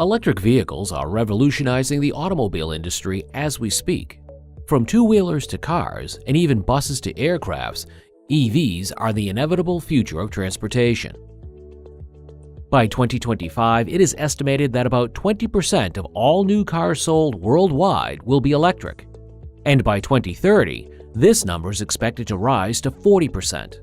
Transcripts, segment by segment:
Electric vehicles are revolutionizing the automobile industry as we speak. From two-wheelers to cars and even buses to aircrafts, EVs are the inevitable future of transportation. By 2025, it is estimated that about 20% of all new cars sold worldwide will be electric. And by 2030, this number is expected to rise to 40%.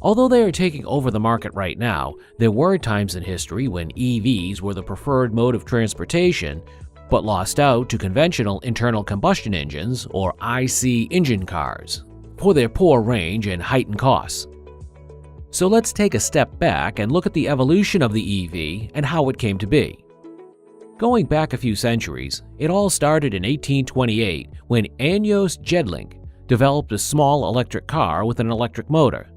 Although they are taking over the market right now, there were times in history when EVs were the preferred mode of transportation, but lost out to conventional internal combustion engines, or IC engine cars, for their poor range and heightened costs. So let's take a step back and look at the evolution of the EV and how it came to be. Going back a few centuries, it all started in 1828 when Ányos Jedlik developed a small electric car with an electric motor.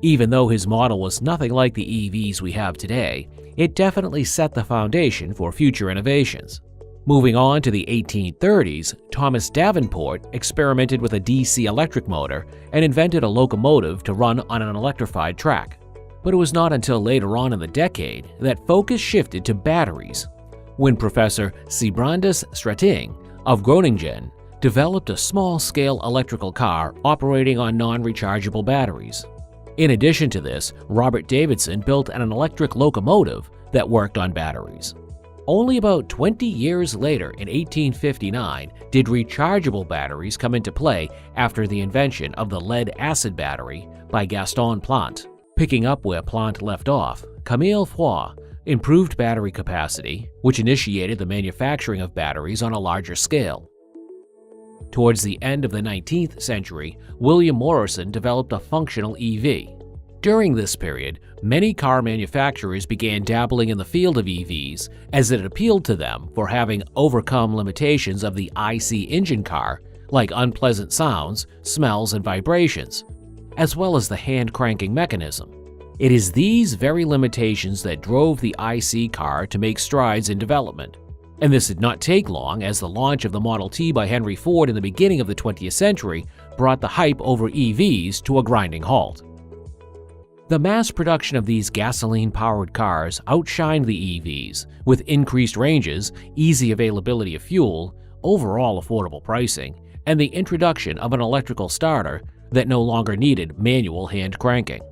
Even though his model was nothing like the EVs we have today, it definitely set the foundation for future innovations. Moving on to the 1830s, Thomas Davenport experimented with a DC electric motor and invented a locomotive to run on an electrified track. But it was not until later on in the decade that focus shifted to batteries, when Professor Sybrandas Strating of Groningen developed a small-scale electrical car operating on non-rechargeable batteries. In addition to this, Robert Davidson built an electric locomotive that worked on batteries. Only about 20 years later, in 1859, did rechargeable batteries come into play after the invention of the lead-acid battery by Gaston Plante. Picking up where Plante left off, Camille Foix improved battery capacity, which initiated the manufacturing of batteries on a larger scale. Towards the end of the 19th century, William Morrison developed a functional EV. During this period, many car manufacturers began dabbling in the field of EVs as it appealed to them for having overcome limitations of the IC engine car, like unpleasant sounds, smells, and vibrations, as well as the hand-cranking mechanism. It is these very limitations that drove the IC car to make strides in development. And this did not take long, as the launch of the Model T by Henry Ford in the beginning of the 20th century brought the hype over EVs to a grinding halt. The mass production of these gasoline-powered cars outshined the EVs, with increased ranges, easy availability of fuel, overall affordable pricing, and the introduction of an electrical starter that no longer needed manual hand cranking.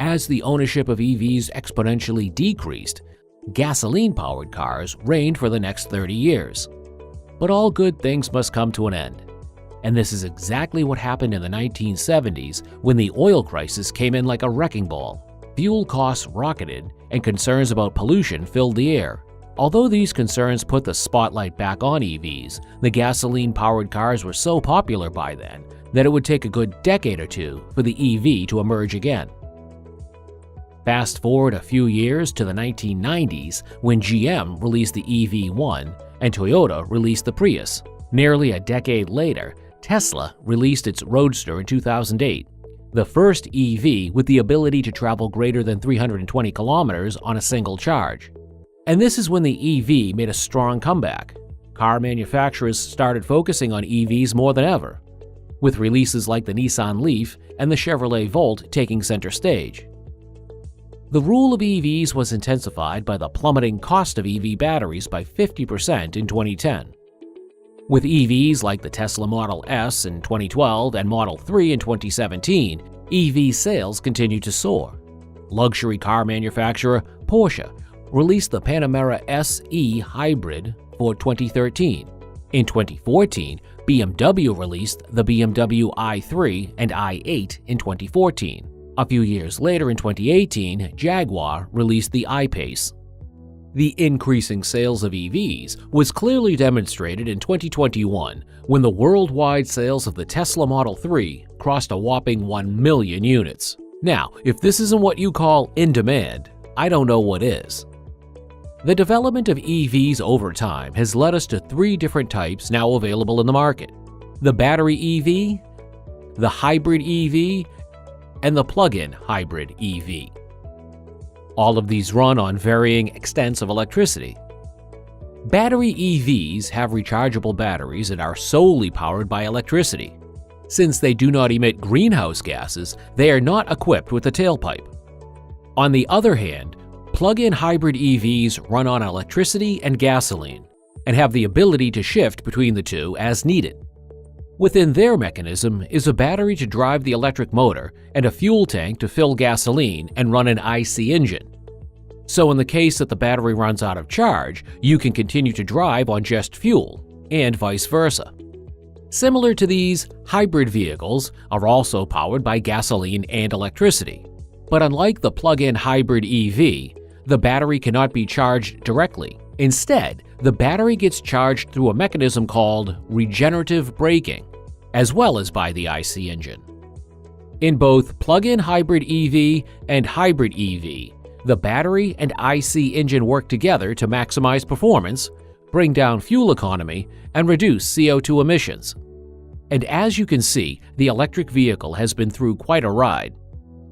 As the ownership of EVs exponentially decreased, gasoline-powered cars reigned for the next 30 years. But all good things must come to an end. And this is exactly what happened in the 1970s when the oil crisis came in like a wrecking ball. Fuel costs rocketed and concerns about pollution filled the air. Although these concerns put the spotlight back on EVs, the gasoline-powered cars were so popular by then that it would take a good decade or two for the EV to emerge again. Fast forward a few years to the 1990s when GM released the EV1 and Toyota released the Prius. Nearly a decade later, Tesla released its Roadster in 2008, the first EV with the ability to travel greater than 320 kilometers on a single charge. And this is when the EV made a strong comeback. Car manufacturers started focusing on EVs more than ever, with releases like the Nissan Leaf and the Chevrolet Volt taking center stage. The rule of EVs was intensified by the plummeting cost of EV batteries by 50% in 2010. With EVs like the Tesla Model S in 2012 and Model 3 in 2017, EV sales continued to soar. Luxury car manufacturer Porsche released the Panamera SE Hybrid for 2013. In 2014, BMW released the BMW i3 and i8 in 2014. A few years later, in 2018, Jaguar released the I-Pace. The increasing sales of EVs was clearly demonstrated in 2021 when the worldwide sales of the Tesla Model 3 crossed a whopping 1 million units. Now, if this isn't what you call in demand, I don't know what is. The development of EVs over time has led us to 3 different types now available in the market: the battery EV, the hybrid EV, and the plug-in hybrid EV. All of these run on varying extents of electricity. Battery EVs have rechargeable batteries and are solely powered by electricity. Since they do not emit greenhouse gases, they are not equipped with a tailpipe. On the other hand, Plug-in hybrid EVs run on electricity and gasoline and have the ability to shift between the two as needed. Within their mechanism is a battery to drive the electric motor and a fuel tank to fill gasoline and run an IC engine. So in the case that the battery runs out of charge, you can continue to drive on just fuel, and vice versa. Similar to these, hybrid vehicles are also powered by gasoline and electricity. But unlike the plug-in hybrid EV, the battery cannot be charged directly. Instead, the battery gets charged through a mechanism called regenerative braking, as well as by the IC engine. In both plug-in hybrid EV and hybrid EV, the battery and IC engine work together to maximize performance, bring down fuel economy, and reduce CO2 emissions. And as you can see, the electric vehicle has been through quite a ride.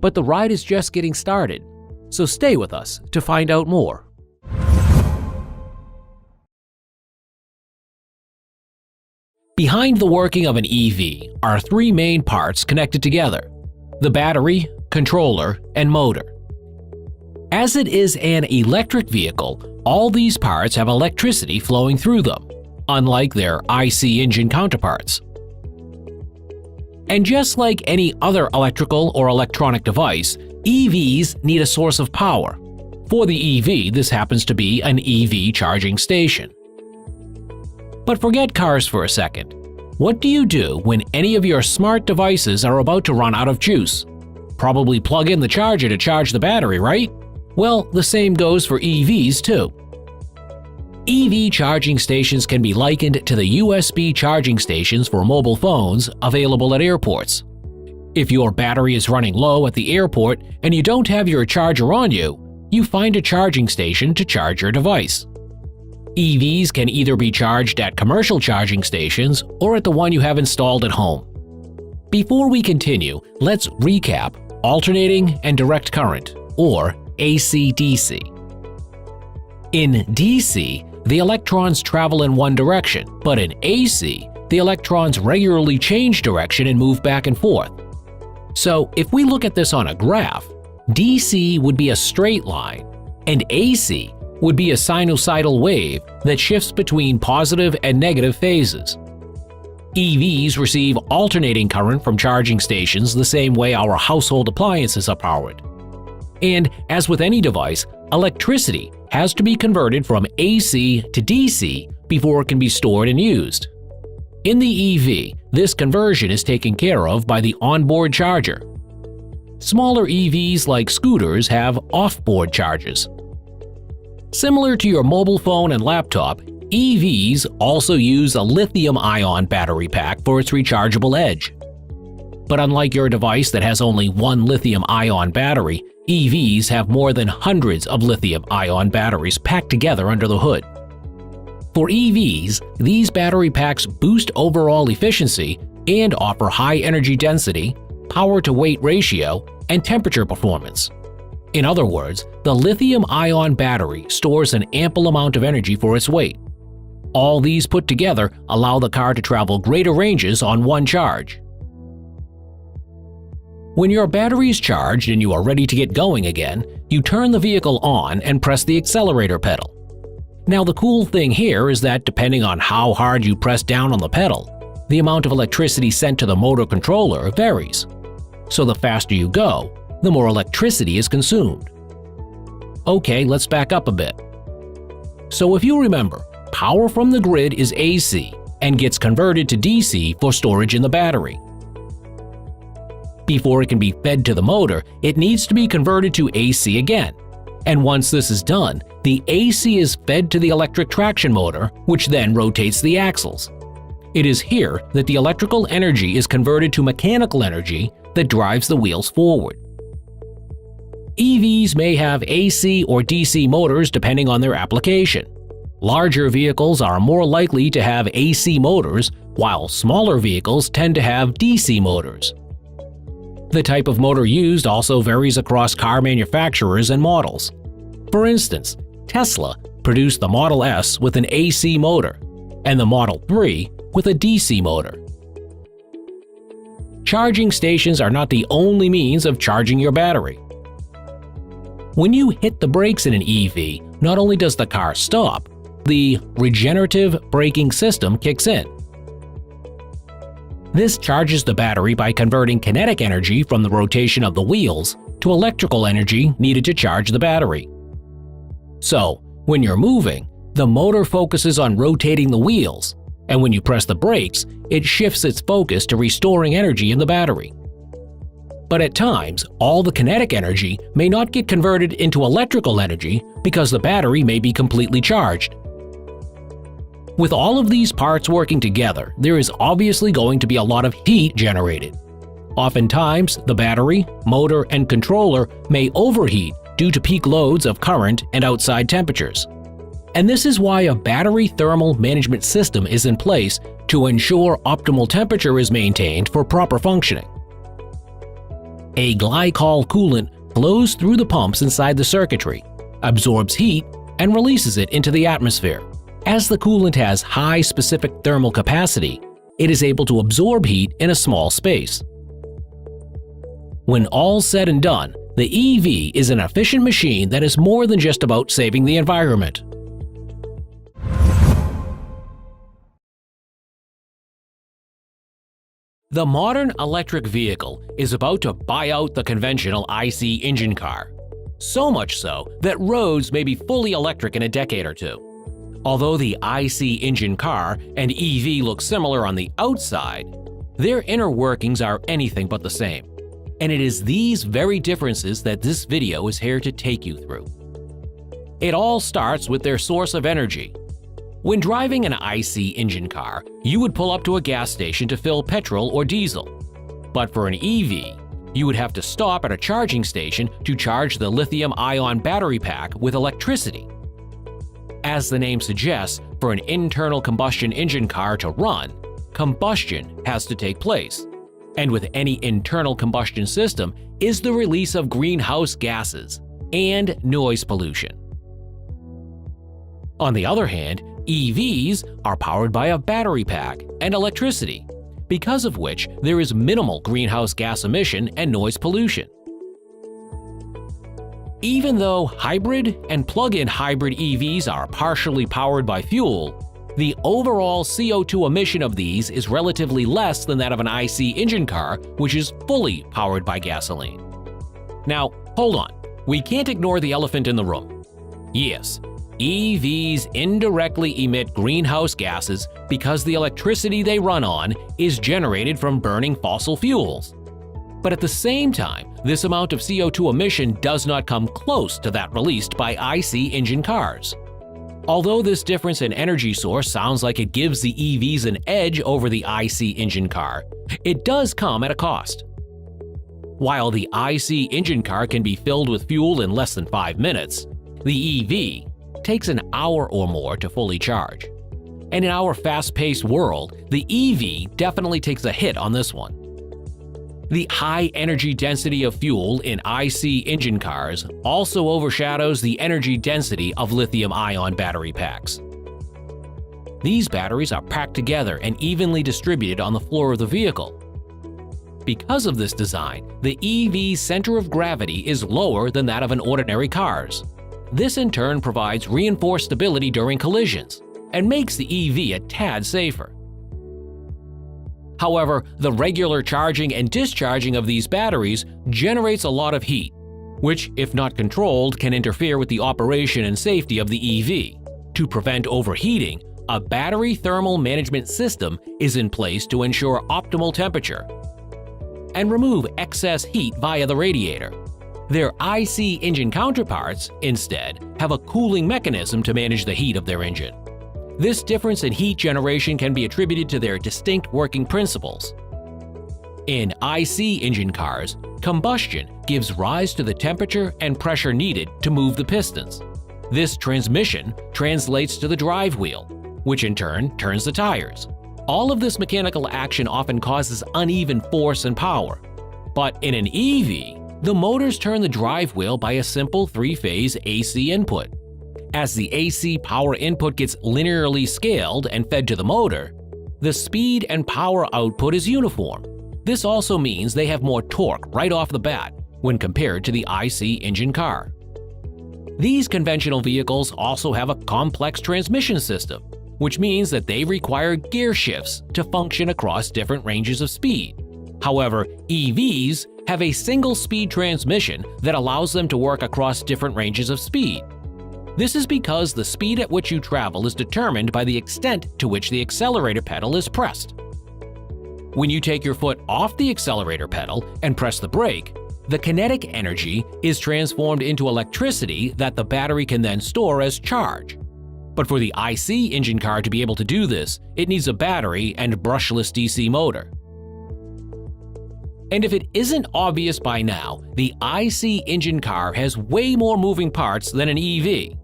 But the ride is just getting started, so stay with us to find out more. Behind the working of an EV are three main parts connected together: the battery, controller, and motor. As it is an electric vehicle, all these parts have electricity flowing through them, unlike their IC engine counterparts. And just like any other electrical or electronic device, EVs need a source of power. For the EV, this happens to be an EV charging station. But forget cars for a second. What do you do when any of your smart devices are about to run out of juice? Probably plug in the charger to charge the battery, right? Well, the same goes for EVs too. EV charging stations can be likened to the USB charging stations for mobile phones available at airports. If your battery is running low at the airport and you don't have your charger on you, you find a charging station to charge your device. EVs can either be charged at commercial charging stations or at the one you have installed at home. Before we continue, let's recap alternating and direct current, or AC-DC. In DC, the electrons travel in one direction, but in AC, the electrons regularly change direction and move back and forth. So if we look at this on a graph, DC would be a straight line, and AC would be a sinusoidal wave that shifts between positive and negative phases. EVs receive alternating current from charging stations the same way our household appliances are powered. And as with any device, electricity has to be converted from AC to DC before it can be stored and used. In the EV, this conversion is taken care of by the onboard charger. Smaller EVs like scooters have off-board chargers. Similar to your mobile phone and laptop, EVs also use a lithium-ion battery pack for its rechargeable edge. But unlike your device that has only one lithium-ion battery, EVs have more than hundreds of lithium-ion batteries packed together under the hood. For EVs, these battery packs boost overall efficiency and offer high energy density, power-to-weight ratio, and temperature performance. In other words, the lithium-ion battery stores an ample amount of energy for its weight. All these put together allow the car to travel greater ranges on one charge. When your battery is charged and you are ready to get going again, you turn the vehicle on and press the accelerator pedal. Now the cool thing here is that depending on how hard you press down on the pedal, the amount of electricity sent to the motor controller varies. So the faster you go, the more electricity is consumed. Okay, let's back up a bit. So if you remember, power from the grid is AC and gets converted to DC for storage in the battery. Before it can be fed to the motor, it needs to be converted to AC again. And once this is done, the AC is fed to the electric traction motor, which then rotates the axles. It is here that the electrical energy is converted to mechanical energy that drives the wheels forward. EVs may have AC or DC motors depending on their application. Larger vehicles are more likely to have AC motors, while smaller vehicles tend to have DC motors. The type of motor used also varies across car manufacturers and models. For instance, Tesla produced the Model S with an AC motor, and the Model 3 with a DC motor. Charging stations are not the only means of charging your battery. When you hit the brakes in an EV, not only does the car stop, the regenerative braking system kicks in. This charges the battery by converting kinetic energy from the rotation of the wheels to electrical energy needed to charge the battery. So, when you're moving, the motor focuses on rotating the wheels, and when you press the brakes, it shifts its focus to restoring energy in the battery. But at times, all the kinetic energy may not get converted into electrical energy because the battery may be completely charged. With all of these parts working together, there is obviously going to be a lot of heat generated. Oftentimes, the battery, motor, and controller may overheat due to peak loads of current and outside temperatures. And this is why a battery thermal management system is in place to ensure optimal temperature is maintained for proper functioning. A glycol coolant flows through the pumps inside the circuitry, absorbs heat, and releases it into the atmosphere. As the coolant has high specific thermal capacity, it is able to absorb heat in a small space. When all's said and done, the EV is an efficient machine that is more than just about saving the environment. The modern electric vehicle is about to buy out the conventional IC engine car. So much so that roads may be fully electric in a decade or two. Although the IC engine car and EV look similar on the outside, their inner workings are anything but the same. And it is these very differences that this video is here to take you through. It all starts with their source of energy. When driving an IC engine car, you would pull up to a gas station to fill petrol or diesel. But for an EV, you would have to stop at a charging station to charge the lithium-ion battery pack with electricity. As the name suggests, for an internal combustion engine car to run, combustion has to take place. And with any internal combustion system is the release of greenhouse gases and noise pollution. On the other hand, EVs are powered by a battery pack and electricity, because of which there is minimal greenhouse gas emission and noise pollution. Even though hybrid and plug-in hybrid EVs are partially powered by fuel, the overall CO2 emission of these is relatively less than that of an IC engine car, which is fully powered by gasoline. Now, hold on. We can't ignore the elephant in the room. Yes, EVs indirectly emit greenhouse gases because the electricity they run on is generated from burning fossil fuels. But at the same time, this amount of CO2 emission does not come close to that released by IC engine cars. Although this difference in energy source sounds like it gives the EVs an edge over the IC engine car, it does come at a cost. While the IC engine car can be filled with fuel in less than 5 minutes, the EV takes an hour or more to fully charge. And in our fast-paced world, the EV definitely takes a hit on this one. The high energy density of fuel in IC engine cars also overshadows the energy density of lithium-ion battery packs. These batteries are packed together and evenly distributed on the floor of the vehicle. Because of this design, the EV's center of gravity is lower than that of an ordinary car's. This in turn provides reinforced stability during collisions and makes the EV a tad safer. However, the regular charging and discharging of these batteries generates a lot of heat, which, if not controlled, can interfere with the operation and safety of the EV. To prevent overheating, a battery thermal management system is in place to ensure optimal temperature and remove excess heat via the radiator. Their IC engine counterparts, instead, have a cooling mechanism to manage the heat of their engine. This difference in heat generation can be attributed to their distinct working principles. In IC engine cars, combustion gives rise to the temperature and pressure needed to move the pistons. This transmission translates to the drive wheel, which in turn turns the tires. All of this mechanical action often causes uneven force and power. But in an EV, the motors turn the drive wheel by a simple three-phase AC input. As the AC power input gets linearly scaled and fed to the motor, the speed and power output is uniform. This also means they have more torque right off the bat when compared to the IC engine car. These conventional vehicles also have a complex transmission system, which means that they require gear shifts to function across different ranges of speed. However, EVs have a single-speed transmission that allows them to work across different ranges of speed. This is because the speed at which you travel is determined by the extent to which the accelerator pedal is pressed. When you take your foot off the accelerator pedal and press the brake, the kinetic energy is transformed into electricity that the battery can then store as charge. But for the IC engine car to be able to do this, it needs a battery and brushless DC motor. And if it isn't obvious by now, the IC engine car has way more moving parts than an EV.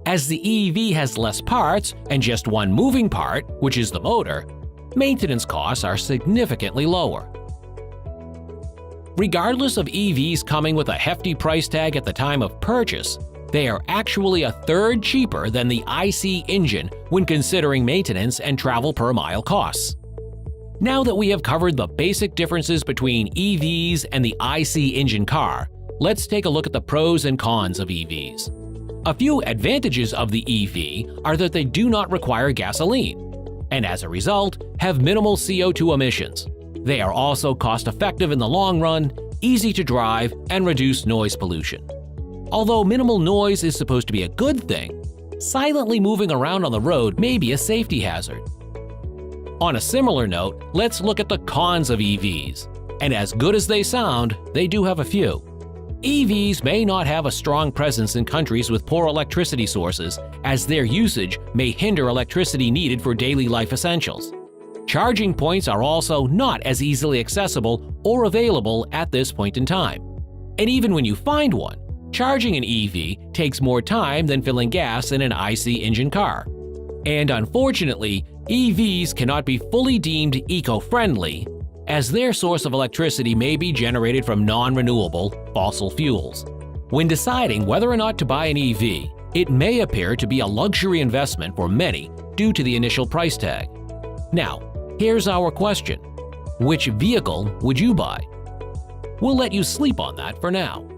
As the EV has less parts and just one moving part, which is the motor, maintenance costs are significantly lower. Regardless of EVs coming with a hefty price tag at the time of purchase, they are actually a third cheaper than the IC engine when considering maintenance and travel per mile costs. Now that we have covered the basic differences between EVs and the IC engine car, let's take a look at the pros and cons of EVs. A few advantages of the EV are that they do not require gasoline, and as a result, have minimal CO2 emissions. They are also cost-effective in the long run, easy to drive, and reduce noise pollution. Although minimal noise is supposed to be a good thing, silently moving around on the road may be a safety hazard. On a similar note, let's look at the cons of EVs. And as good as they sound, they do have a few. EVs may not have a strong presence in countries with poor electricity sources, as their usage may hinder electricity needed for daily life essentials. Charging points are also not as easily accessible or available at this point in time. And even when you find one, charging an EV takes more time than filling gas in an IC engine car. And unfortunately, EVs cannot be fully deemed eco-friendly, as their source of electricity may be generated from non-renewable fossil fuels. When deciding whether or not to buy an EV, it may appear to be a luxury investment for many due to the initial price tag. Now, here's our question. Which vehicle would you buy? We'll let you sleep on that for now.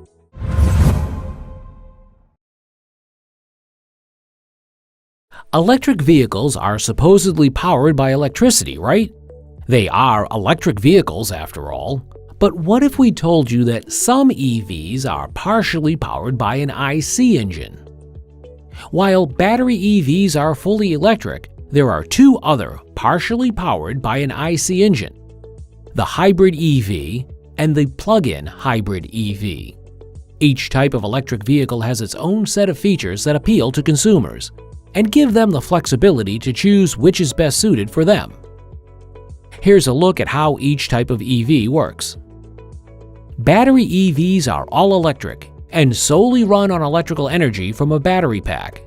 Electric vehicles are supposedly powered by electricity, right? They are electric vehicles after all. But what if we told you that some EVs are partially powered by an IC engine? While battery EVs are fully electric, there are two other partially powered by an IC engine: the hybrid EV and the plug-in hybrid EV. Each type of electric vehicle has its own set of features that appeal to consumers and give them the flexibility to choose which is best suited for them. Here's a look at how each type of EV works. Battery EVs are all electric and solely run on electrical energy from a battery pack.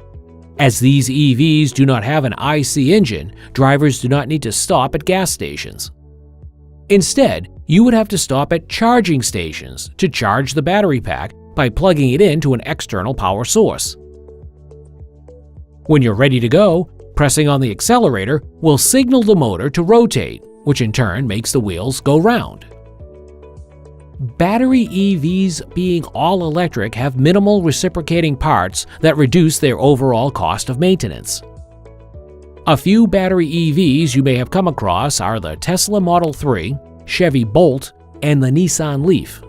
As these EVs do not have an IC engine, drivers do not need to stop at gas stations. Instead, you would have to stop at charging stations to charge the battery pack by plugging it into an external power source. When you're ready to go, pressing on the accelerator will signal the motor to rotate, which in turn makes the wheels go round. Battery EVs, being all electric, have minimal reciprocating parts that reduce their overall cost of maintenance. A few battery EVs you may have come across are the Tesla Model 3, Chevy Bolt, and the Nissan Leaf.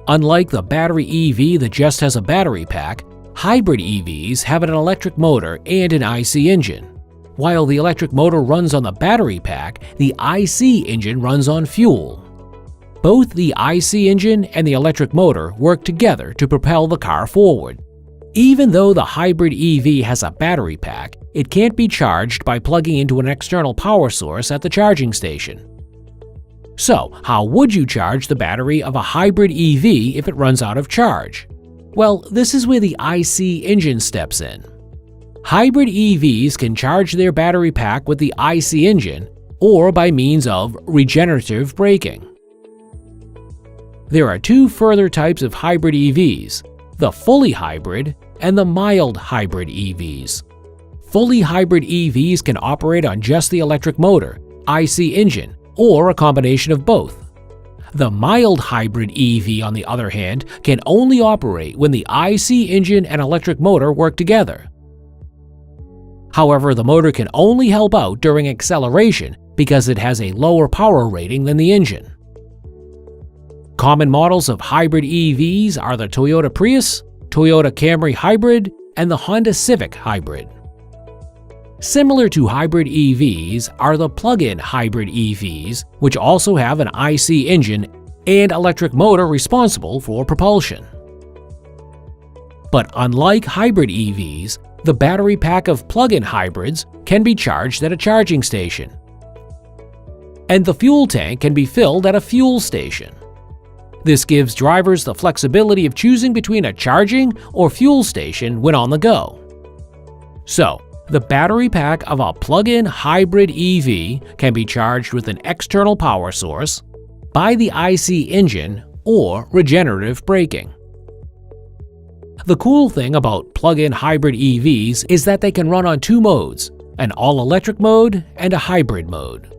Unlike the battery EV that just has a battery pack, hybrid EVs have an electric motor and an IC engine. While the electric motor runs on the battery pack, the IC engine runs on fuel. Both the IC engine and the electric motor work together to propel the car forward. Even though the hybrid EV has a battery pack, it can't be charged by plugging into an external power source at the charging station. So, how would you charge the battery of a hybrid EV if it runs out of charge? Well, this is where the IC engine steps in. Hybrid EVs can charge their battery pack with the IC engine or by means of regenerative braking. There are two further types of hybrid EVs: the fully hybrid and the mild hybrid EVs. Fully hybrid EVs can operate on just the electric motor, IC engine, or a combination of both. The mild hybrid EV, on the other hand, can only operate when the IC engine and electric motor work together. However, the motor can only help out during acceleration because it has a lower power rating than the engine. Common models of hybrid EVs are the Toyota Prius, Toyota Camry Hybrid, and the Honda Civic Hybrid. Similar to hybrid EVs are the plug-in hybrid EVs, which also have an IC engine and electric motor responsible for propulsion. But unlike hybrid EVs, the battery pack of plug-in hybrids can be charged at a charging station, and the fuel tank can be filled at a fuel station. This gives drivers the flexibility of choosing between a charging or fuel station when on the go. So, the battery pack of a plug-in hybrid EV can be charged with an external power source, by the IC engine, or regenerative braking. The cool thing about plug-in hybrid EVs is that they can run on two modes, an all-electric mode and a hybrid mode.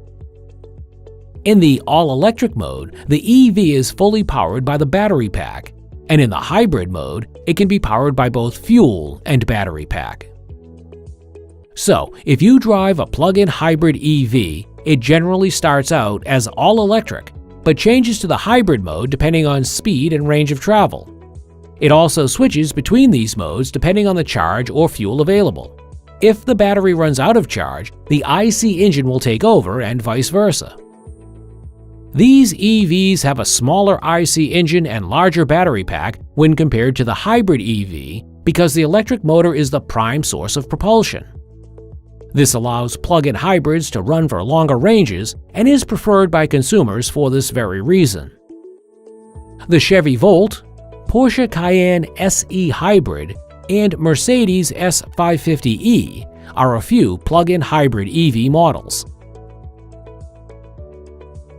In the all-electric mode, the EV is fully powered by the battery pack, and in the hybrid mode, it can be powered by both fuel and battery pack. So, if you drive a plug-in hybrid EV, it generally starts out as all-electric, but changes to the hybrid mode depending on speed and range of travel. It also switches between these modes depending on the charge or fuel available. If the battery runs out of charge, the IC engine will take over and vice versa. These EVs have a smaller IC engine and larger battery pack when compared to the hybrid EV because the electric motor is the prime source of propulsion. This allows plug-in hybrids to run for longer ranges and is preferred by consumers for this very reason. The Chevy Volt, Porsche Cayenne SE Hybrid, and Mercedes S550e are a few plug-in hybrid EV models.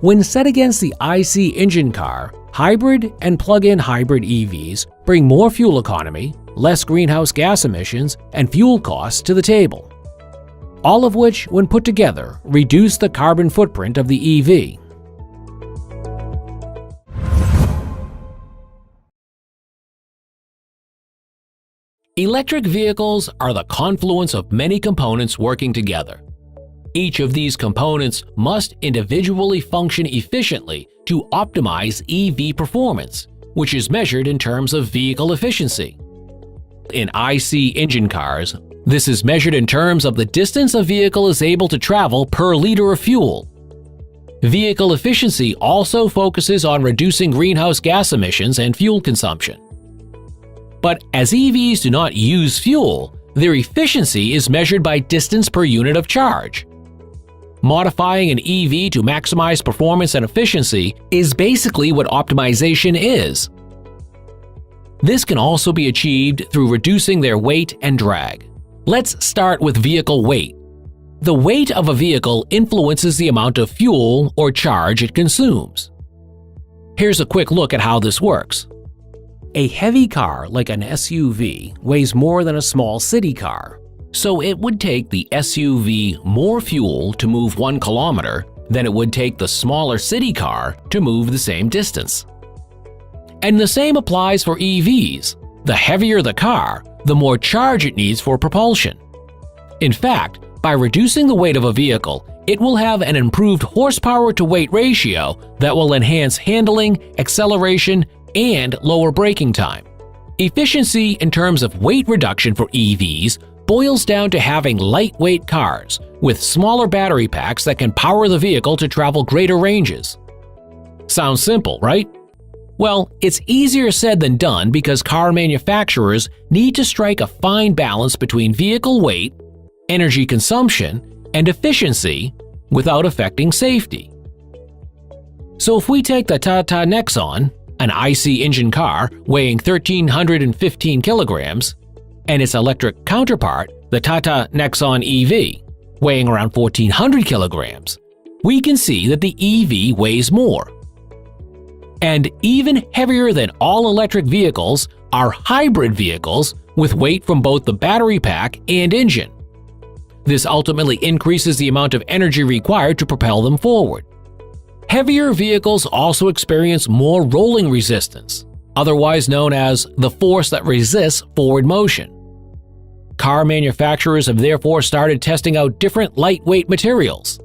When set against the IC engine car, hybrid and plug-in hybrid EVs bring more fuel economy, less greenhouse gas emissions, and fuel costs to the table, all of which, when put together, reduce the carbon footprint of the EV. Electric vehicles are the confluence of many components working together. Each of these components must individually function efficiently to optimize EV performance, which is measured in terms of vehicle efficiency. In IC engine cars, this is measured in terms of the distance a vehicle is able to travel per liter of fuel. Vehicle efficiency also focuses on reducing greenhouse gas emissions and fuel consumption. But as EVs do not use fuel, their efficiency is measured by distance per unit of charge. Modifying an EV to maximize performance and efficiency is basically what optimization is. This can also be achieved through reducing their weight and drag. Let's start with vehicle weight. The weight of a vehicle influences the amount of fuel or charge it consumes. Here's a quick look at how this works. A heavy car like an SUV weighs more than a small city car, so it would take the SUV more fuel to move 1 kilometer than it would take the smaller city car to move the same distance. And the same applies for EVs. The heavier the car, the more charge it needs for propulsion. In fact, by reducing the weight of a vehicle, it will have an improved horsepower to weight ratio that will enhance handling, acceleration, and lower braking time. Efficiency in terms of weight reduction for EVs boils down to having lightweight cars with smaller battery packs that can power the vehicle to travel greater ranges. Sounds simple, right? Well, it's easier said than done because car manufacturers need to strike a fine balance between vehicle weight, energy consumption, and efficiency without affecting safety. So if we take the Tata Nexon, an IC engine car weighing 1,315 kilograms, and its electric counterpart, the Tata Nexon EV, weighing around 1,400 kilograms, we can see that the EV weighs more. And even heavier than all-electric vehicles are hybrid vehicles with weight from both the battery pack and engine. This ultimately increases the amount of energy required to propel them forward. Heavier vehicles also experience more rolling resistance, otherwise known as the force that resists forward motion. Car manufacturers have therefore started testing out different lightweight materials.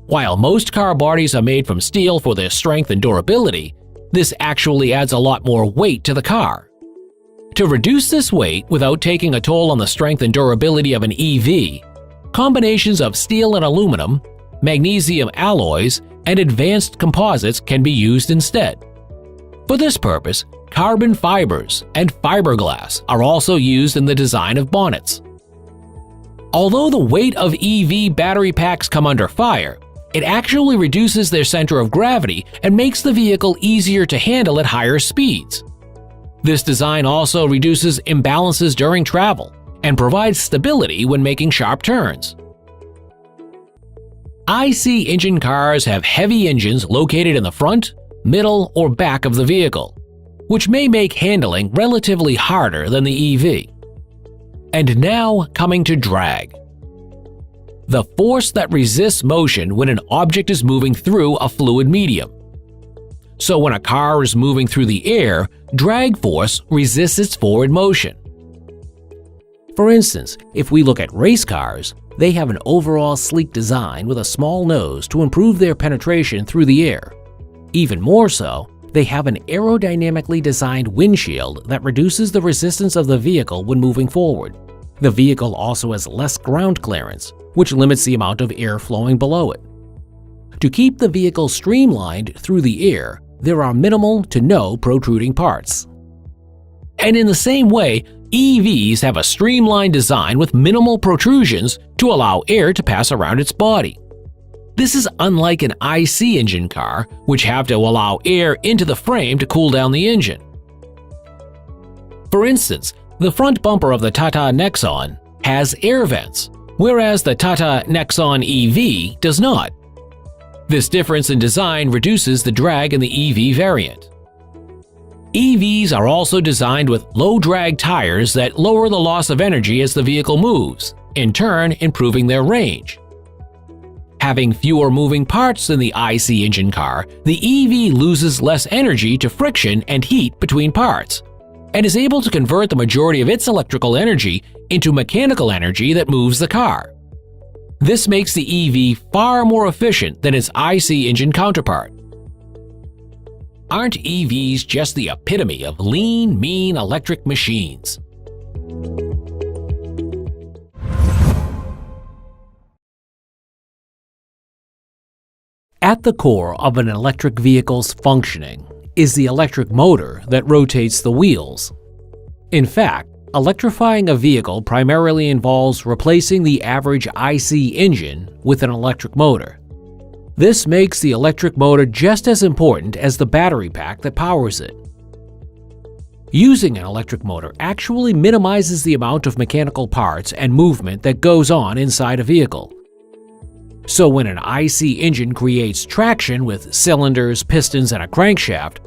While most car bodies are made from steel for their strength and durability, this actually adds a lot more weight to the car. To reduce this weight without taking a toll on the strength and durability of an EV, combinations of steel and aluminum, magnesium alloys, and advanced composites can be used instead. For this purpose, carbon fibers and fiberglass are also used in the design of bonnets. Although the weight of EV battery packs come under fire, it actually reduces their center of gravity and makes the vehicle easier to handle at higher speeds. This design also reduces imbalances during travel and provides stability when making sharp turns. IC engine cars have heavy engines located in the front, middle, or back of the vehicle, which may make handling relatively harder than the EV. And now coming to drag. The force that resists motion when an object is moving through a fluid medium. So when a car is moving through the air, drag force resists its forward motion. For instance, if we look at race cars, they have an overall sleek design with a small nose to improve their penetration through the air. Even more so, they have an aerodynamically designed windshield that reduces the resistance of the vehicle when moving forward. The vehicle also has less ground clearance, which limits the amount of air flowing below it. To keep the vehicle streamlined through the air, there are minimal to no protruding parts. And in the same way, EVs have a streamlined design with minimal protrusions to allow air to pass around its body. This is unlike an IC engine car, which have to allow air into the frame to cool down the engine. For instance, the front bumper of the Tata Nexon has air vents, whereas the Tata Nexon EV does not. This difference in design reduces the drag in the EV variant. EVs are also designed with low-drag tires that lower the loss of energy as the vehicle moves, in turn improving their range. Having fewer moving parts than the IC engine car, the EV loses less energy to friction and heat between parts, and is able to convert the majority of its electrical energy into mechanical energy that moves the car. This makes the EV far more efficient than its IC engine counterpart. Aren't EVs just the epitome of lean, mean electric machines? At the core of an electric vehicle's functioning is the electric motor that rotates the wheels. In fact, electrifying a vehicle primarily involves replacing the average IC engine with an electric motor. This makes the electric motor just as important as the battery pack that powers it. Using an electric motor actually minimizes the amount of mechanical parts and movement that goes on inside a vehicle. So when an IC engine creates traction with cylinders, pistons, and a crankshaft,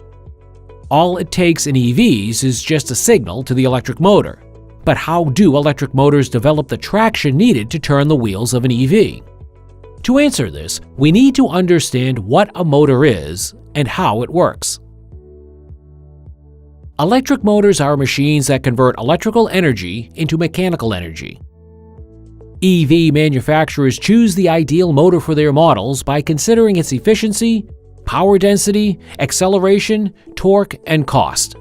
all it takes in EVs is just a signal to the electric motor. But how do electric motors develop the traction needed to turn the wheels of an EV? To answer this, we need to understand what a motor is and how it works. Electric motors are machines that convert electrical energy into mechanical energy. EV manufacturers choose the ideal motor for their models by considering its efficiency, power density, acceleration, torque, and cost.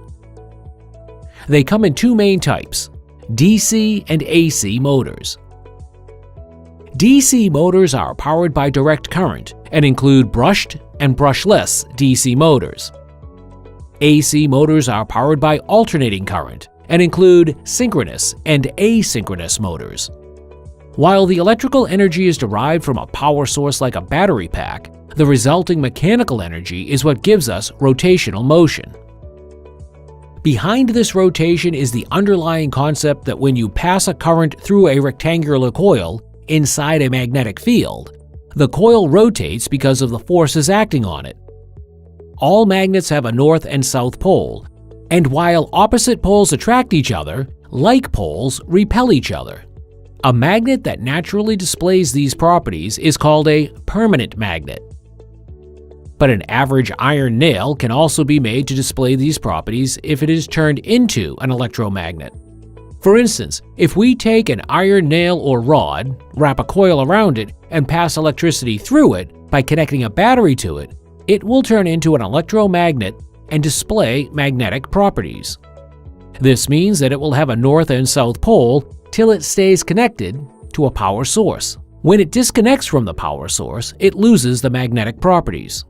They come in two main types: DC and AC motors. DC motors are powered by direct current and include brushed and brushless DC motors. AC motors are powered by alternating current and include synchronous and asynchronous motors. While the electrical energy is derived from a power source like a battery pack, the resulting mechanical energy is what gives us rotational motion. Behind this rotation is the underlying concept that when you pass a current through a rectangular coil inside a magnetic field, the coil rotates because of the forces acting on it. All magnets have a north and south pole, and while opposite poles attract each other, like poles repel each other. A magnet that naturally displays these properties is called a permanent magnet. But an average iron nail can also be made to display these properties if it is turned into an electromagnet. For instance, if we take an iron nail or rod, wrap a coil around it, and pass electricity through it by connecting a battery to it, it will turn into an electromagnet and display magnetic properties. This means that it will have a north and south pole till it stays connected to a power source. When it disconnects from the power source, it loses the magnetic properties.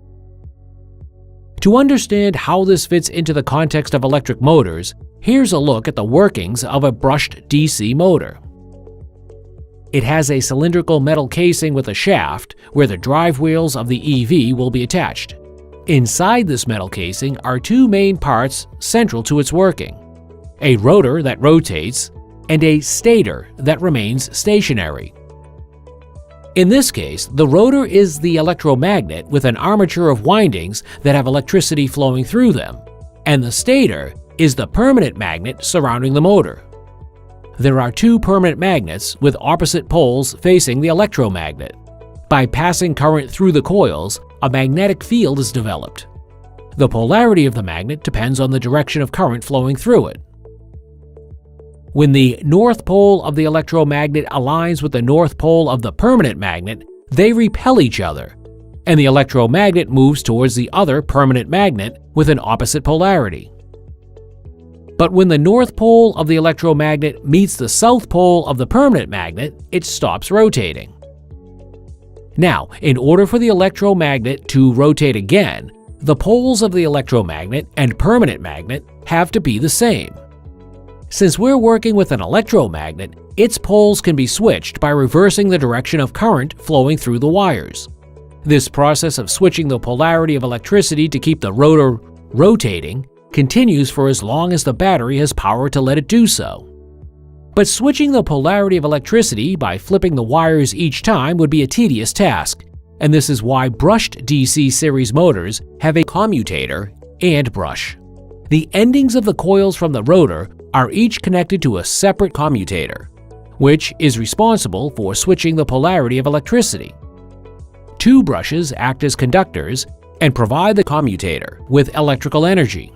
To understand how this fits into the context of electric motors, here's a look at the workings of a brushed DC motor. It has a cylindrical metal casing with a shaft where the drive wheels of the EV will be attached. Inside this metal casing are two main parts central to its working: a rotor that rotates and a stator that remains stationary. In this case, the rotor is the electromagnet with an armature of windings that have electricity flowing through them, and the stator is the permanent magnet surrounding the motor. There are two permanent magnets with opposite poles facing the electromagnet. By passing current through the coils, a magnetic field is developed. The polarity of the magnet depends on the direction of current flowing through it. When the north pole of the electromagnet aligns with the north pole of the permanent magnet, they repel each other, and the electromagnet moves towards the other permanent magnet with an opposite polarity. But when the north pole of the electromagnet meets the south pole of the permanent magnet, it stops rotating. Now, in order for the electromagnet to rotate again, the poles of the electromagnet and permanent magnet have to be the same. Since we're working with an electromagnet, its poles can be switched by reversing the direction of current flowing through the wires. This process of switching the polarity of electricity to keep the rotor rotating continues for as long as the battery has power to let it do so. But switching the polarity of electricity by flipping the wires each time would be a tedious task, and this is why brushed DC series motors have a commutator and brush. The endings of the coils from the rotor are each connected to a separate commutator, which is responsible for switching the polarity of electricity. Two brushes act as conductors and provide the commutator with electrical energy.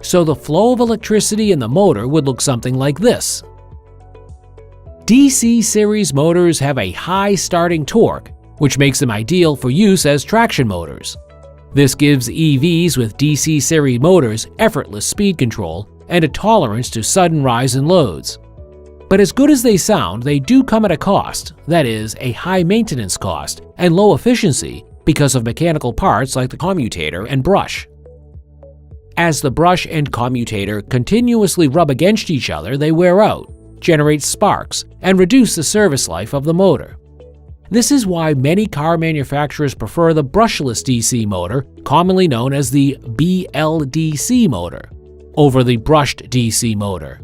So the flow of electricity in the motor would look something like this. DC series motors have a high starting torque, which makes them ideal for use as traction motors. This gives EVs with DC series motors effortless speed control and a tolerance to sudden rise in loads. But as good as they sound, they do come at a cost, that is, a high maintenance cost and low efficiency because of mechanical parts like the commutator and brush. As the brush and commutator continuously rub against each other, they wear out, generate sparks, and reduce the service life of the motor. This is why many car manufacturers prefer the brushless DC motor, commonly known as the BLDC motor, over the brushed DC motor.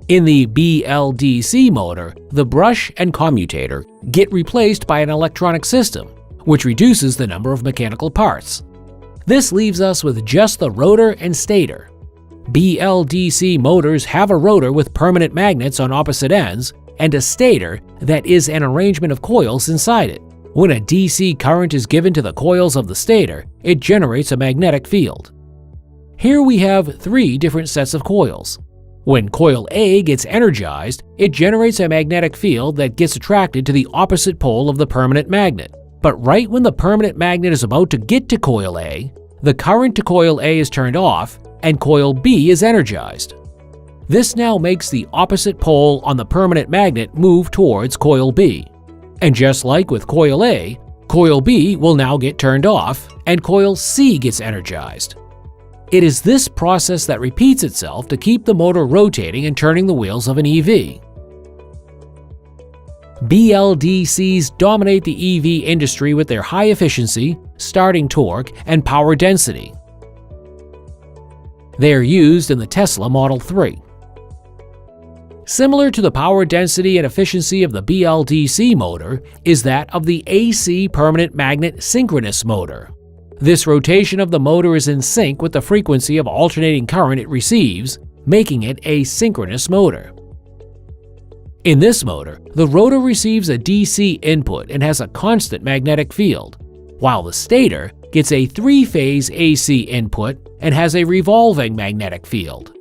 In the BLDC motor, the brush and commutator get replaced by an electronic system, which reduces the number of mechanical parts. This leaves us with just the rotor and stator. BLDC motors have a rotor with permanent magnets on opposite ends and a stator that is an arrangement of coils inside it. When a DC current is given to the coils of the stator, it generates a magnetic field. Here we have three different sets of coils. When coil A gets energized, it generates a magnetic field that gets attracted to the opposite pole of the permanent magnet. But right when the permanent magnet is about to get to coil A, the current to coil A is turned off and coil B is energized. This now makes the opposite pole on the permanent magnet move towards coil B. And just like with coil A, coil B will now get turned off and coil C gets energized. It is this process that repeats itself to keep the motor rotating and turning the wheels of an EV. BLDCs dominate the EV industry with their high efficiency, starting torque, and power density. They are used in the Tesla Model 3. Similar to the power density and efficiency of the BLDC motor is that of the AC permanent magnet synchronous motor. This rotation of the motor is in sync with the frequency of alternating current it receives, making it a synchronous motor. In this motor, the rotor receives a DC input and has a constant magnetic field, while the stator gets a three-phase AC input and has a revolving magnetic field.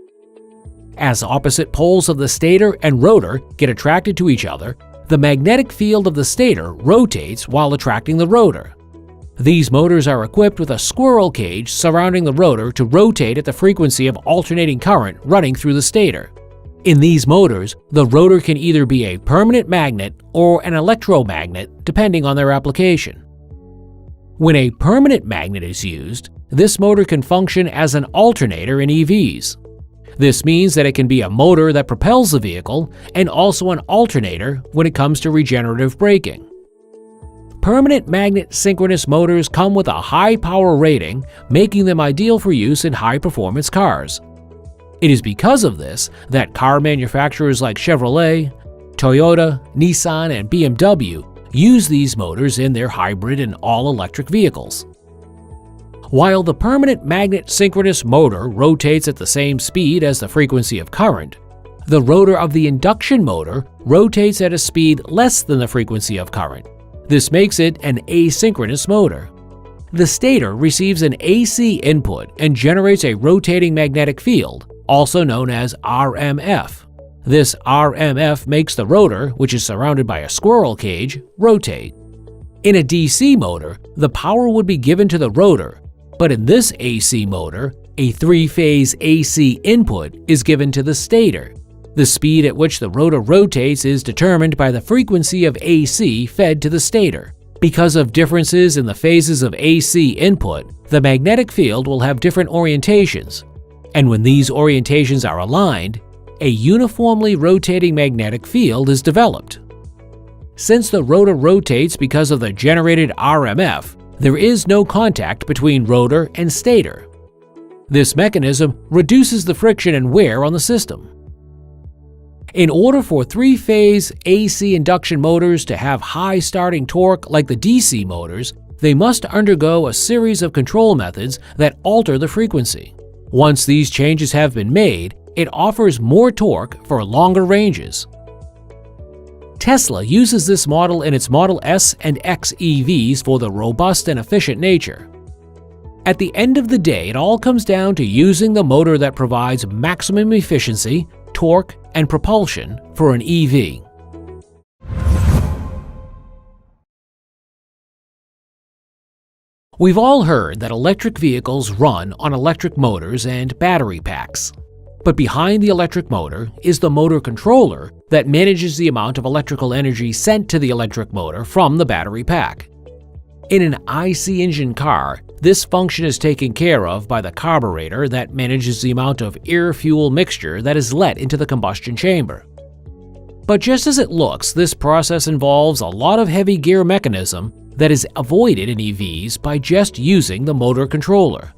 As opposite poles of the stator and rotor get attracted to each other, the magnetic field of the stator rotates while attracting the rotor. These motors are equipped with a squirrel cage surrounding the rotor to rotate at the frequency of alternating current running through the stator. In these motors, the rotor can either be a permanent magnet or an electromagnet, depending on their application. When a permanent magnet is used, this motor can function as an alternator in EVs. This means that it can be a motor that propels the vehicle and also an alternator when it comes to regenerative braking. Permanent magnet synchronous motors come with a high power rating, making them ideal for use in high-performance cars. It is because of this that car manufacturers like Chevrolet, Toyota, Nissan, and BMW use these motors in their hybrid and all-electric vehicles. While the permanent magnet synchronous motor rotates at the same speed as the frequency of current, the rotor of the induction motor rotates at a speed less than the frequency of current. This makes it an asynchronous motor. The stator receives an AC input and generates a rotating magnetic field, also known as RMF. This RMF makes the rotor, which is surrounded by a squirrel cage, rotate. In a DC motor, the power would be given to the rotor, but in this AC motor, a three-phase AC input is given to the stator. The speed at which the rotor rotates is determined by the frequency of AC fed to the stator. Because of differences in the phases of AC input, the magnetic field will have different orientations, and when these orientations are aligned, a uniformly rotating magnetic field is developed. Since the rotor rotates because of the generated RMF, there is no contact between rotor and stator. This mechanism reduces the friction and wear on the system. In order for three-phase AC induction motors to have high starting torque like the DC motors, they must undergo a series of control methods that alter the frequency. Once these changes have been made, it offers more torque for longer ranges. Tesla uses this model in its Model S and X EVs for the robust and efficient nature. At the end of the day, it all comes down to using the motor that provides maximum efficiency, torque, and propulsion for an EV. We've all heard that electric vehicles run on electric motors and battery packs. But behind the electric motor is the motor controller that manages the amount of electrical energy sent to the electric motor from the battery pack. In an IC engine car, this function is taken care of by the carburetor that manages the amount of air-fuel mixture that is let into the combustion chamber. But just as it looks, this process involves a lot of heavy gear mechanism that is avoided in EVs by just using the motor controller.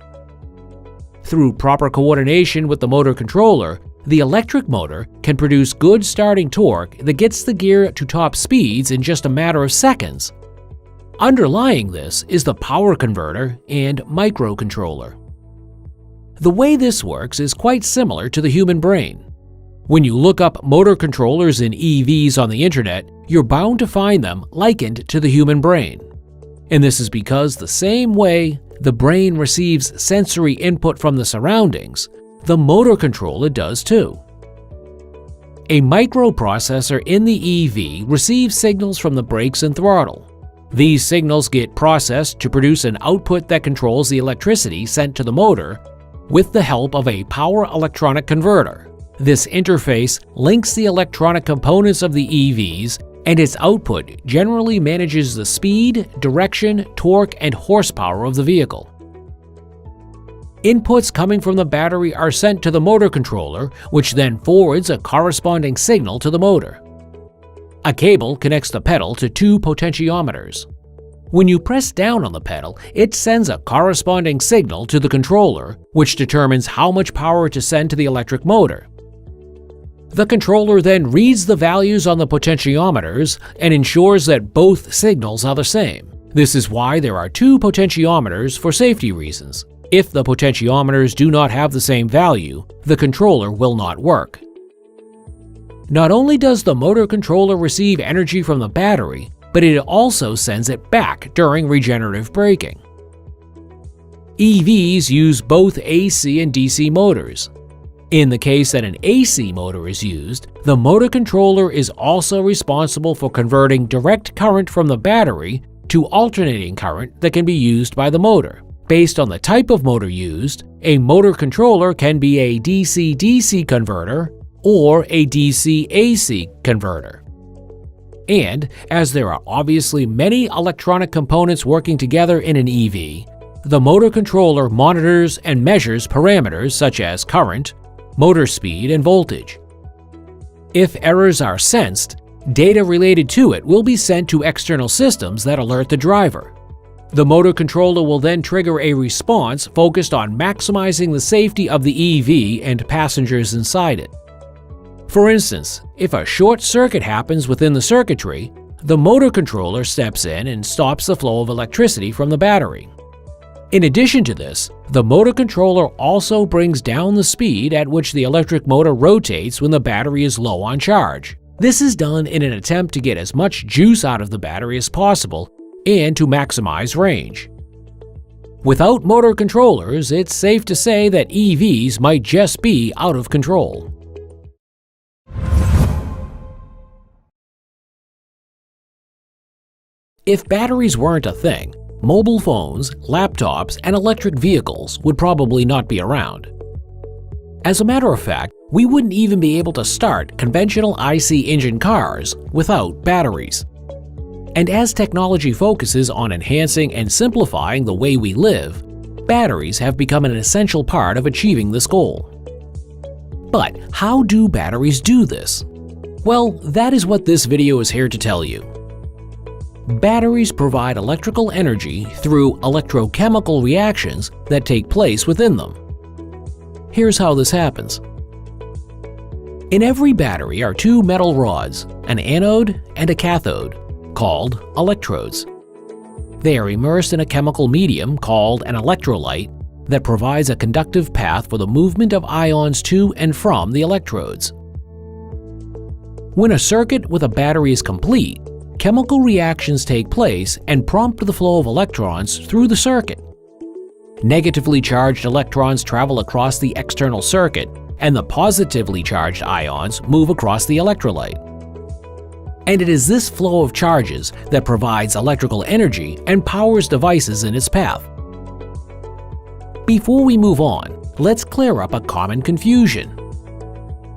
Through proper coordination with the motor controller, the electric motor can produce good starting torque that gets the gear to top speeds in just a matter of seconds. Underlying this is the power converter and microcontroller. The way this works is quite similar to the human brain. When you look up motor controllers in EVs on the internet, you're bound to find them likened to the human brain. And this is because the same way the brain receives sensory input from the surroundings, the motor controller does too. A microprocessor in the EV receives signals from the brakes and throttle. These signals get processed to produce an output that controls the electricity sent to the motor with the help of a power electronic converter. This interface links the electronic components of the EVs, and its output generally manages the speed, direction, torque, and horsepower of the vehicle. Inputs coming from the battery are sent to the motor controller, which then forwards a corresponding signal to the motor. A cable connects the pedal to two potentiometers. When you press down on the pedal, it sends a corresponding signal to the controller, which determines how much power to send to the electric motor. The controller then reads the values on the potentiometers and ensures that both signals are the same. This is why there are two potentiometers for safety reasons. If the potentiometers do not have the same value, the controller will not work. Not only does the motor controller receive energy from the battery, but it also sends it back during regenerative braking. EVs use both AC and DC motors. In the case that an AC motor is used, the motor controller is also responsible for converting direct current from the battery to alternating current that can be used by the motor. Based on the type of motor used, a motor controller can be a DC-DC converter or a DC-AC converter. And as there are obviously many electronic components working together in an EV, the motor controller monitors and measures parameters such as current, motor speed, and voltage. If errors are sensed, data related to it will be sent to external systems that alert the driver. The motor controller will then trigger a response focused on maximizing the safety of the EV and passengers inside it. For instance, if a short circuit happens within the circuitry, the motor controller steps in and stops the flow of electricity from the battery. In addition to this, the motor controller also brings down the speed at which the electric motor rotates when the battery is low on charge. This is done in an attempt to get as much juice out of the battery as possible and to maximize range. Without motor controllers, it's safe to say that EVs might just be out of control. If batteries weren't a thing, mobile phones, laptops, and electric vehicles would probably not be around. As a matter of fact, we wouldn't even be able to start conventional IC engine cars without batteries. And as technology focuses on enhancing and simplifying the way we live, batteries have become an essential part of achieving this goal. But how do batteries do this? Well, that is what this video is here to tell you. Batteries provide electrical energy through electrochemical reactions that take place within them. Here's how this happens. In every battery are two metal rods, an anode and a cathode, called electrodes. They are immersed in a chemical medium called an electrolyte that provides a conductive path for the movement of ions to and from the electrodes. When a circuit with a battery is complete, chemical reactions take place and prompt the flow of electrons through the circuit. Negatively charged electrons travel across the external circuit, and the positively charged ions move across the electrolyte. And it is this flow of charges that provides electrical energy and powers devices in its path. Before we move on, let's clear up a common confusion.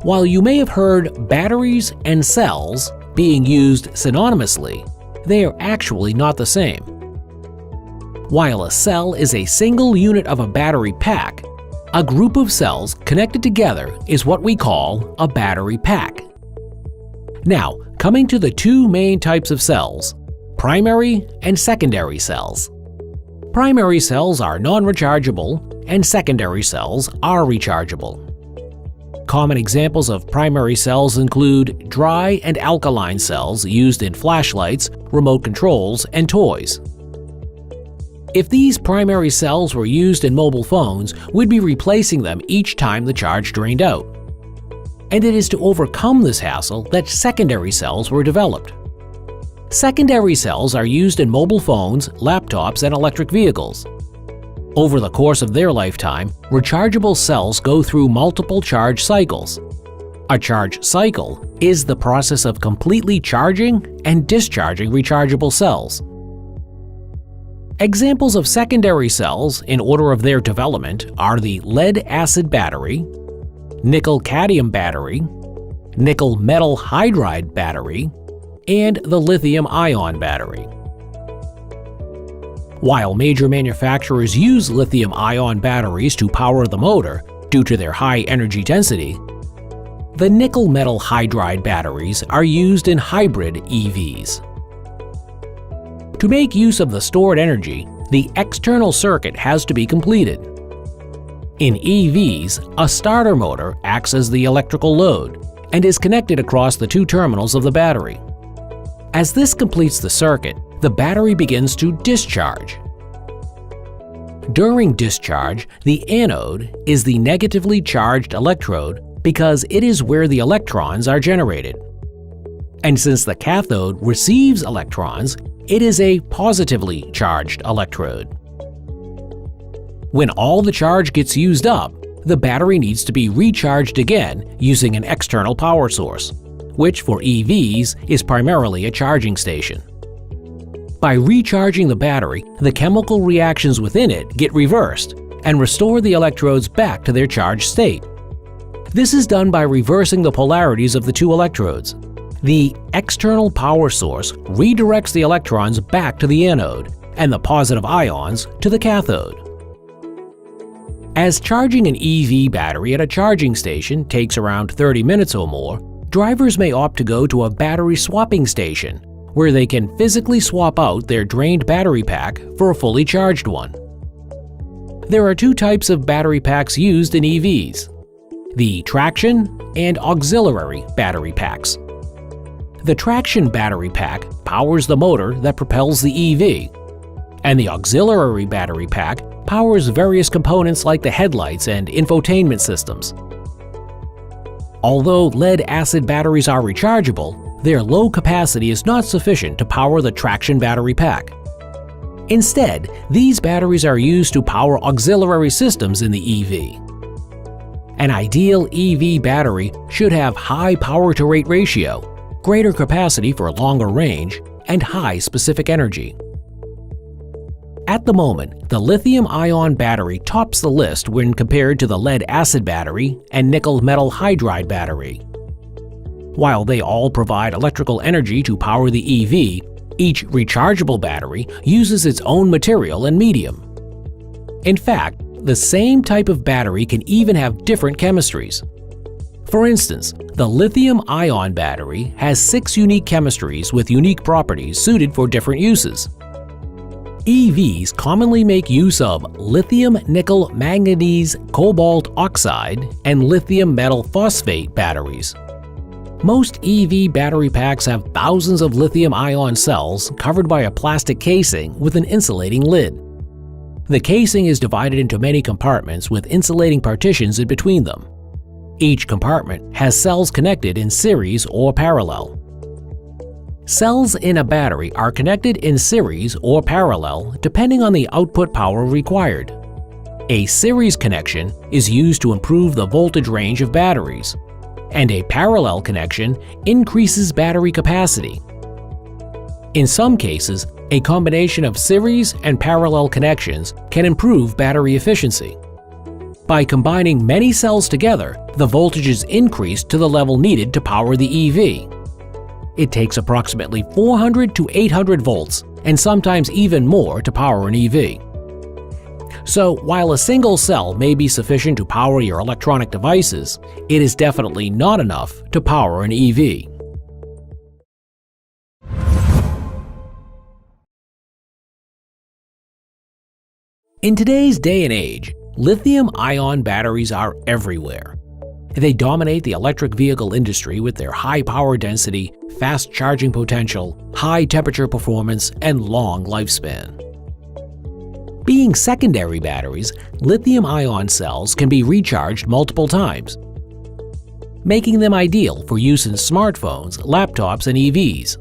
While you may have heard batteries and cells being used synonymously, they are actually not the same. While a cell is a single unit of a battery pack, a group of cells connected together is what we call a battery pack. Now, coming to the two main types of cells, primary and secondary cells. Primary cells are non-rechargeable and secondary cells are rechargeable. Common examples of primary cells include dry and alkaline cells used in flashlights, remote controls, and toys. If these primary cells were used in mobile phones, we'd be replacing them each time the charge drained out. And it is to overcome this hassle that secondary cells were developed. Secondary cells are used in mobile phones, laptops, and electric vehicles. Over the course of their lifetime, rechargeable cells go through multiple charge cycles. A charge cycle is the process of completely charging and discharging rechargeable cells. Examples of secondary cells in order of their development are the lead-acid battery, nickel-cadmium battery, nickel metal hydride battery, and the lithium-ion battery. While major manufacturers use lithium-ion batteries to power the motor due to their high energy density, the nickel metal hydride batteries are used in hybrid EVs. To make use of the stored energy, the external circuit has to be completed. In EVs, a starter motor acts as the electrical load and is connected across the two terminals of the battery. As this completes the circuit, the battery begins to discharge. During discharge, the anode is the negatively charged electrode because it is where the electrons are generated. And since the cathode receives electrons, it is a positively charged electrode. When all the charge gets used up, the battery needs to be recharged again using an external power source, which for EVs is primarily a charging station. By recharging the battery, the chemical reactions within it get reversed and restore the electrodes back to their charged state. This is done by reversing the polarities of the two electrodes. The external power source redirects the electrons back to the anode and the positive ions to the cathode. As charging an EV battery at a charging station takes around 30 minutes or more, drivers may opt to go to a battery swapping station, where they can physically swap out their drained battery pack for a fully charged one. There are two types of battery packs used in EVs: the traction and auxiliary battery packs. The traction battery pack powers the motor that propels the EV, and the auxiliary battery pack powers various components like the headlights and infotainment systems. Although lead-acid batteries are rechargeable, their low capacity is not sufficient to power the traction battery pack. Instead, these batteries are used to power auxiliary systems in the EV. An ideal EV battery should have high power-to-rate ratio, greater capacity for longer range, and high specific energy. At the moment, the lithium-ion battery tops the list when compared to the lead-acid battery and nickel-metal hydride battery. While they all provide electrical energy to power the EV, each rechargeable battery uses its own material and medium. In fact, the same type of battery can even have different chemistries. For instance, the lithium-ion battery has 6 unique chemistries with unique properties suited for different uses. EVs commonly make use of lithium nickel manganese cobalt oxide and lithium metal phosphate batteries. Most EV battery packs have thousands of lithium-ion cells covered by a plastic casing with an insulating lid. The casing is divided into many compartments with insulating partitions in between them. Each compartment has cells connected in series or parallel. Cells in a battery are connected in series or parallel depending on the output power required. A series connection is used to improve the voltage range of batteries, and a parallel connection increases battery capacity. In some cases, a combination of series and parallel connections can improve battery efficiency. By combining many cells together, the voltage is increased to the level needed to power the EV. It takes approximately 400 to 800 volts, and sometimes even more, to power an EV. So, while a single cell may be sufficient to power your electronic devices, it is definitely not enough to power an EV. In today's day and age, lithium-ion batteries are everywhere. They dominate the electric vehicle industry with their high power density, fast charging potential, high temperature performance, and long lifespan. Being secondary batteries, lithium-ion cells can be recharged multiple times, making them ideal for use in smartphones, laptops, and EVs.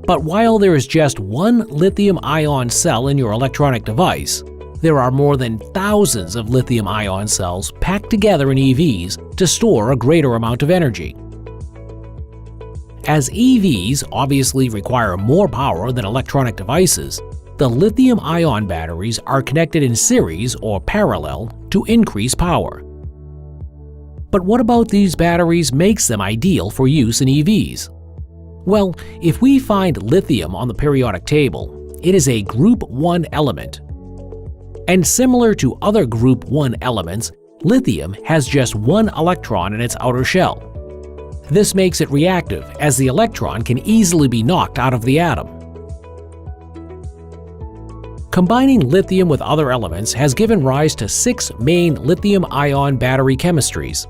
But while there is just one lithium-ion cell in your electronic device, there are more than thousands of lithium-ion cells packed together in EVs to store a greater amount of energy. As EVs obviously require more power than electronic devices, the lithium-ion batteries are connected in series or parallel to increase power. But what about these batteries makes them ideal for use in EVs? Well, if we find lithium on the periodic table, it is a Group 1 element. And similar to other Group 1 elements, lithium has just one electron in its outer shell. This makes it reactive, as the electron can easily be knocked out of the atom. Combining lithium with other elements has given rise to 6 main lithium-ion battery chemistries.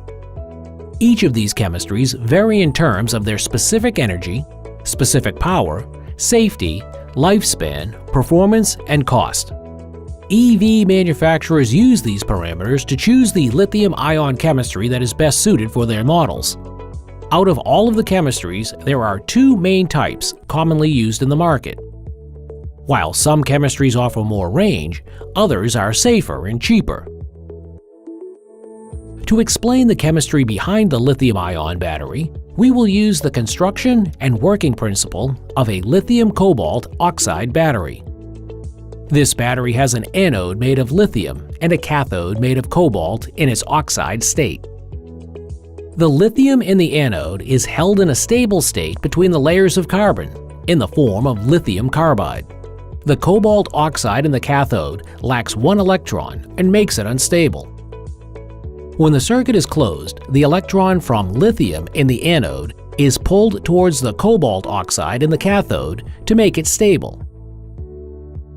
Each of these chemistries vary in terms of their specific energy, specific power, safety, lifespan, performance, and cost. EV manufacturers use these parameters to choose the lithium-ion chemistry that is best suited for their models. Out of all of the chemistries, there are 2 main types commonly used in the market. While some chemistries offer more range, others are safer and cheaper. To explain the chemistry behind the lithium-ion battery, we will use the construction and working principle of a lithium cobalt oxide battery. This battery has an anode made of lithium and a cathode made of cobalt in its oxide state. The lithium in the anode is held in a stable state between the layers of carbon in the form of lithium carbide. The cobalt oxide in the cathode lacks one electron and makes it unstable. When the circuit is closed, the electron from lithium in the anode is pulled towards the cobalt oxide in the cathode to make it stable.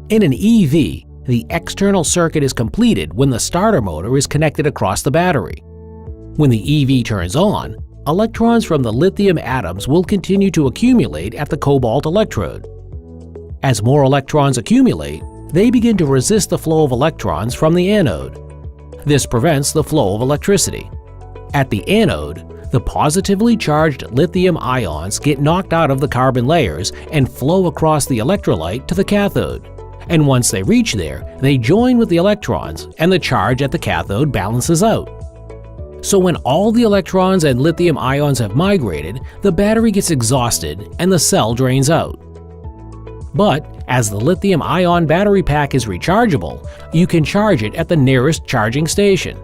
In an EV, the external circuit is completed when the starter motor is connected across the battery. When the EV turns on, electrons from the lithium atoms will continue to accumulate at the cobalt electrode. As more electrons accumulate, they begin to resist the flow of electrons from the anode. This prevents the flow of electricity. At the anode, the positively charged lithium ions get knocked out of the carbon layers and flow across the electrolyte to the cathode. And once they reach there, they join with the electrons and the charge at the cathode balances out. So when all the electrons and lithium ions have migrated, the battery gets exhausted and the cell drains out. But as the lithium-ion battery pack is rechargeable, you can charge it at the nearest charging station.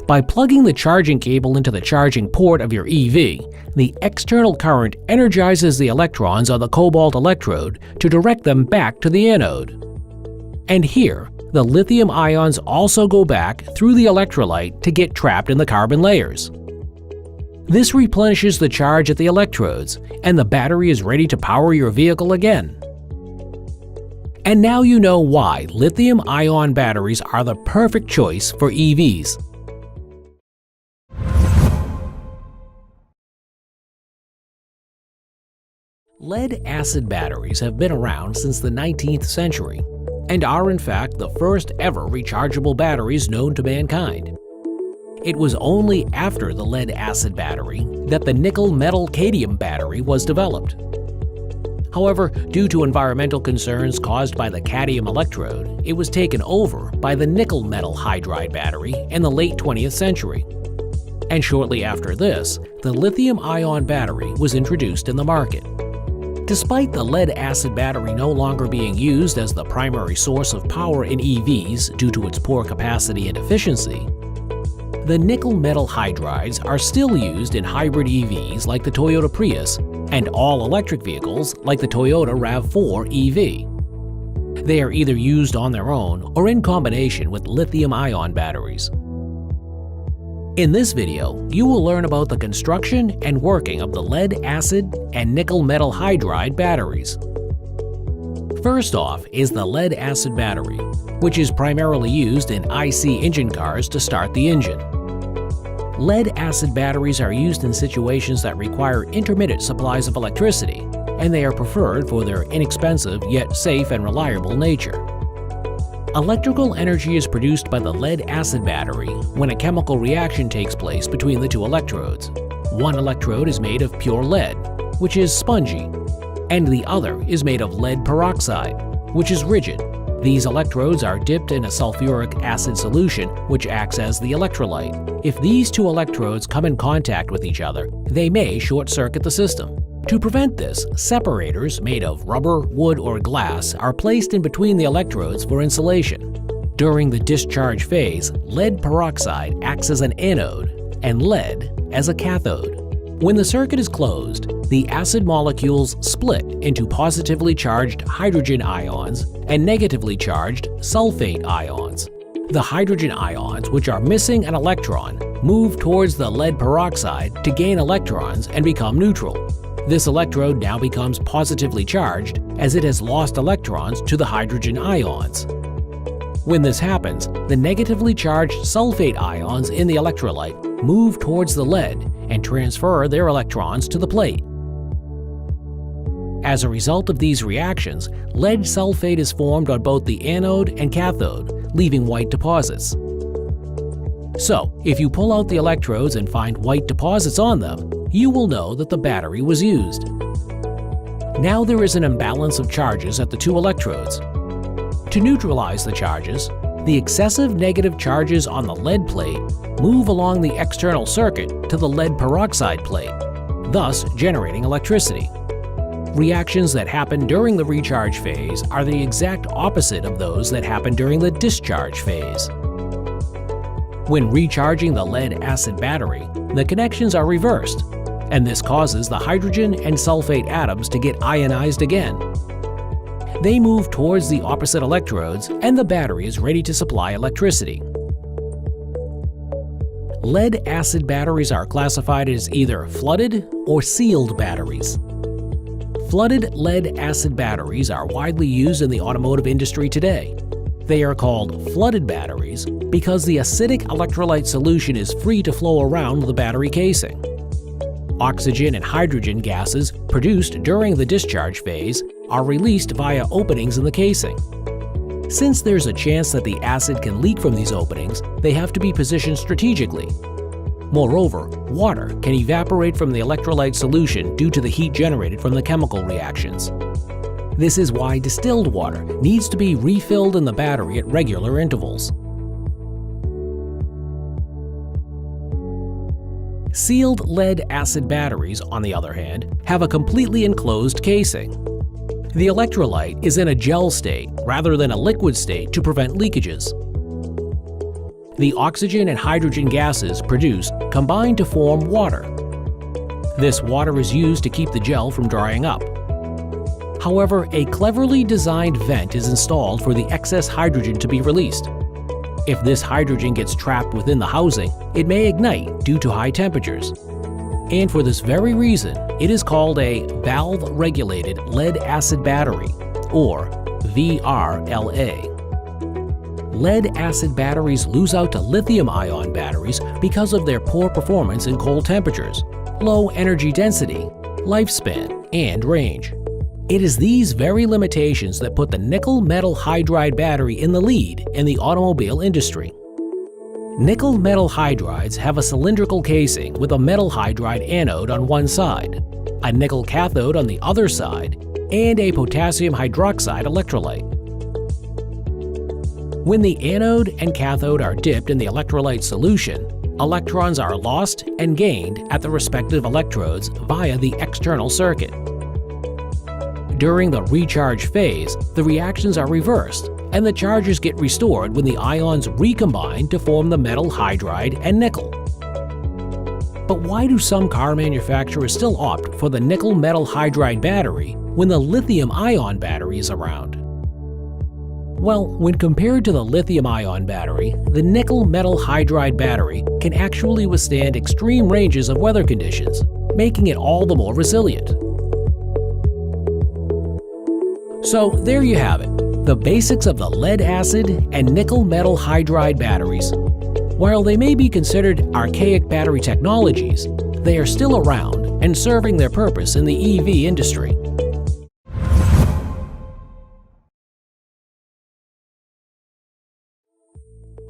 By plugging the charging cable into the charging port of your EV, the external current energizes the electrons on the cobalt electrode to direct them back to the anode. And here, the lithium ions also go back through the electrolyte to get trapped in the carbon layers. This replenishes the charge at the electrodes, and the battery is ready to power your vehicle again. And now you know why lithium-ion batteries are the perfect choice for EVs. Lead-acid batteries have been around since the 19th century and are in fact the first ever rechargeable batteries known to mankind. It was only after the lead-acid battery that the nickel-metal-cadmium battery was developed. However, due to environmental concerns caused by the cadmium electrode, it was taken over by the nickel-metal hydride battery in the late 20th century. And shortly after this, the lithium-ion battery was introduced in the market. Despite the lead-acid battery no longer being used as the primary source of power in EVs due to its poor capacity and efficiency, the nickel-metal hydrides are still used in hybrid EVs like the Toyota Prius and all-electric vehicles like the Toyota RAV4 EV. They are either used on their own or in combination with lithium-ion batteries. In this video, you will learn about the construction and working of the lead-acid and nickel-metal hydride batteries. First off is the lead-acid battery, which is primarily used in IC engine cars to start the engine. Lead-acid batteries are used in situations that require intermittent supplies of electricity, and they are preferred for their inexpensive yet safe and reliable nature. Electrical energy is produced by the lead-acid battery when a chemical reaction takes place between the two electrodes. One electrode is made of pure lead, which is spongy, and the other is made of lead peroxide, which is rigid. These electrodes are dipped in a sulfuric acid solution, which acts as the electrolyte. If these two electrodes come in contact with each other, they may short-circuit the system. To prevent this, separators made of rubber, wood, or glass are placed in between the electrodes for insulation. During the discharge phase, lead peroxide acts as an anode and lead as a cathode. When the circuit is closed, the acid molecules split into positively charged hydrogen ions and negatively charged sulfate ions. The hydrogen ions, which are missing an electron, move towards the lead peroxide to gain electrons and become neutral. This electrode now becomes positively charged as it has lost electrons to the hydrogen ions. When this happens, the negatively charged sulfate ions in the electrolyte move towards the lead and transfer their electrons to the plate. As a result of these reactions, lead sulfate is formed on both the anode and cathode, leaving white deposits. So, if you pull out the electrodes and find white deposits on them, you will know that the battery was used. Now there is an imbalance of charges at the two electrodes. To neutralize the charges, the excessive negative charges on the lead plate move along the external circuit to the lead peroxide plate, thus generating electricity. Reactions that happen during the recharge phase are the exact opposite of those that happen during the discharge phase. When recharging the lead-acid battery, the connections are reversed, and this causes the hydrogen and sulfate atoms to get ionized again. They move towards the opposite electrodes, and the battery is ready to supply electricity. Lead-acid batteries are classified as either flooded or sealed batteries. Flooded lead-acid batteries are widely used in the automotive industry today. They are called flooded batteries because the acidic electrolyte solution is free to flow around the battery casing. Oxygen and hydrogen gases produced during the discharge phase are released via openings in the casing. Since there's a chance that the acid can leak from these openings, they have to be positioned strategically. Moreover, water can evaporate from the electrolyte solution due to the heat generated from the chemical reactions. This is why distilled water needs to be refilled in the battery at regular intervals. Sealed lead-acid batteries, on the other hand, have a completely enclosed casing. The electrolyte is in a gel state rather than a liquid state to prevent leakages. The oxygen and hydrogen gases produced combine to form water. This water is used to keep the gel from drying up. However, a cleverly designed vent is installed for the excess hydrogen to be released. If this hydrogen gets trapped within the housing, it may ignite due to high temperatures. And for this very reason, it is called a valve-regulated lead-acid battery, or VRLA. Lead-acid batteries lose out to lithium-ion batteries because of their poor performance in cold temperatures, low energy density, lifespan, and range. It is these very limitations that put the nickel metal hydride battery in the lead in the automobile industry. Nickel metal hydrides have a cylindrical casing with a metal hydride anode on one side, a nickel cathode on the other side, and a potassium hydroxide electrolyte. When the anode and cathode are dipped in the electrolyte solution, electrons are lost and gained at the respective electrodes via the external circuit. During the recharge phase, the reactions are reversed, and the charges get restored when the ions recombine to form the metal hydride and nickel. But why do some car manufacturers still opt for the nickel metal hydride battery when the lithium-ion battery is around? Well, when compared to the lithium-ion battery, the nickel metal hydride battery can actually withstand extreme ranges of weather conditions, making it all the more resilient. So there you have it, the basics of the lead-acid and nickel metal hydride batteries. While they may be considered archaic battery technologies, they are still around and serving their purpose in the EV industry.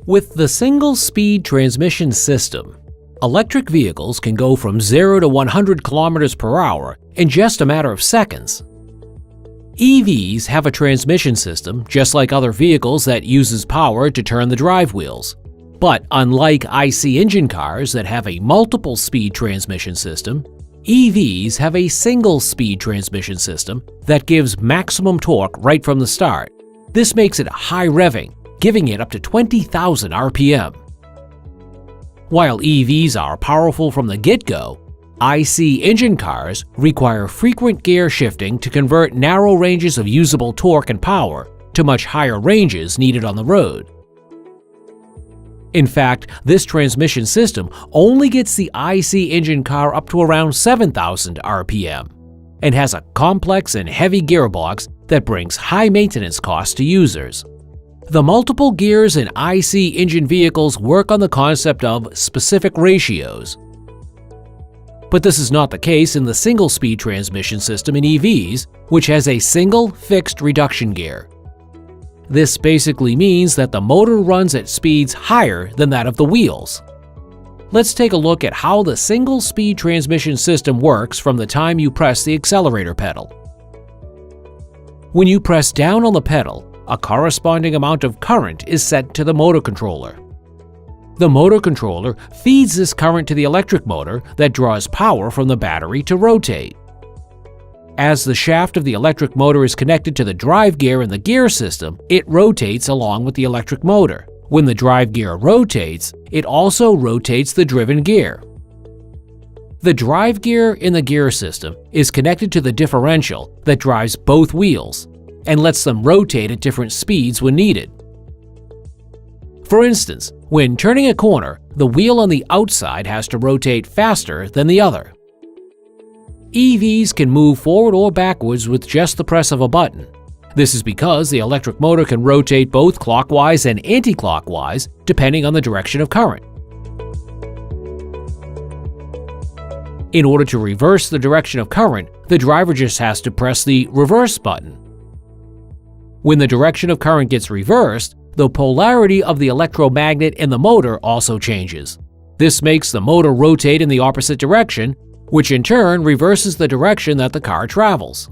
With the single-speed transmission system, electric vehicles can go from 0 to 100 kilometers per hour in just a matter of seconds. EVs have a transmission system just like other vehicles that uses power to turn the drive wheels. But unlike IC engine cars that have a multiple-speed transmission system, EVs have a single-speed transmission system that gives maximum torque right from the start. This makes it high revving, giving it up to 20,000 RPM. While EVs are powerful from the get-go, IC engine cars require frequent gear shifting to convert narrow ranges of usable torque and power to much higher ranges needed on the road. In fact, this transmission system only gets the IC engine car up to around 7,000 RPM and has a complex and heavy gearbox that brings high maintenance costs to users. The multiple gears in IC engine vehicles work on the concept of specific ratios. But this is not the case in the single-speed transmission system in EVs, which has a single fixed reduction gear. This basically means that the motor runs at speeds higher than that of the wheels. Let's take a look at how the single-speed transmission system works from the time you press the accelerator pedal. When you press down on the pedal, a corresponding amount of current is sent to the motor controller. The motor controller feeds this current to the electric motor that draws power from the battery to rotate. As the shaft of the electric motor is connected to the drive gear in the gear system, it rotates along with the electric motor. When the drive gear rotates, it also rotates the driven gear. The drive gear in the gear system is connected to the differential that drives both wheels and lets them rotate at different speeds when needed. For instance, when turning a corner, the wheel on the outside has to rotate faster than the other. EVs can move forward or backwards with just the press of a button. This is because the electric motor can rotate both clockwise and anti-clockwise depending on the direction of current. In order to reverse the direction of current, the driver just has to press the reverse button. When the direction of current gets reversed, the polarity of the electromagnet in the motor also changes. This makes the motor rotate in the opposite direction, which in turn reverses the direction that the car travels.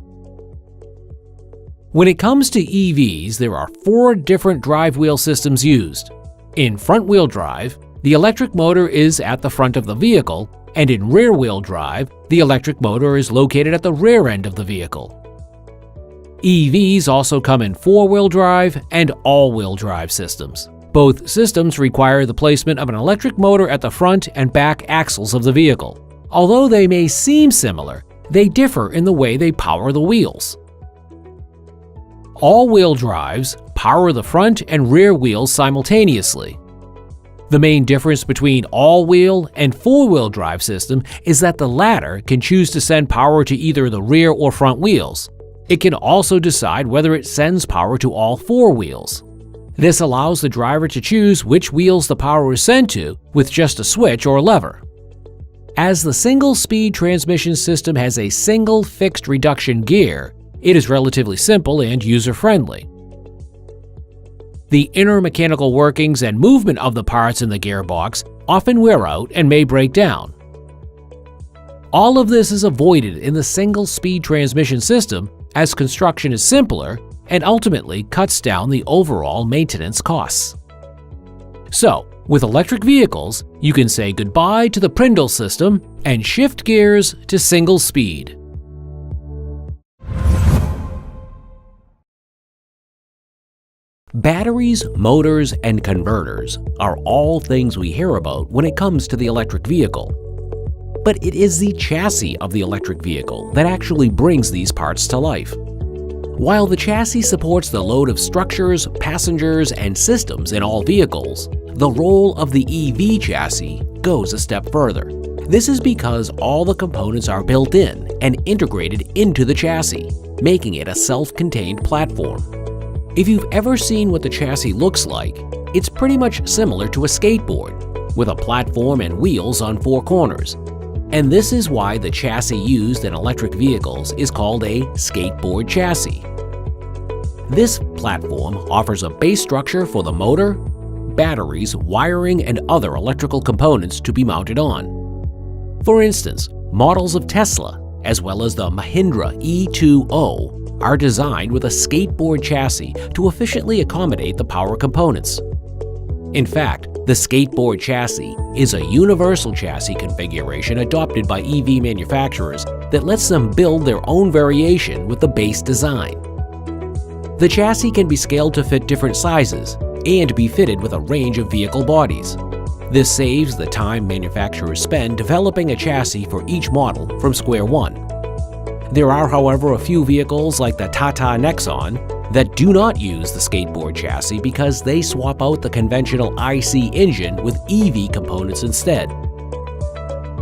When it comes to EVs, there are 4 different drive wheel systems used. In front-wheel drive, the electric motor is at the front of the vehicle, and in rear-wheel drive, the electric motor is located at the rear end of the vehicle. EVs also come in 4-wheel drive and all-wheel drive systems. Both systems require the placement of an electric motor at the front and back axles of the vehicle. Although they may seem similar, they differ in the way they power the wheels. All-wheel drives power the front and rear wheels simultaneously. The main difference between all-wheel and 4-wheel drive system is that the latter can choose to send power to either the rear or front wheels. It can also decide whether it sends power to all 4 wheels. This allows the driver to choose which wheels the power is sent to with just a switch or lever. As the single-speed transmission system has a single fixed reduction gear, it is relatively simple and user-friendly. The inner mechanical workings and movement of the parts in the gearbox often wear out and may break down. All of this is avoided in the single-speed transmission system as construction is simpler and ultimately cuts down the overall maintenance costs. So, with electric vehicles, you can say goodbye to the Prindle system and shift gears to single speed. Batteries, motors, and converters are all things we hear about when it comes to the electric vehicle. But it is the chassis of the electric vehicle that actually brings these parts to life. While the chassis supports the load of structures, passengers, and systems in all vehicles, the role of the EV chassis goes a step further. This is because all the components are built in and integrated into the chassis, making it a self-contained platform. If you've ever seen what the chassis looks like, it's pretty much similar to a skateboard, with a platform and wheels on 4 corners. And this is why the chassis used in electric vehicles is called a skateboard chassis. This platform offers a base structure for the motor, batteries, wiring, and other electrical components to be mounted on. For instance, models of Tesla, as well as the Mahindra E2O, are designed with a skateboard chassis to efficiently accommodate the power components. In fact, the skateboard chassis is a universal chassis configuration adopted by EV manufacturers that lets them build their own variation with the base design. The chassis can be scaled to fit different sizes and be fitted with a range of vehicle bodies. This saves the time manufacturers spend developing a chassis for each model from square one. There are, however, a few vehicles like the Tata Nexon that do not use the skateboard chassis because they swap out the conventional IC engine with EV components instead.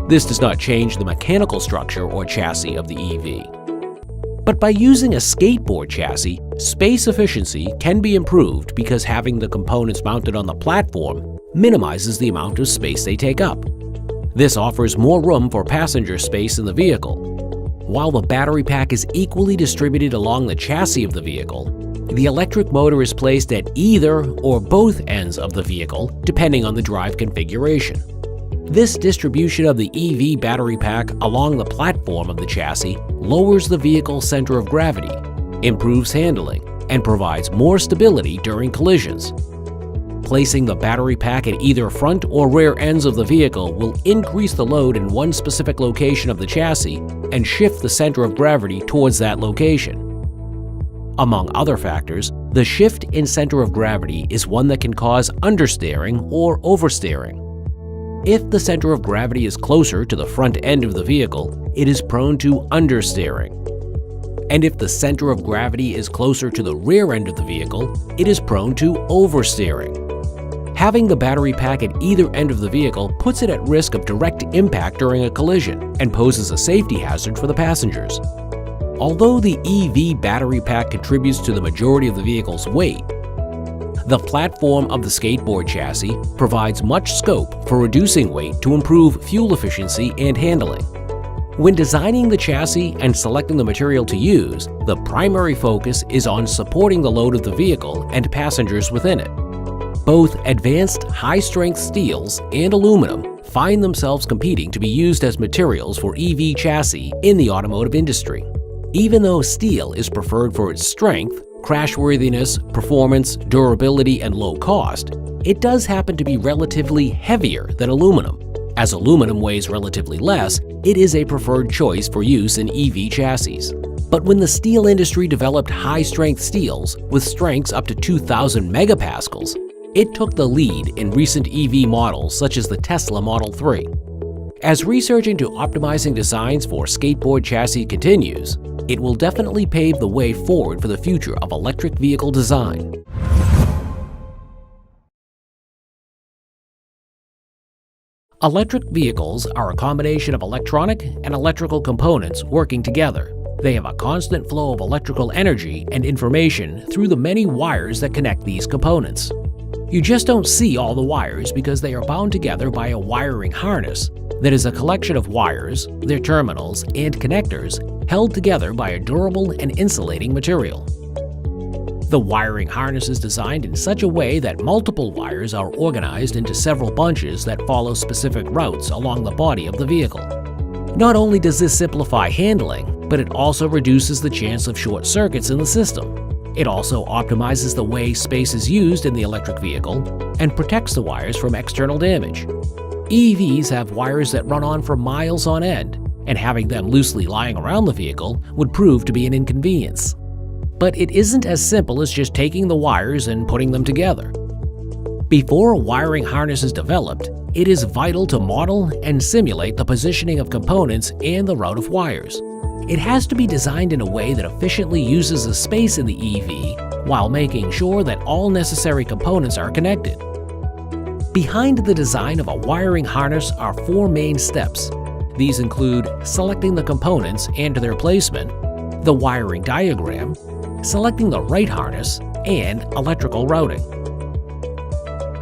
This does not change the mechanical structure or chassis of the EV. But by using a skateboard chassis, space efficiency can be improved because having the components mounted on the platform minimizes the amount of space they take up. This offers more room for passenger space in the vehicle. While the battery pack is equally distributed along the chassis of the vehicle, the electric motor is placed at either or both ends of the vehicle, depending on the drive configuration. This distribution of the EV battery pack along the platform of the chassis lowers the vehicle's center of gravity improves handling, and provides more stability during collisions. Placing the battery pack at either front or rear ends of the vehicle will increase the load in one specific location of the chassis and shift the center of gravity towards that location. Among other factors, the shift in center of gravity is one that can cause understeering or oversteering. If the center of gravity is closer to the front end of the vehicle, it is prone to understeering. And if the center of gravity is closer to the rear end of the vehicle, it is prone to oversteering. Having the battery pack at either end of the vehicle puts it at risk of direct impact during a collision and poses a safety hazard for the passengers. Although the EV battery pack contributes to the majority of the vehicle's weight, the platform of the skateboard chassis provides much scope for reducing weight to improve fuel efficiency and handling. When designing the chassis and selecting the material to use, the primary focus is on supporting the load of the vehicle and passengers within it. Both advanced high-strength steels and aluminum find themselves competing to be used as materials for EV chassis in the automotive industry. Even though steel is preferred for its strength, crashworthiness, performance, durability, and low cost, it does happen to be relatively heavier than aluminum. As aluminum weighs relatively less, it is a preferred choice for use in EV chassis. But when the steel industry developed high-strength steels with strengths up to 2,000 megapascals, it took the lead in recent EV models such as the Tesla Model 3. As research into optimizing designs for skateboard chassis continues, it will definitely pave the way forward for the future of electric vehicle design. Electric vehicles are a combination of electronic and electrical components working together. They have a constant flow of electrical energy and information through the many wires that connect these components. You just don't see all the wires because they are bound together by a wiring harness that is a collection of wires, their terminals, and connectors held together by a durable and insulating material. The wiring harness is designed in such a way that multiple wires are organized into several bunches that follow specific routes along the body of the vehicle. Not only does this simplify handling, but it also reduces the chance of short circuits in the system. It also optimizes the way space is used in the electric vehicle and protects the wires from external damage. EVs have wires that run on for miles on end, and having them loosely lying around the vehicle would prove to be an inconvenience. But it isn't as simple as just taking the wires and putting them together. Before a wiring harness is developed, it is vital to model and simulate the positioning of components and the route of wires. It has to be designed in a way that efficiently uses the space in the EV while making sure that all necessary components are connected. Behind the design of a wiring harness are 4 main steps. These include selecting the components and their placement, the wiring diagram, selecting the right harness, and electrical routing.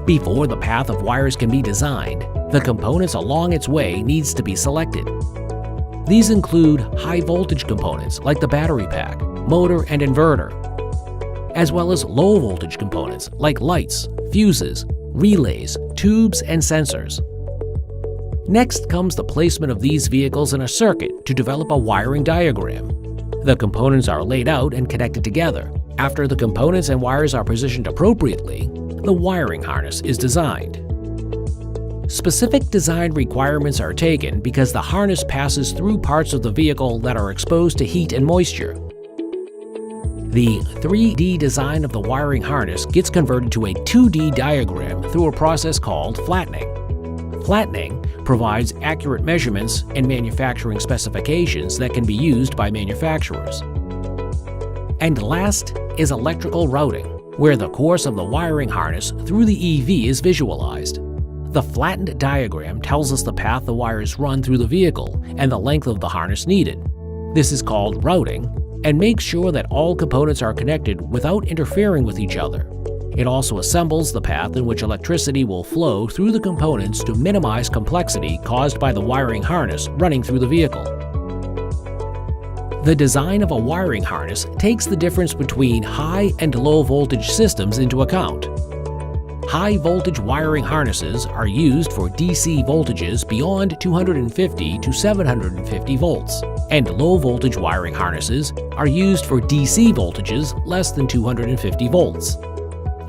Before the path of wires can be designed, the components along its way needs to be selected. These include high-voltage components like the battery pack, motor, and inverter, as well as low-voltage components like lights, fuses, relays, tubes, and sensors. Next comes the placement of these vehicles in a circuit to develop a wiring diagram. The components are laid out and connected together. After the components and wires are positioned appropriately, the wiring harness is designed. Specific design requirements are taken because the harness passes through parts of the vehicle that are exposed to heat and moisture. The 3D design of the wiring harness gets converted to a 2D diagram through a process called flattening. Flattening provides accurate measurements and manufacturing specifications that can be used by manufacturers. And last is electrical routing, where the course of the wiring harness through the EV is visualized. The flattened diagram tells us the path the wires run through the vehicle and the length of the harness needed. This is called routing and makes sure that all components are connected without interfering with each other. It also assembles the path in which electricity will flow through the components to minimize complexity caused by the wiring harness running through the vehicle. The design of a wiring harness takes the difference between high and low voltage systems into account. High-voltage wiring harnesses are used for DC voltages beyond 250 to 750 volts, and low-voltage wiring harnesses are used for DC voltages less than 250 volts.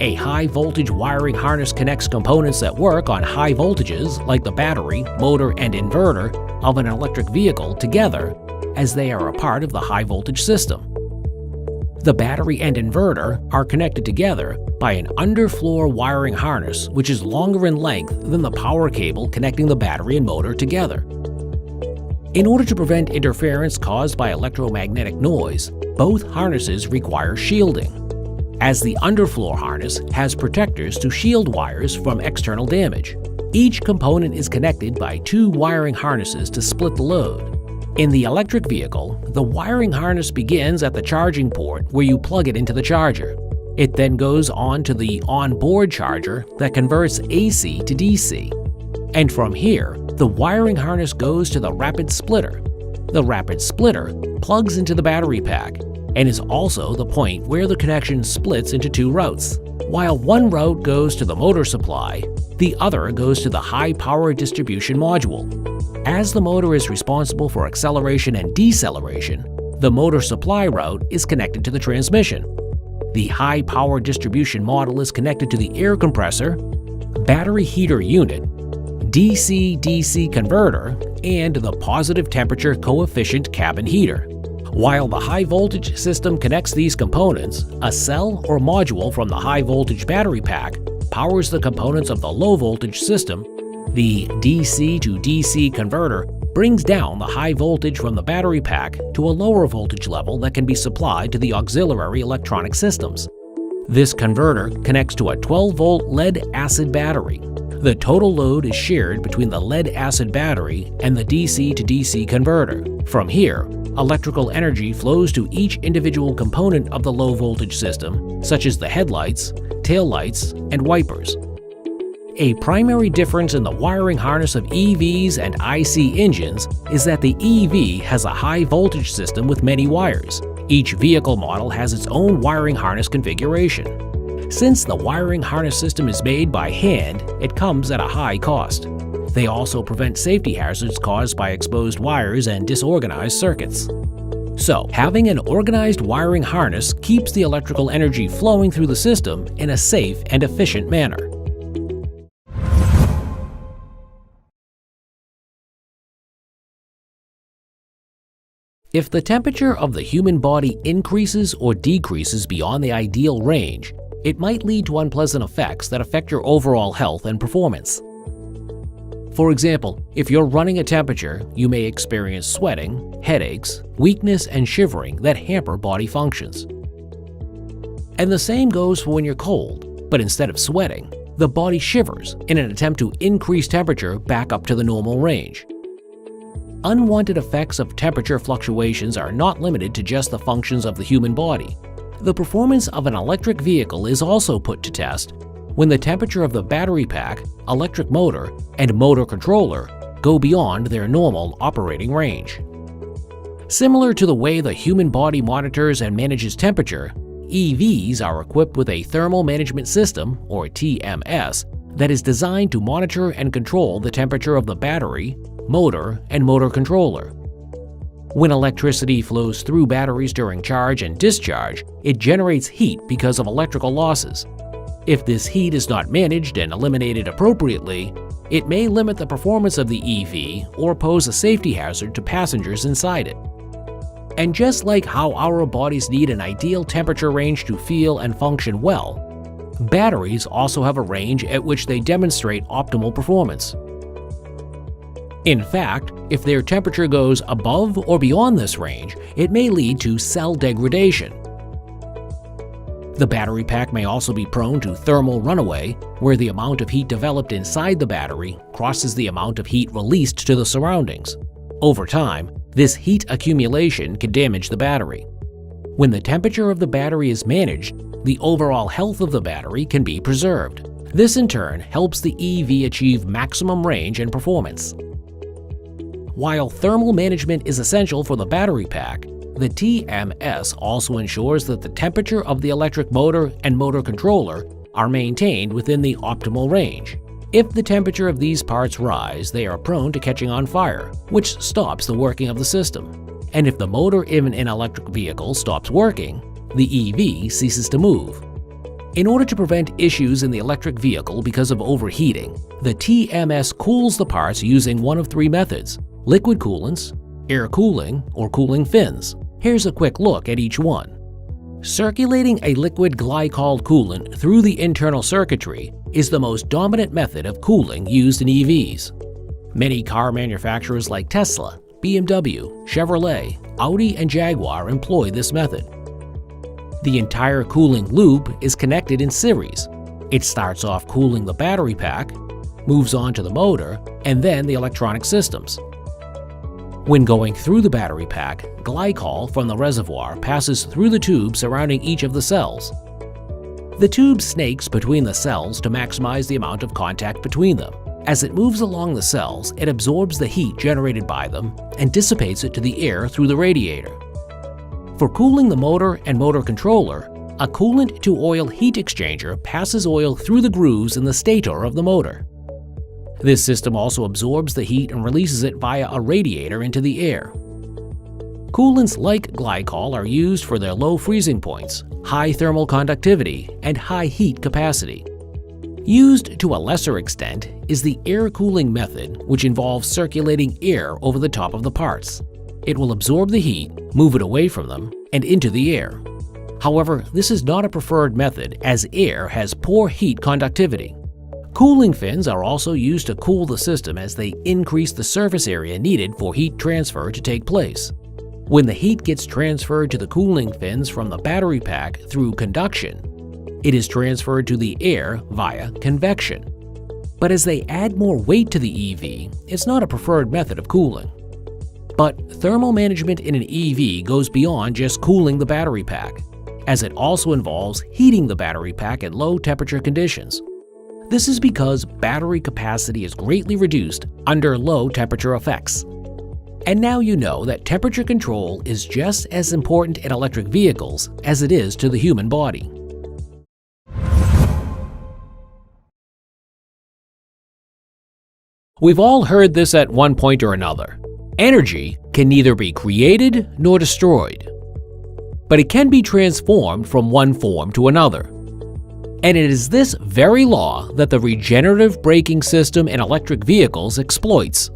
A high-voltage wiring harness connects components that work on high voltages, like the battery, motor, and inverter of an electric vehicle together, as they are a part of the high-voltage system. The battery and inverter are connected together by an underfloor wiring harness which is longer in length than the power cable connecting the battery and motor together. In order to prevent interference caused by electromagnetic noise, both harnesses require shielding, as the underfloor harness has protectors to shield wires from external damage. Each component is connected by two wiring harnesses to split the load. In the electric vehicle, the wiring harness begins at the charging port where you plug it into the charger. It then goes on to the onboard charger that converts AC to DC. And from here, the wiring harness goes to the rapid splitter. The rapid splitter plugs into the battery pack and is also the point where the connection splits into two routes. While one route goes to the motor supply, the other goes to the high-power distribution module. As the motor is responsible for acceleration and deceleration, the motor supply route is connected to the transmission. The high-power distribution module is connected to the air compressor, battery heater unit, DC-DC converter, and the positive temperature coefficient cabin heater. While the high-voltage system connects these components, a cell or module from the high-voltage battery pack powers the components of the low-voltage system. The DC to DC converter brings down the high voltage from the battery pack to a lower voltage level that can be supplied to the auxiliary electronic systems. This converter connects to a 12-volt lead-acid battery. The total load is shared between the lead-acid battery and the DC to DC converter. From here, electrical energy flows to each individual component of the low-voltage system, such as the headlights, taillights, and wipers. A primary difference in the wiring harness of EVs and IC engines is that the EV has a high-voltage system with many wires. Each vehicle model has its own wiring harness configuration. Since the wiring harness system is made by hand, it comes at a high cost. They also prevent safety hazards caused by exposed wires and disorganized circuits. So, having an organized wiring harness keeps the electrical energy flowing through the system in a safe and efficient manner. If the temperature of the human body increases or decreases beyond the ideal range, it might lead to unpleasant effects that affect your overall health and performance. For example, if you're running a temperature, you may experience sweating, headaches, weakness, and shivering that hamper body functions. And the same goes for when you're cold, but instead of sweating, the body shivers in an attempt to increase temperature back up to the normal range. Unwanted effects of temperature fluctuations are not limited to just the functions of the human body. The performance of an electric vehicle is also put to test when the temperature of the battery pack, electric motor, and motor controller go beyond their normal operating range. Similar to the way the human body monitors and manages temperature, EVs are equipped with a thermal management system, or TMS, that is designed to monitor and control the temperature of the battery, motor, and motor controller. When electricity flows through batteries during charge and discharge, it generates heat because of electrical losses. If this heat is not managed and eliminated appropriately, it may limit the performance of the EV or pose a safety hazard to passengers inside it. And just like how our bodies need an ideal temperature range to feel and function well, batteries also have a range at which they demonstrate optimal performance. In fact, if their temperature goes above or beyond this range, it may lead to cell degradation. The battery pack may also be prone to thermal runaway, where the amount of heat developed inside the battery crosses the amount of heat released to the surroundings. Over time, this heat accumulation can damage the battery. When the temperature of the battery is managed, the overall health of the battery can be preserved. This in turn helps the EV achieve maximum range and performance. While thermal management is essential for the battery pack, the TMS also ensures that the temperature of the electric motor and motor controller are maintained within the optimal range. If the temperature of these parts rise, they are prone to catching on fire, which stops the working of the system. And if the motor in an electric vehicle stops working, the EV ceases to move. In order to prevent issues in the electric vehicle because of overheating, the TMS cools the parts using one of three methods: liquid coolants, air cooling, or cooling fins. Here's a quick look at each one. Circulating a liquid glycol coolant through the internal circuitry is the most dominant method of cooling used in EVs. Many car manufacturers like Tesla, BMW, Chevrolet, Audi, and Jaguar employ this method. The entire cooling loop is connected in series. It starts off cooling the battery pack, moves on to the motor, and then the electronic systems. When going through the battery pack, glycol from the reservoir passes through the tube surrounding each of the cells. The tube snakes between the cells to maximize the amount of contact between them. As it moves along the cells, it absorbs the heat generated by them and dissipates it to the air through the radiator. For cooling the motor and motor controller, a coolant-to-oil heat exchanger passes oil through the grooves in the stator of the motor. This system also absorbs the heat and releases it via a radiator into the air. Coolants like glycol are used for their low freezing points, high thermal conductivity, and high heat capacity. Used to a lesser extent is the air cooling method, which involves circulating air over the top of the parts. It will absorb the heat, move it away from them, and into the air. However, this is not a preferred method as air has poor heat conductivity. Cooling fins are also used to cool the system as they increase the surface area needed for heat transfer to take place. When the heat gets transferred to the cooling fins from the battery pack through conduction, it is transferred to the air via convection. But as they add more weight to the EV, it's not a preferred method of cooling. But thermal management in an EV goes beyond just cooling the battery pack, as it also involves heating the battery pack at low temperature conditions. This is because battery capacity is greatly reduced under low temperature effects. And now you know that temperature control is just as important in electric vehicles as it is to the human body. We've all heard this at one point or another. Energy can neither be created nor destroyed, but it can be transformed from one form to another. And it is this very law that the regenerative braking system in electric vehicles exploits.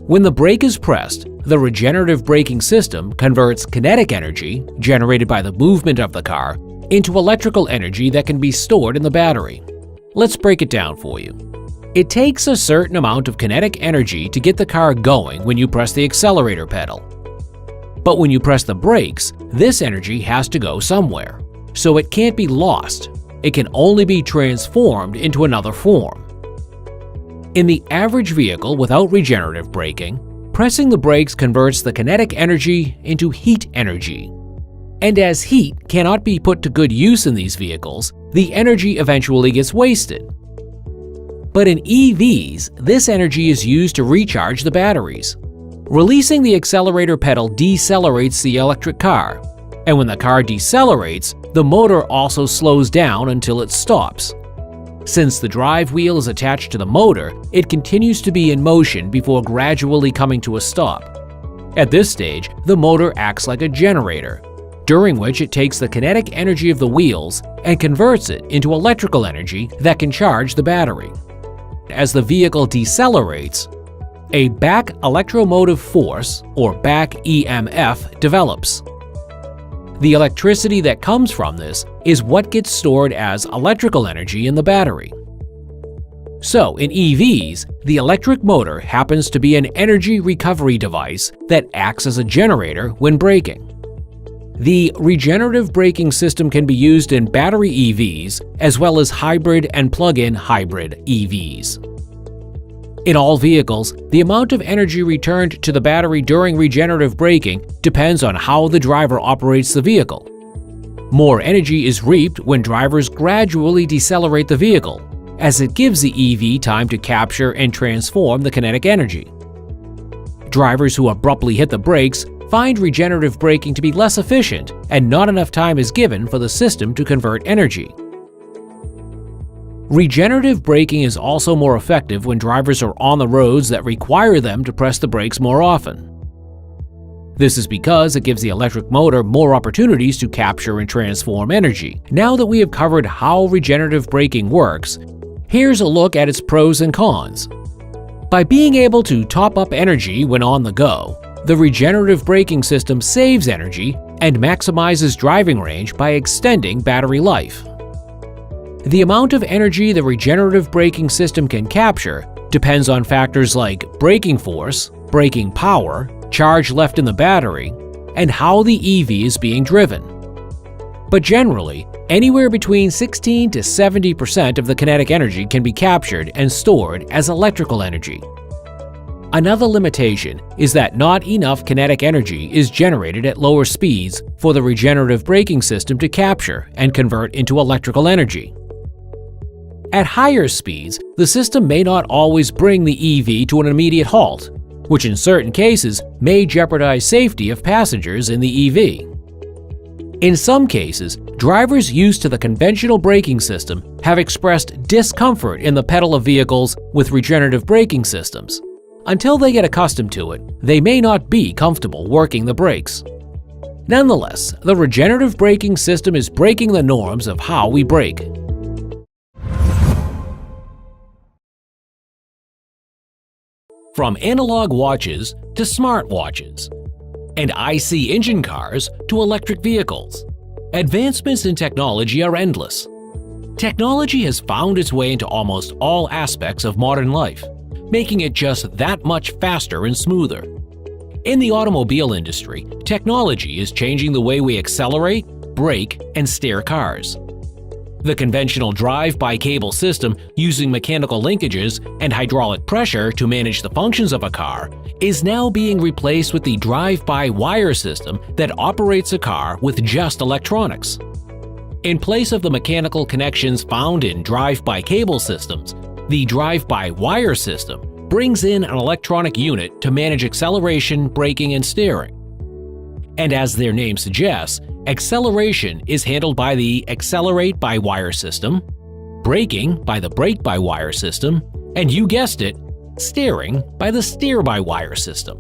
When the brake is pressed, the regenerative braking system converts kinetic energy, generated by the movement of the car, into electrical energy that can be stored in the battery. Let's break it down for you. It takes a certain amount of kinetic energy to get the car going when you press the accelerator pedal. But when you press the brakes, this energy has to go somewhere, so it can't be lost. It can only be transformed into another form. In the average vehicle without regenerative braking, pressing the brakes converts the kinetic energy into heat energy. And as heat cannot be put to good use in these vehicles, the energy eventually gets wasted. But in EVs, this energy is used to recharge the batteries. Releasing the accelerator pedal decelerates the electric car, and when the car decelerates, the motor also slows down until it stops. Since the drive wheel is attached to the motor, it continues to be in motion before gradually coming to a stop. At this stage, the motor acts like a generator, during which it takes the kinetic energy of the wheels and converts it into electrical energy that can charge the battery. As the vehicle decelerates, a back electromotive force, or back EMF, develops. The electricity that comes from this is what gets stored as electrical energy in the battery. So, in EVs, the electric motor happens to be an energy recovery device that acts as a generator when braking. The regenerative braking system can be used in battery EVs as well as hybrid and plug-in hybrid EVs. In all vehicles, the amount of energy returned to the battery during regenerative braking depends on how the driver operates the vehicle. More energy is reaped when drivers gradually decelerate the vehicle, as it gives the EV time to capture and transform the kinetic energy. Drivers who abruptly hit the brakes find regenerative braking to be less efficient and not enough time is given for the system to convert energy. Regenerative braking is also more effective when drivers are on the roads that require them to press the brakes more often. This is because it gives the electric motor more opportunities to capture and transform energy. Now that we have covered how regenerative braking works, here's a look at its pros and cons. By being able to top up energy when on the go, the regenerative braking system saves energy and maximizes driving range by extending battery life. The amount of energy the regenerative braking system can capture depends on factors like braking force, braking power, charge left in the battery, and how the EV is being driven. But generally, anywhere between 16 to 70% of the kinetic energy can be captured and stored as electrical energy. Another limitation is that not enough kinetic energy is generated at lower speeds for the regenerative braking system to capture and convert into electrical energy. At higher speeds, the system may not always bring the EV to an immediate halt, which in certain cases may jeopardize safety of passengers in the EV. In some cases, drivers used to the conventional braking system have expressed discomfort in the pedal of vehicles with regenerative braking systems. Until they get accustomed to it, they may not be comfortable working the brakes. Nonetheless, the regenerative braking system is breaking the norms of how we brake. From analog watches to smartwatches, and IC engine cars to electric vehicles, advancements in technology are endless. Technology has found its way into almost all aspects of modern life, making it just that much faster and smoother. In the automobile industry, technology is changing the way we accelerate, brake, and steer cars. The conventional drive-by-cable system using mechanical linkages and hydraulic pressure to manage the functions of a car is now being replaced with the drive-by-wire system that operates a car with just electronics. In place of the mechanical connections found in drive-by-cable systems, the drive-by-wire system brings in an electronic unit to manage acceleration, braking, and steering. And as their name suggests, acceleration is handled by the accelerate-by-wire system, braking by the brake-by-wire system, and you guessed it, steering by the steer-by-wire system.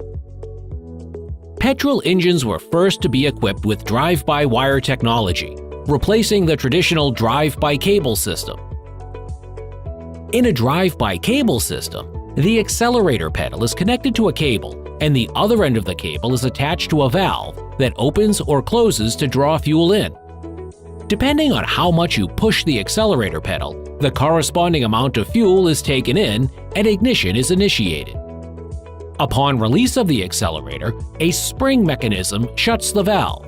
Petrol engines were first to be equipped with drive-by-wire technology, replacing the traditional drive-by-cable system. In a drive-by-cable system, the accelerator pedal is connected to a cable, and the other end of the cable is attached to a valve that opens or closes to draw fuel in. Depending on how much you push the accelerator pedal, the corresponding amount of fuel is taken in and ignition is initiated. Upon release of the accelerator, a spring mechanism shuts the valve.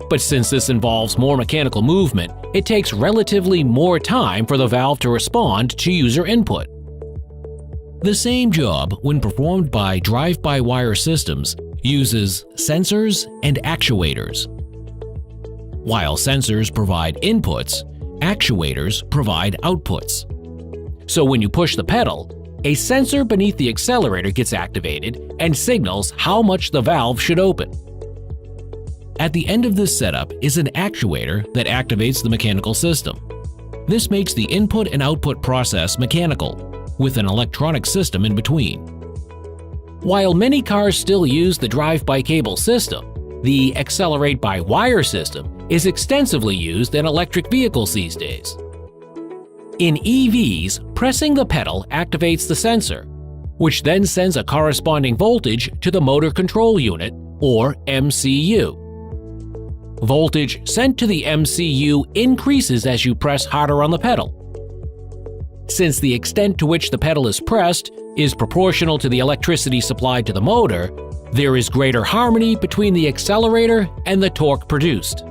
But since this involves more mechanical movement, it takes relatively more time for the valve to respond to user input. The same job, when performed by drive-by-wire systems, uses sensors and actuators. While sensors provide inputs, actuators provide outputs. So when you push the pedal, a sensor beneath the accelerator gets activated and signals how much the valve should open. At the end of this setup is an actuator that activates the mechanical system. This makes the input and output process mechanical, with an electronic system in between. While many cars still use the drive-by-cable system, the accelerate-by-wire system is extensively used in electric vehicles these days. In EVs, pressing the pedal activates the sensor, which then sends a corresponding voltage to the motor control unit, or MCU. Voltage sent to the MCU increases as you press harder on the pedal. Since the extent to which the pedal is pressed is proportional to the electricity supplied to the motor, there is greater harmony between the accelerator and the torque produced.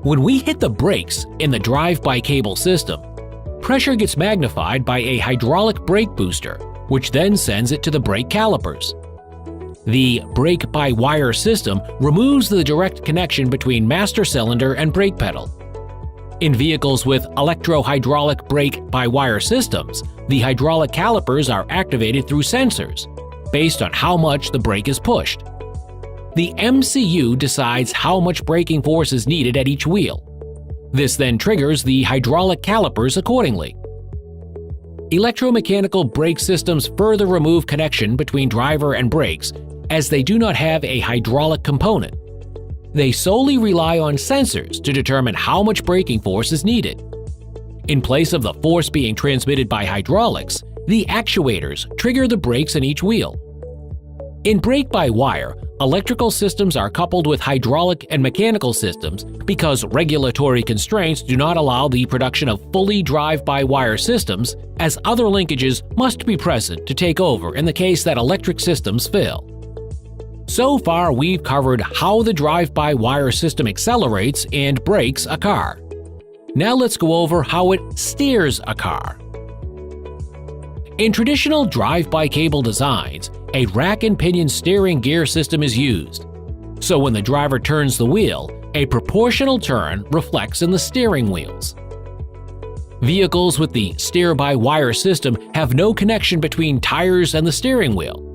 When we hit the brakes in the drive-by-cable system, pressure gets magnified by a hydraulic brake booster, which then sends it to the brake calipers. The brake-by-wire system removes the direct connection between master cylinder and brake pedal. In vehicles with electro-hydraulic brake-by-wire systems, the hydraulic calipers are activated through sensors, based on how much the brake is pushed. The MCU decides how much braking force is needed at each wheel. This then triggers the hydraulic calipers accordingly, Electromechanical brake systems further remove connection between driver and brakes, as they do not have a hydraulic component. They solely rely on sensors to determine how much braking force is needed. In place of the force being transmitted by hydraulics, the actuators trigger the brakes in each wheel. In brake-by-wire, electrical systems are coupled with hydraulic and mechanical systems because regulatory constraints do not allow the production of fully drive-by-wire systems, as other linkages must be present to take over in the case that electric systems fail. So far, we've covered how the drive-by-wire system accelerates and brakes a car. Now let's go over how it steers a car. In traditional drive-by-cable designs, a rack and pinion steering gear system is used. So when the driver turns the wheel, a proportional turn reflects in the steering wheels. Vehicles with the steer-by-wire system have no connection between tires and the steering wheel.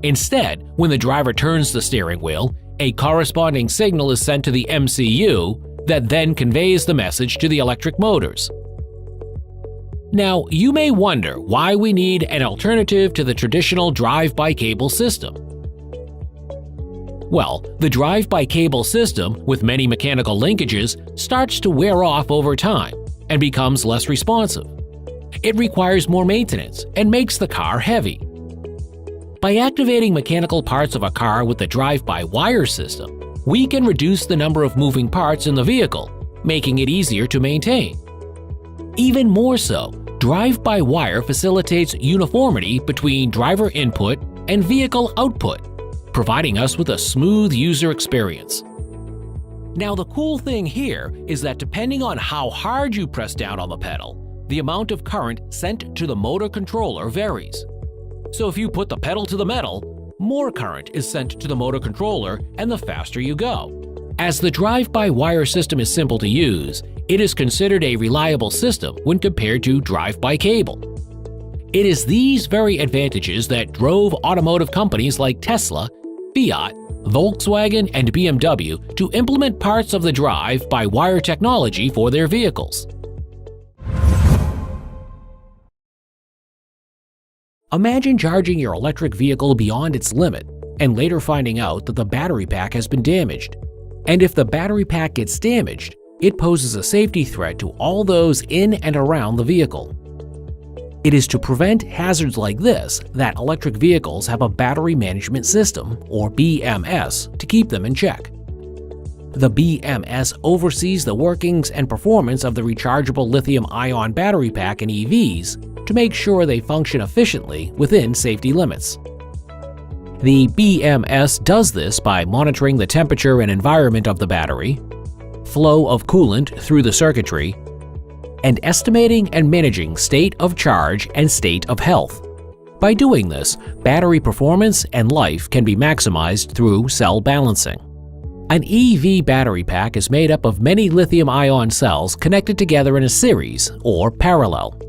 Instead, when the driver turns the steering wheel, a corresponding signal is sent to the MCU that then conveys the message to the electric motors. Now, you may wonder why we need an alternative to the traditional drive-by-cable system. Well, the drive-by-cable system, with many mechanical linkages, starts to wear off over time and becomes less responsive. It requires more maintenance and makes the car heavy. By activating mechanical parts of a car with the drive-by-wire system, we can reduce the number of moving parts in the vehicle, making it easier to maintain. Even more so, drive-by-wire facilitates uniformity between driver input and vehicle output, providing us with a smooth user experience. Now, the cool thing here is that depending on how hard you press down on the pedal, the amount of current sent to the motor controller varies. So if you put the pedal to the metal, more current is sent to the motor controller and the faster you go. As the drive-by-wire system is simple to use, it is considered a reliable system when compared to drive-by-cable. It is these very advantages that drove automotive companies like Tesla, Fiat, Volkswagen, and BMW to implement parts of the drive-by-wire technology for their vehicles. Imagine charging your electric vehicle beyond its limit and later finding out that the battery pack has been damaged. And if the battery pack gets damaged, it poses a safety threat to all those in and around the vehicle. It is to prevent hazards like this that electric vehicles have a battery management system, or BMS, to keep them in check. The BMS oversees the workings and performance of the rechargeable lithium-ion battery pack in EVs to make sure they function efficiently within safety limits. The BMS does this by monitoring the temperature and environment of the battery, flow of coolant through the circuitry, and estimating and managing state of charge and state of health. By doing this, battery performance and life can be maximized through cell balancing. An EV battery pack is made up of many lithium-ion cells connected together in a series, or parallel.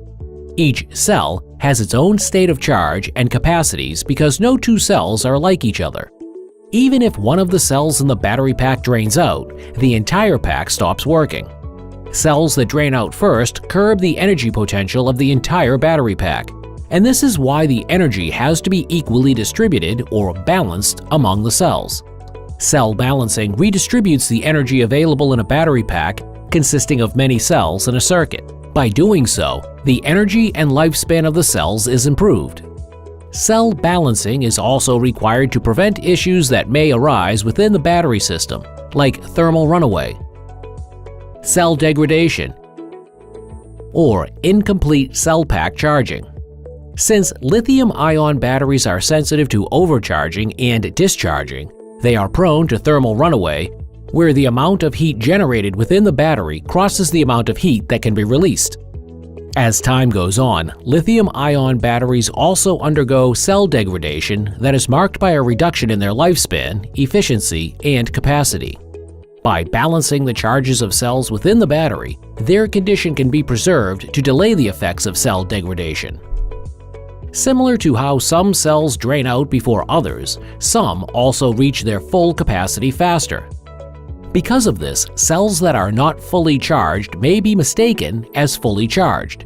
Each cell has its own state of charge and capacities because no two cells are like each other. Even if one of the cells in the battery pack drains out, the entire pack stops working. Cells that drain out first curb the energy potential of the entire battery pack, and this is why the energy has to be equally distributed or balanced among the cells. Cell balancing redistributes the energy available in a battery pack consisting of many cells in a circuit. By doing so, the energy and lifespan of the cells is improved. Cell balancing is also required to prevent issues that may arise within the battery system, like thermal runaway, cell degradation, or incomplete cell pack charging. Since lithium-ion batteries are sensitive to overcharging and discharging, they are prone to thermal runaway, where the amount of heat generated within the battery crosses the amount of heat that can be released. As time goes on, lithium-ion batteries also undergo cell degradation that is marked by a reduction in their lifespan, efficiency, and capacity. By balancing the charges of cells within the battery, their condition can be preserved to delay the effects of cell degradation. Similar to how some cells drain out before others, some also reach their full capacity faster. Because of this, cells that are not fully charged may be mistaken as fully charged.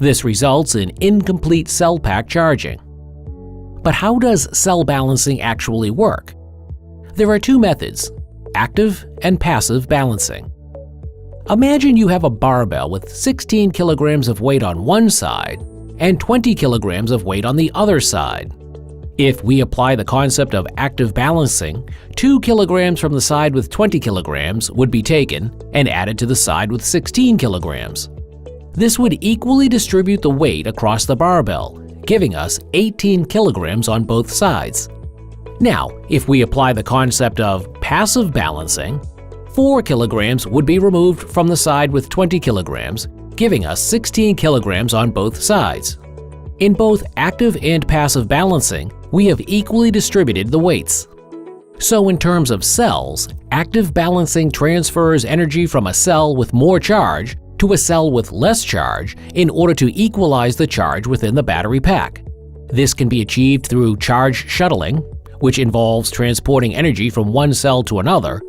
This results in incomplete cell pack charging. But how does cell balancing actually work? There are two methods: active and passive balancing. Imagine you have a barbell with 16 kilograms of weight on one side and 20 kilograms of weight on the other side. If we apply the concept of active balancing, 2 kilograms from the side with 20 kilograms would be taken and added to the side with 16 kilograms. This would equally distribute the weight across the barbell, giving us 18 kilograms on both sides. Now, if we apply the concept of passive balancing, 4 kilograms would be removed from the side with 20 kilograms, giving us 16 kilograms on both sides. In both active and passive balancing, we have equally distributed the weights. So in terms of cells, active balancing transfers energy from a cell with more charge to a cell with less charge in order to equalize the charge within the battery pack. This can be achieved through charge shuttling, which involves transporting energy from one cell to another,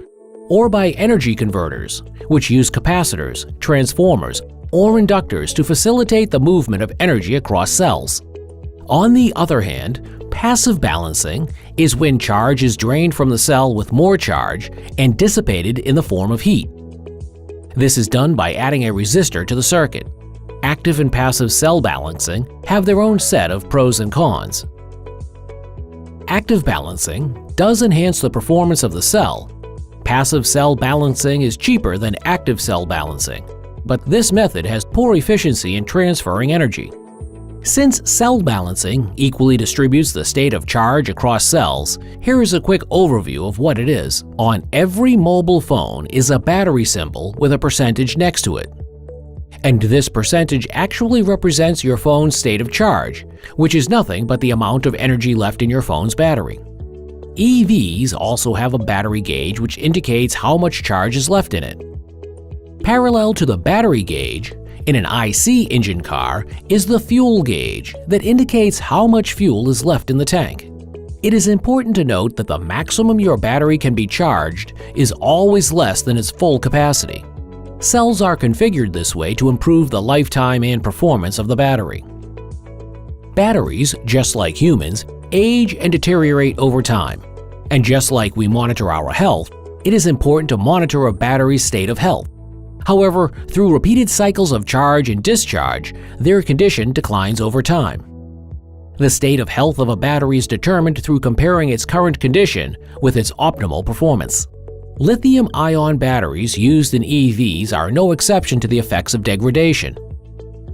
or by energy converters, which use capacitors, transformers, or inductors to facilitate the movement of energy across cells. On the other hand, passive balancing is when charge is drained from the cell with more charge and dissipated in the form of heat. This is done by adding a resistor to the circuit. Active and passive cell balancing have their own set of pros and cons. Active balancing does enhance the performance of the cell. Passive cell balancing is cheaper than active cell balancing, but this method has poor efficiency in transferring energy. Since cell balancing equally distributes the state of charge across cells, here is a quick overview of what it is. On every mobile phone is a battery symbol with a percentage next to it. And this percentage actually represents your phone's state of charge, which is nothing but the amount of energy left in your phone's battery. EVs also have a battery gauge which indicates how much charge is left in it. Parallel to the battery gauge, in an IC engine car is the fuel gauge that indicates how much fuel is left in the tank. It is important to note that the maximum your battery can be charged is always less than its full capacity. Cells are configured this way to improve the lifetime and performance of the battery. Batteries, just like humans, age and deteriorate over time. And just like we monitor our health, it is important to monitor a battery's state of health. However, through repeated cycles of charge and discharge, their condition declines over time. The state of health of a battery is determined through comparing its current condition with its optimal performance. Lithium-ion batteries used in EVs are no exception to the effects of degradation.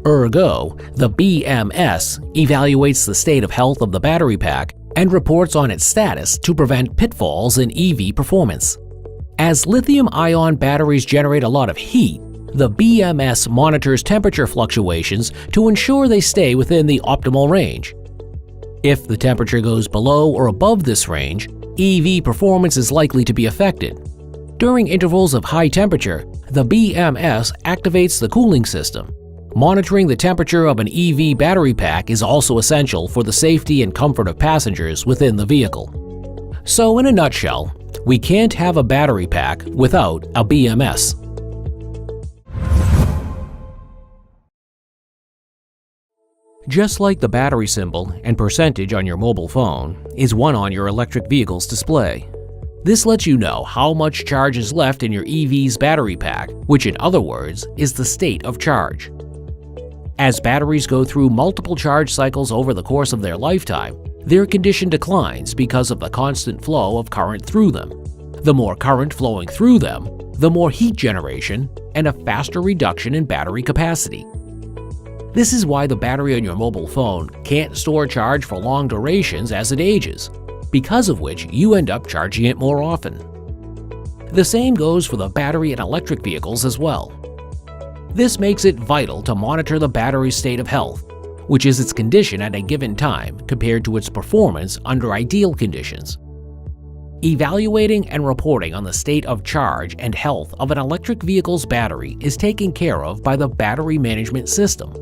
Ergo, the BMS evaluates the state of health of the battery pack and reports on its status to prevent pitfalls in EV performance. As lithium-ion batteries generate a lot of heat, the BMS monitors temperature fluctuations to ensure they stay within the optimal range. If the temperature goes below or above this range, EV performance is likely to be affected. During intervals of high temperature, the BMS activates the cooling system. Monitoring the temperature of an EV battery pack is also essential for the safety and comfort of passengers within the vehicle. So in a nutshell, we can't have a battery pack without a BMS. Just like the battery symbol and percentage on your mobile phone is one on your electric vehicle's display. This lets you know how much charge is left in your EV's battery pack, which in other words is the state of charge. As batteries go through multiple charge cycles over the course of their lifetime, their condition declines because of the constant flow of current through them. The more current flowing through them, the more heat generation and a faster reduction in battery capacity. This is why the battery on your mobile phone can't store charge for long durations as it ages, because of which you end up charging it more often. The same goes for the battery in electric vehicles as well. This makes it vital to monitor the battery's state of health, which is its condition at a given time compared to its performance under ideal conditions. Evaluating and reporting on the state of charge and health of an electric vehicle's battery is taken care of by the battery management system.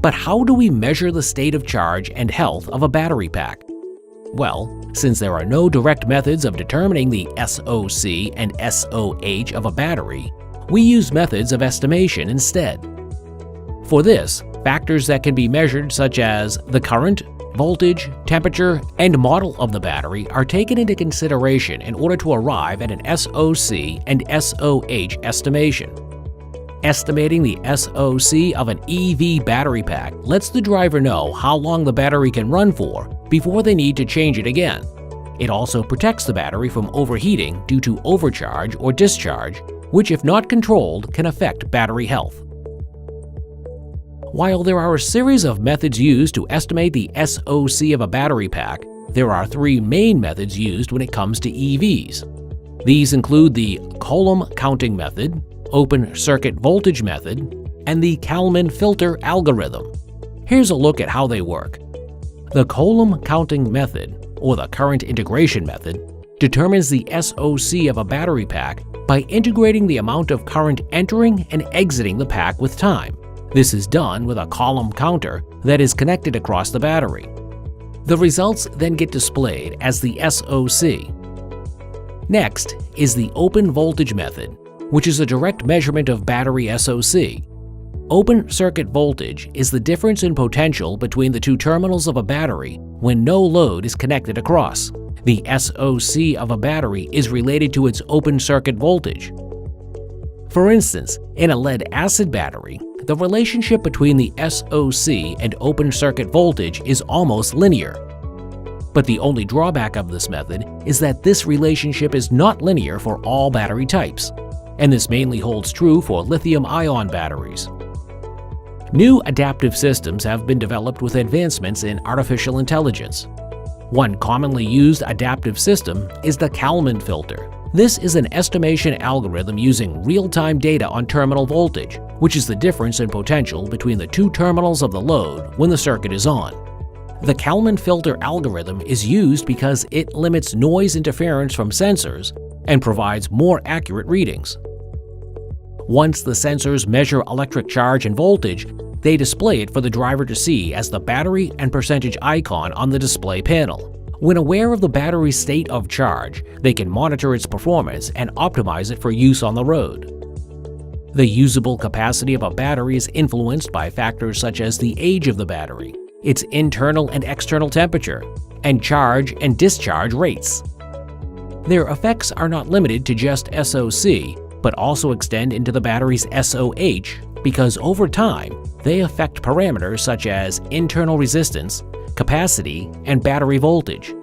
But how do we measure the state of charge and health of a battery pack? Well, since there are no direct methods of determining the SOC and SOH of a battery, we use methods of estimation instead. For this, factors that can be measured such as the current, voltage, temperature, and model of the battery are taken into consideration in order to arrive at an SOC and SOH estimation. Estimating the SOC of an EV battery pack lets the driver know how long the battery can run for before they need to change it again. It also protects the battery from overheating due to overcharge or discharge, which if not controlled can affect battery health. While there are a series of methods used to estimate the SOC of a battery pack, there are three main methods used when it comes to EVs. These include the Coulomb counting method, open circuit voltage method, and the Kalman filter algorithm. Here's a look at how they work. The Coulomb counting method, or the current integration method, determines the SOC of a battery pack by integrating the amount of current entering and exiting the pack with time. This is done with a Coulomb counter that is connected across the battery. The results then get displayed as the SOC. Next is the open voltage method, which is a direct measurement of battery SOC. Open circuit voltage is the difference in potential between the two terminals of a battery when no load is connected across. The SOC of a battery is related to its open circuit voltage. For instance, in a lead-acid battery, the relationship between the SOC and open circuit voltage is almost linear. But the only drawback of this method is that this relationship is not linear for all battery types, and this mainly holds true for lithium-ion batteries. New adaptive systems have been developed with advancements in artificial intelligence. One commonly used adaptive system is the Kalman filter. This is an estimation algorithm using real-time data on terminal voltage, which is the difference in potential between the two terminals of the load when the circuit is on. The Kalman filter algorithm is used because it limits noise interference from sensors and provides more accurate readings. Once the sensors measure electric charge and voltage, they display it for the driver to see as the battery and percentage icon on the display panel. When aware of the battery's state of charge, they can monitor its performance and optimize it for use on the road. The usable capacity of a battery is influenced by factors such as the age of the battery, its internal and external temperature, and charge and discharge rates. Their effects are not limited to just SOC, but also extend into the battery's SOH because over time, they affect parameters such as internal resistance, capacity, and battery voltage.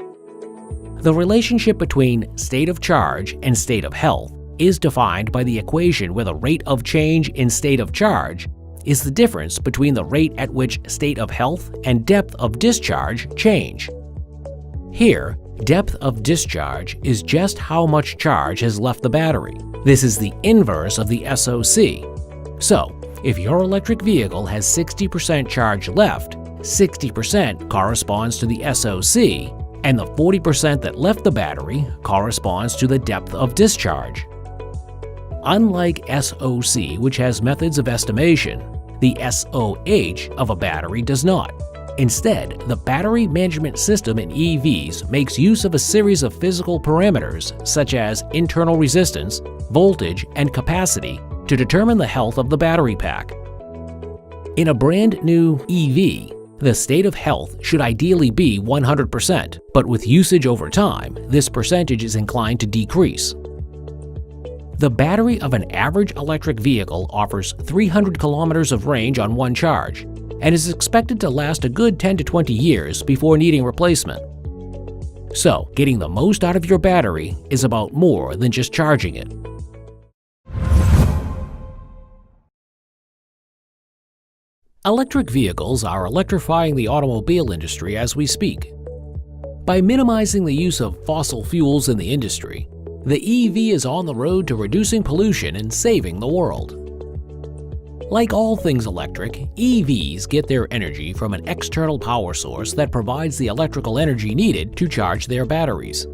The relationship between state of charge and state of health is defined by the equation where the rate of change in state of charge is the difference between the rate at which state of health and depth of discharge change. Here, depth of discharge is just how much charge has left the battery. This is the inverse of the SOC. So, if your electric vehicle has 60% charge left, 60% corresponds to the SOC, and the 40% that left the battery corresponds to the depth of discharge. Unlike SOC, which has methods of estimation, the SOH of a battery does not. Instead, the battery management system in EVs makes use of a series of physical parameters such as internal resistance, voltage, and capacity to determine the health of the battery pack. In a brand new EV, the state of health should ideally be 100%, but with usage over time, this percentage is inclined to decrease. The battery of an average electric vehicle offers 300 kilometers of range on one charge and is expected to last a good 10 to 20 years before needing replacement. So, getting the most out of your battery is about more than just charging it. Electric vehicles are electrifying the automobile industry as we speak. By minimizing the use of fossil fuels in the industry, the EV is on the road to reducing pollution and saving the world. Like all things electric, EVs get their energy from an external power source that provides the electrical energy needed to charge their batteries.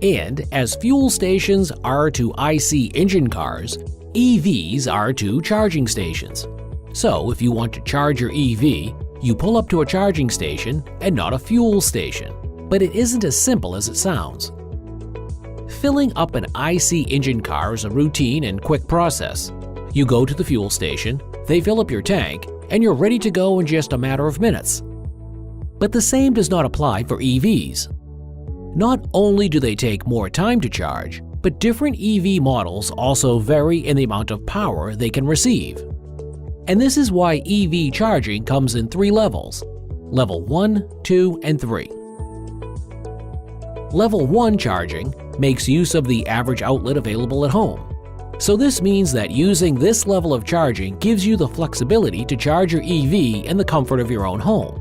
And as fuel stations are to IC engine cars, EVs are to charging stations. So if you want to charge your EV, you pull up to a charging station and not a fuel station. But it isn't as simple as it sounds. Filling up an IC engine car is a routine and quick process. You go to the fuel station, they fill up your tank, and you're ready to go in just a matter of minutes. But the same does not apply for EVs. Not only do they take more time to charge, but different EV models also vary in the amount of power they can receive. And this is why EV charging comes in 3 levels: Level 1, 2, and 3. Level 1 charging makes use of the average outlet available at home. So this means that using this level of charging gives you the flexibility to charge your EV in the comfort of your own home.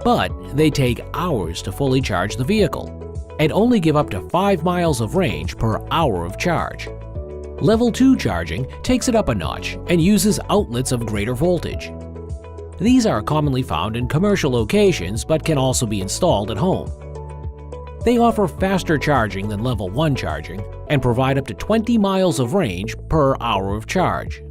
But they take hours to fully charge the vehicle and only give up to 5 miles of range per hour of charge. Level 2 charging takes it up a notch and uses outlets of greater voltage. These are commonly found in commercial locations but can also be installed at home. They offer faster charging than Level 1 charging and provide up to 20 miles of range per hour of charge.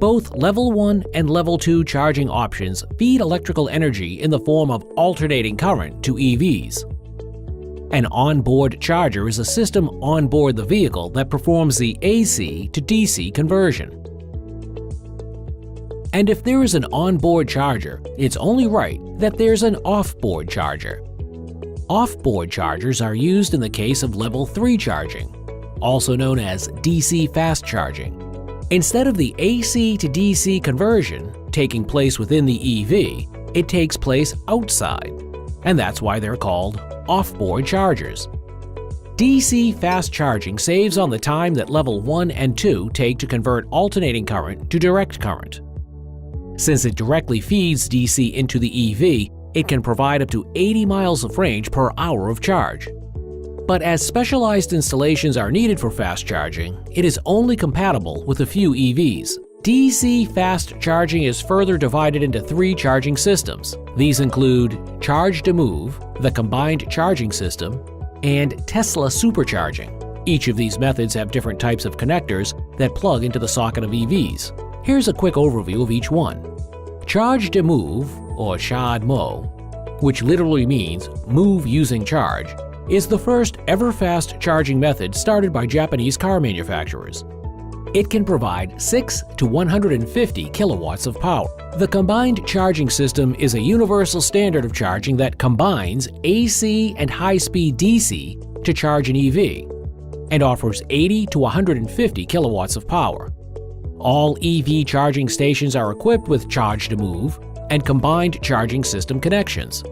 Both Level 1 and Level 2 charging options feed electrical energy in the form of alternating current to EVs. An onboard charger is a system onboard the vehicle that performs the AC to DC conversion. And if there is an onboard charger, it's only right that there's an off-board charger. Off-board chargers are used in the case of Level 3 charging, also known as DC fast charging. Instead of the AC to DC conversion taking place within the EV, it takes place outside, and that's why they're called off-board chargers. DC fast charging saves on the time that Level 1 and 2 take to convert alternating current to direct current. Since it directly feeds DC into the EV, it can provide up to 80 miles of range per hour of charge. But as specialized installations are needed for fast charging, it is only compatible with a few EVs. DC fast charging is further divided into 3 charging systems. These include Charge-to-Move, the combined charging system, and Tesla supercharging. Each of these methods have different types of connectors that plug into the socket of EVs. Here's a quick overview of each one. Charge-to-Move, or CHAdeMO, which literally means move using charge, is the first ever fast charging method started by Japanese car manufacturers. It can provide 6 to 150 kilowatts of power. The combined charging system is a universal standard of charging that combines AC and high-speed DC to charge an EV and offers 80 to 150 kilowatts of power. All EV charging stations are equipped with Charge-to-Move and combined charging system connections.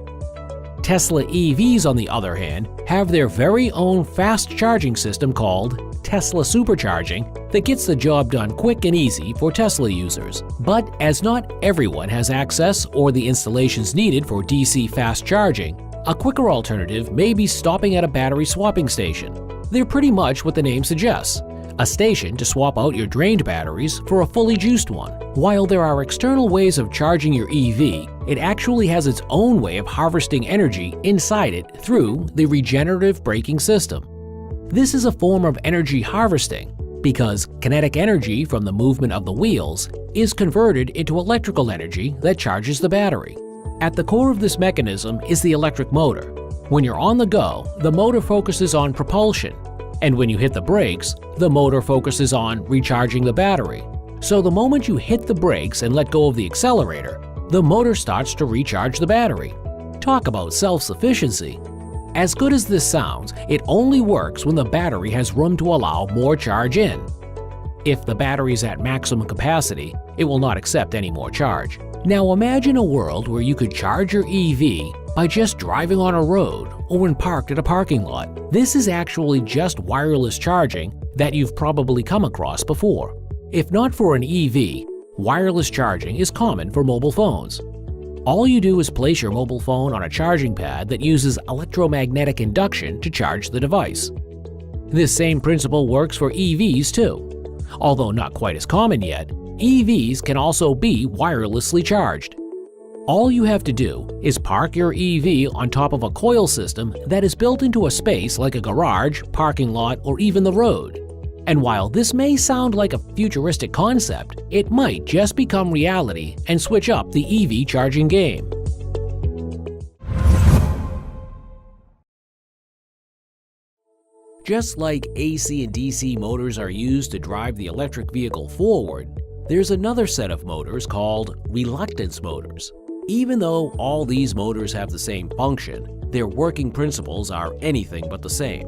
Tesla EVs, on the other hand, have their very own fast charging system called Tesla Supercharging that gets the job done quick and easy for Tesla users. But as not everyone has access or the installations needed for DC fast charging, a quicker alternative may be stopping at a battery swapping station. They're pretty much what the name suggests: a station to swap out your drained batteries for a fully juiced one. While there are external ways of charging your EV, it actually has its own way of harvesting energy inside it through the regenerative braking system. This is a form of energy harvesting because kinetic energy from the movement of the wheels is converted into electrical energy that charges the battery. At the core of this mechanism is the electric motor. When you're on the go, the motor focuses on propulsion, and when you hit the brakes, the motor focuses on recharging the battery. So the moment you hit the brakes and let go of the accelerator, the motor starts to recharge the battery. Talk about self-sufficiency. As good as this sounds, it only works when the battery has room to allow more charge in. If the battery is at maximum capacity, it will not accept any more charge. Now imagine a world where you could charge your EV by just driving on a road or when parked at a parking lot. This is actually just wireless charging that you've probably come across before. If not for an EV, wireless charging is common for mobile phones. All you do is place your mobile phone on a charging pad that uses electromagnetic induction to charge the device. This same principle works for EVs too. Although not quite as common yet, EVs can also be wirelessly charged. All you have to do is park your EV on top of a coil system that is built into a space like a garage, parking lot, or even the road. And while this may sound like a futuristic concept, it might just become reality and switch up the EV charging game. Just like AC and DC motors are used to drive the electric vehicle forward, There's another set of motors called reluctance motors. Even though all these motors have the same function, their working principles are anything but the same.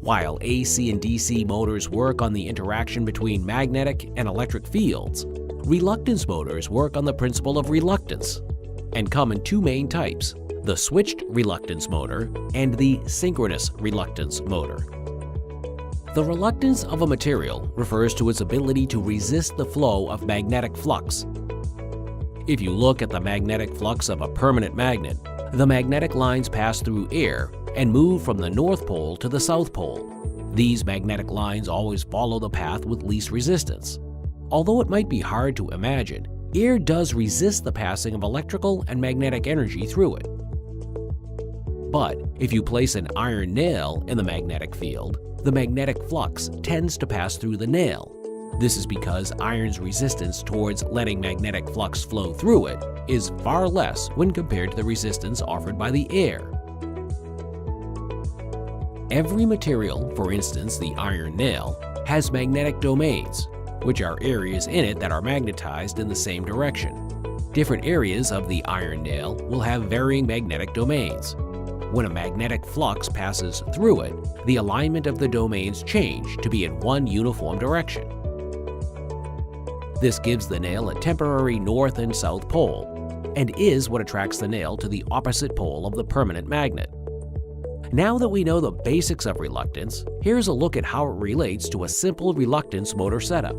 While AC and DC motors work on the interaction between magnetic and electric fields, reluctance motors work on the principle of reluctance and come in two main types: the switched reluctance motor and the synchronous reluctance motor. The reluctance of a material refers to its ability to resist the flow of magnetic flux. If you look at the magnetic flux of a permanent magnet, the magnetic lines pass through air and move from the North Pole to the South Pole. These magnetic lines always follow the path with least resistance. Although it might be hard to imagine, air does resist the passing of electrical and magnetic energy through it. But if you place an iron nail in the magnetic field, the magnetic flux tends to pass through the nail. This is because iron's resistance towards letting magnetic flux flow through it is far less when compared to the resistance offered by the air. Every material, for instance the iron nail, has magnetic domains, which are areas in it that are magnetized in the same direction. Different areas of the iron nail will have varying magnetic domains. When a magnetic flux passes through it, the alignment of the domains change to be in one uniform direction. This gives the nail a temporary north and south pole, and is what attracts the nail to the opposite pole of the permanent magnet. Now that we know the basics of reluctance, here's a look at how it relates to a simple reluctance motor setup.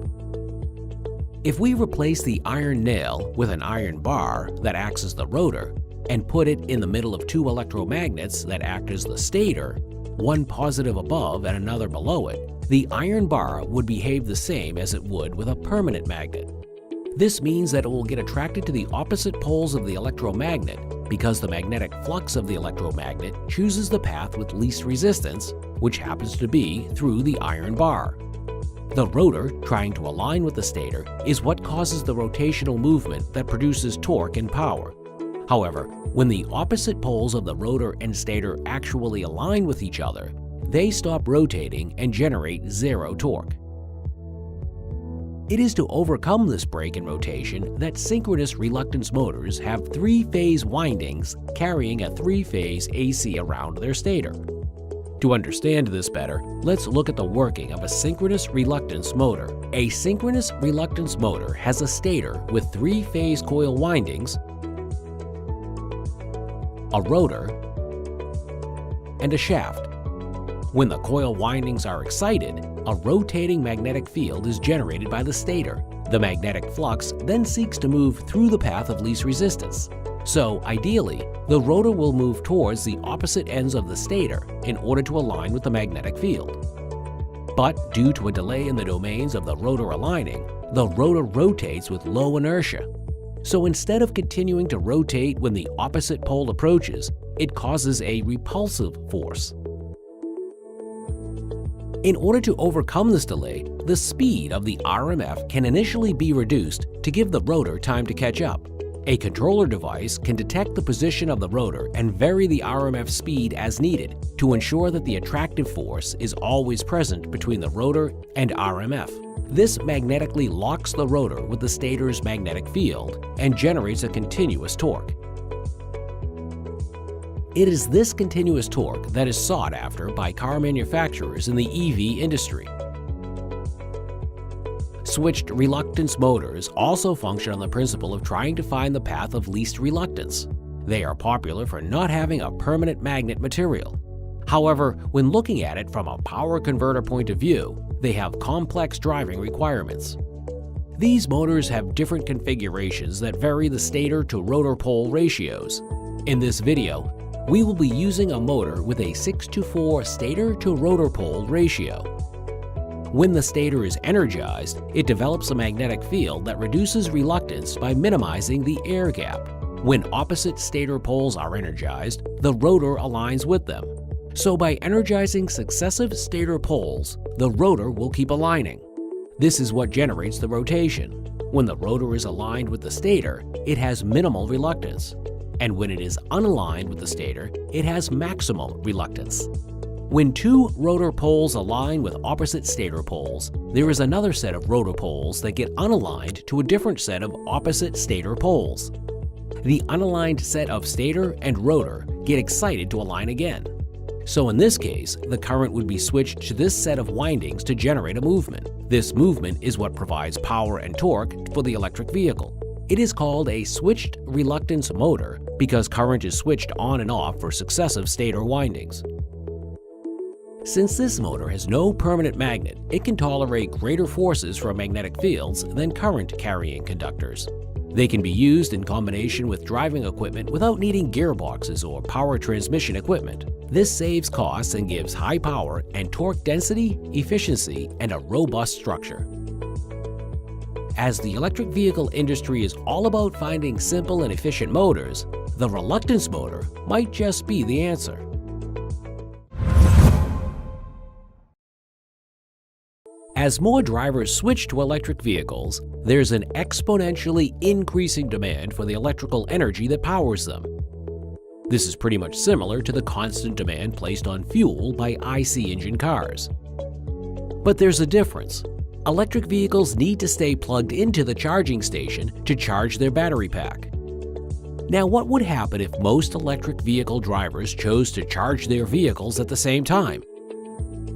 If we replace the iron nail with an iron bar that acts as the rotor, and put it in the middle of two electromagnets that act as the stator, one positive above and another below it, the iron bar would behave the same as it would with a permanent magnet. This means that it will get attracted to the opposite poles of the electromagnet because the magnetic flux of the electromagnet chooses the path with least resistance, which happens to be through the iron bar. The rotor, trying to align with the stator, is what causes the rotational movement that produces torque and power. However, when the opposite poles of the rotor and stator actually align with each other, they stop rotating and generate zero torque. It is to overcome this break in rotation that synchronous reluctance motors have three-phase windings carrying a three-phase AC around their stator. To understand this better, let's look at the working of a synchronous reluctance motor. A synchronous reluctance motor has a stator with three-phase coil windings, a rotor, and a shaft. When the coil windings are excited, a rotating magnetic field is generated by the stator. The magnetic flux then seeks to move through the path of least resistance. So, ideally, the rotor will move towards the opposite ends of the stator in order to align with the magnetic field. But due to a delay in the domains of the rotor aligning, the rotor rotates with low inertia. So instead of continuing to rotate when the opposite pole approaches, it causes a repulsive force. In order to overcome this delay, the speed of the RMF can initially be reduced to give the rotor time to catch up. A controller device can detect the position of the rotor and vary the RMF speed as needed to ensure that the attractive force is always present between the rotor and RMF. This magnetically locks the rotor with the stator's magnetic field and generates a continuous torque. It is this continuous torque that is sought after by car manufacturers in the EV industry. Switched reluctance motors also function on the principle of trying to find the path of least reluctance. They are popular for not having a permanent magnet material. However, when looking at it from a power converter point of view, they have complex driving requirements. These motors have different configurations that vary the stator to rotor pole ratios. In this video, we will be using a motor with a 6:4 stator to rotor pole ratio. When the stator is energized, it develops a magnetic field that reduces reluctance by minimizing the air gap. When opposite stator poles are energized, the rotor aligns with them. So by energizing successive stator poles, the rotor will keep aligning. This is what generates the rotation. When the rotor is aligned with the stator, it has minimal reluctance. And when it is unaligned with the stator, it has maximal reluctance. When two rotor poles align with opposite stator poles, there is another set of rotor poles that get unaligned to a different set of opposite stator poles. The unaligned set of stator and rotor get excited to align again. So in this case, the current would be switched to this set of windings to generate a movement. This movement is what provides power and torque for the electric vehicle. It is called a switched reluctance motor because current is switched on and off for successive stator windings. Since this motor has no permanent magnet, it can tolerate greater forces from magnetic fields than current-carrying conductors. They can be used in combination with driving equipment without needing gearboxes or power transmission equipment. This saves costs and gives high power and torque density, efficiency, and a robust structure. As the electric vehicle industry is all about finding simple and efficient motors, the reluctance motor might just be the answer. As more drivers switch to electric vehicles, there's an exponentially increasing demand for the electrical energy that powers them. This is pretty much similar to the constant demand placed on fuel by IC engine cars. But there's a difference. Electric vehicles need to stay plugged into the charging station to charge their battery pack. Now, what would happen if most electric vehicle drivers chose to charge their vehicles at the same time?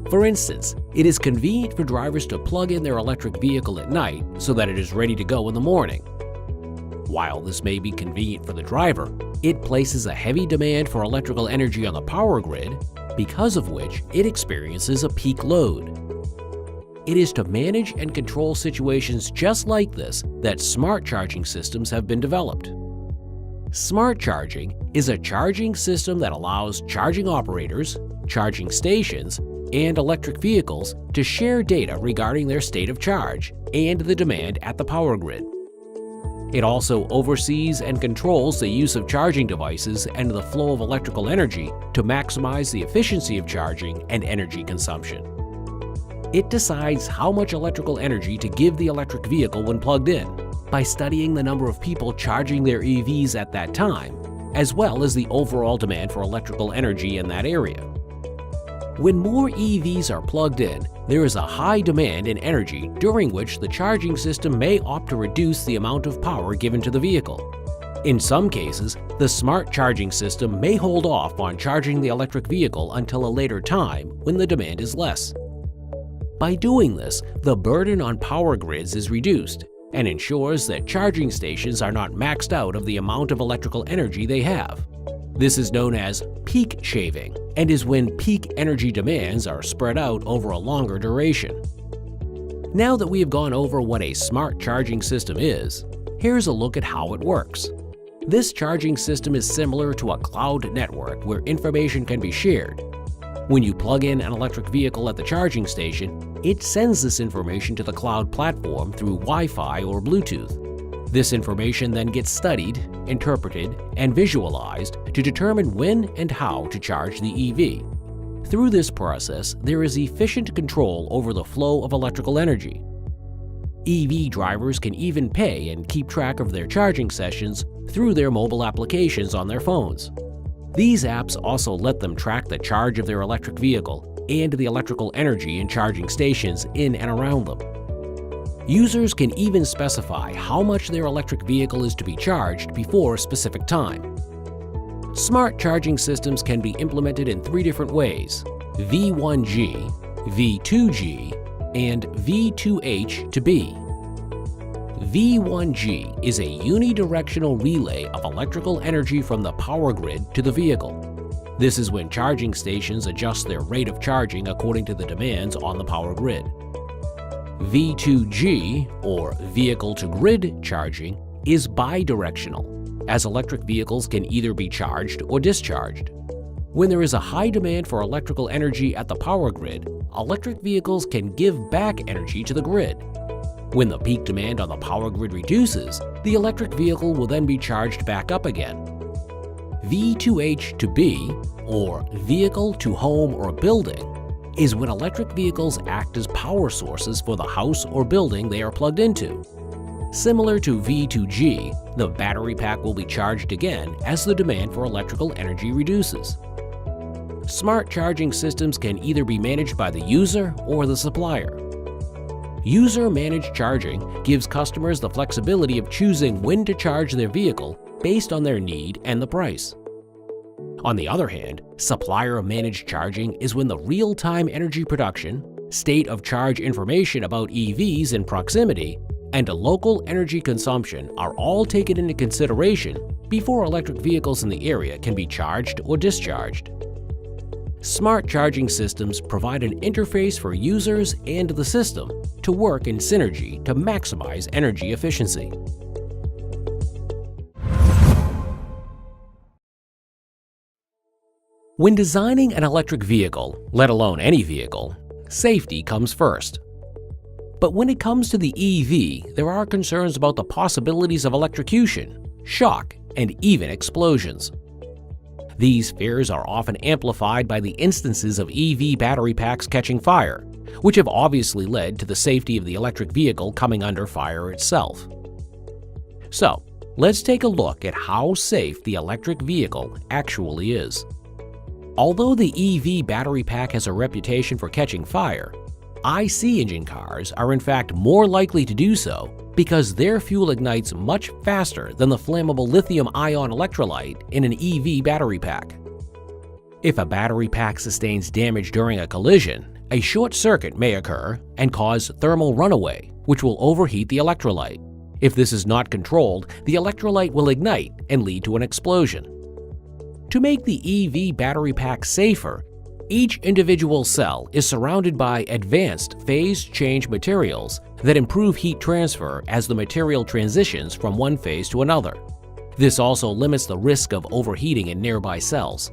For instance, it is convenient for drivers to plug in their electric vehicle at night so that it is ready to go in the morning. While this may be convenient for the driver, it places a heavy demand for electrical energy on the power grid, because of which it experiences a peak load. It is to manage and control situations just like this that smart charging systems have been developed. Smart charging is a charging system that allows charging operators, charging stations, and electric vehicles to share data regarding their state of charge and the demand at the power grid. It also oversees and controls the use of charging devices and the flow of electrical energy to maximize the efficiency of charging and energy consumption. It decides how much electrical energy to give the electric vehicle when plugged in by studying the number of people charging their EVs at that time, as well as the overall demand for electrical energy in that area. When more EVs are plugged in, there is a high demand in energy during which the charging system may opt to reduce the amount of power given to the vehicle. In some cases, the smart charging system may hold off on charging the electric vehicle until a later time when the demand is less. By doing this, the burden on power grids is reduced and ensures that charging stations are not maxed out of the amount of electrical energy they have. This is known as peak shaving and is when peak energy demands are spread out over a longer duration. Now that we have gone over what a smart charging system is, here's a look at how it works. This charging system is similar to a cloud network where information can be shared. When you plug in an electric vehicle at the charging station, it sends this information to the cloud platform through Wi-Fi or Bluetooth. This information then gets studied, interpreted, and visualized to determine when and how to charge the EV. Through this process, there is efficient control over the flow of electrical energy. EV drivers can even pay and keep track of their charging sessions through their mobile applications on their phones. These apps also let them track the charge of their electric vehicle and the electrical energy in charging stations in and around them. Users can even specify how much their electric vehicle is to be charged before a specific time. Smart charging systems can be implemented in 3 different ways: V1G, V2G, and V2H to B. V1G is a unidirectional relay of electrical energy from the power grid to the vehicle. This is when charging stations adjust their rate of charging according to the demands on the power grid. V2G, or vehicle-to-grid charging, is bidirectional, as electric vehicles can either be charged or discharged. When there is a high demand for electrical energy at the power grid, electric vehicles can give back energy to the grid. When the peak demand on the power grid reduces, the electric vehicle will then be charged back up again. V2H to B, or vehicle to home or building, is when electric vehicles act as power sources for the house or building they are plugged into. Similar to V2G, the battery pack will be charged again as the demand for electrical energy reduces. Smart charging systems can either be managed by the user or the supplier. User-managed charging gives customers the flexibility of choosing when to charge their vehicle based on their need and the price. On the other hand, supplier-managed charging is when the real-time energy production, state of charge information about EVs in proximity, and local energy consumption are all taken into consideration before electric vehicles in the area can be charged or discharged. Smart charging systems provide an interface for users and the system to work in synergy to maximize energy efficiency. When designing an electric vehicle, let alone any vehicle, safety comes first. But when it comes to the EV, there are concerns about the possibilities of electrocution, shock, and even explosions. These fears are often amplified by the instances of EV battery packs catching fire, which have obviously led to the safety of the electric vehicle coming under fire itself. So, let's take a look at how safe the electric vehicle actually is. Although the EV battery pack has a reputation for catching fire, IC engine cars are in fact more likely to do so because their fuel ignites much faster than the flammable lithium-ion electrolyte in an EV battery pack. If a battery pack sustains damage during a collision, a short circuit may occur and cause thermal runaway, which will overheat the electrolyte. If this is not controlled, the electrolyte will ignite and lead to an explosion. To make the EV battery pack safer, each individual cell is surrounded by advanced phase change materials that improve heat transfer as the material transitions from one phase to another. This also limits the risk of overheating in nearby cells.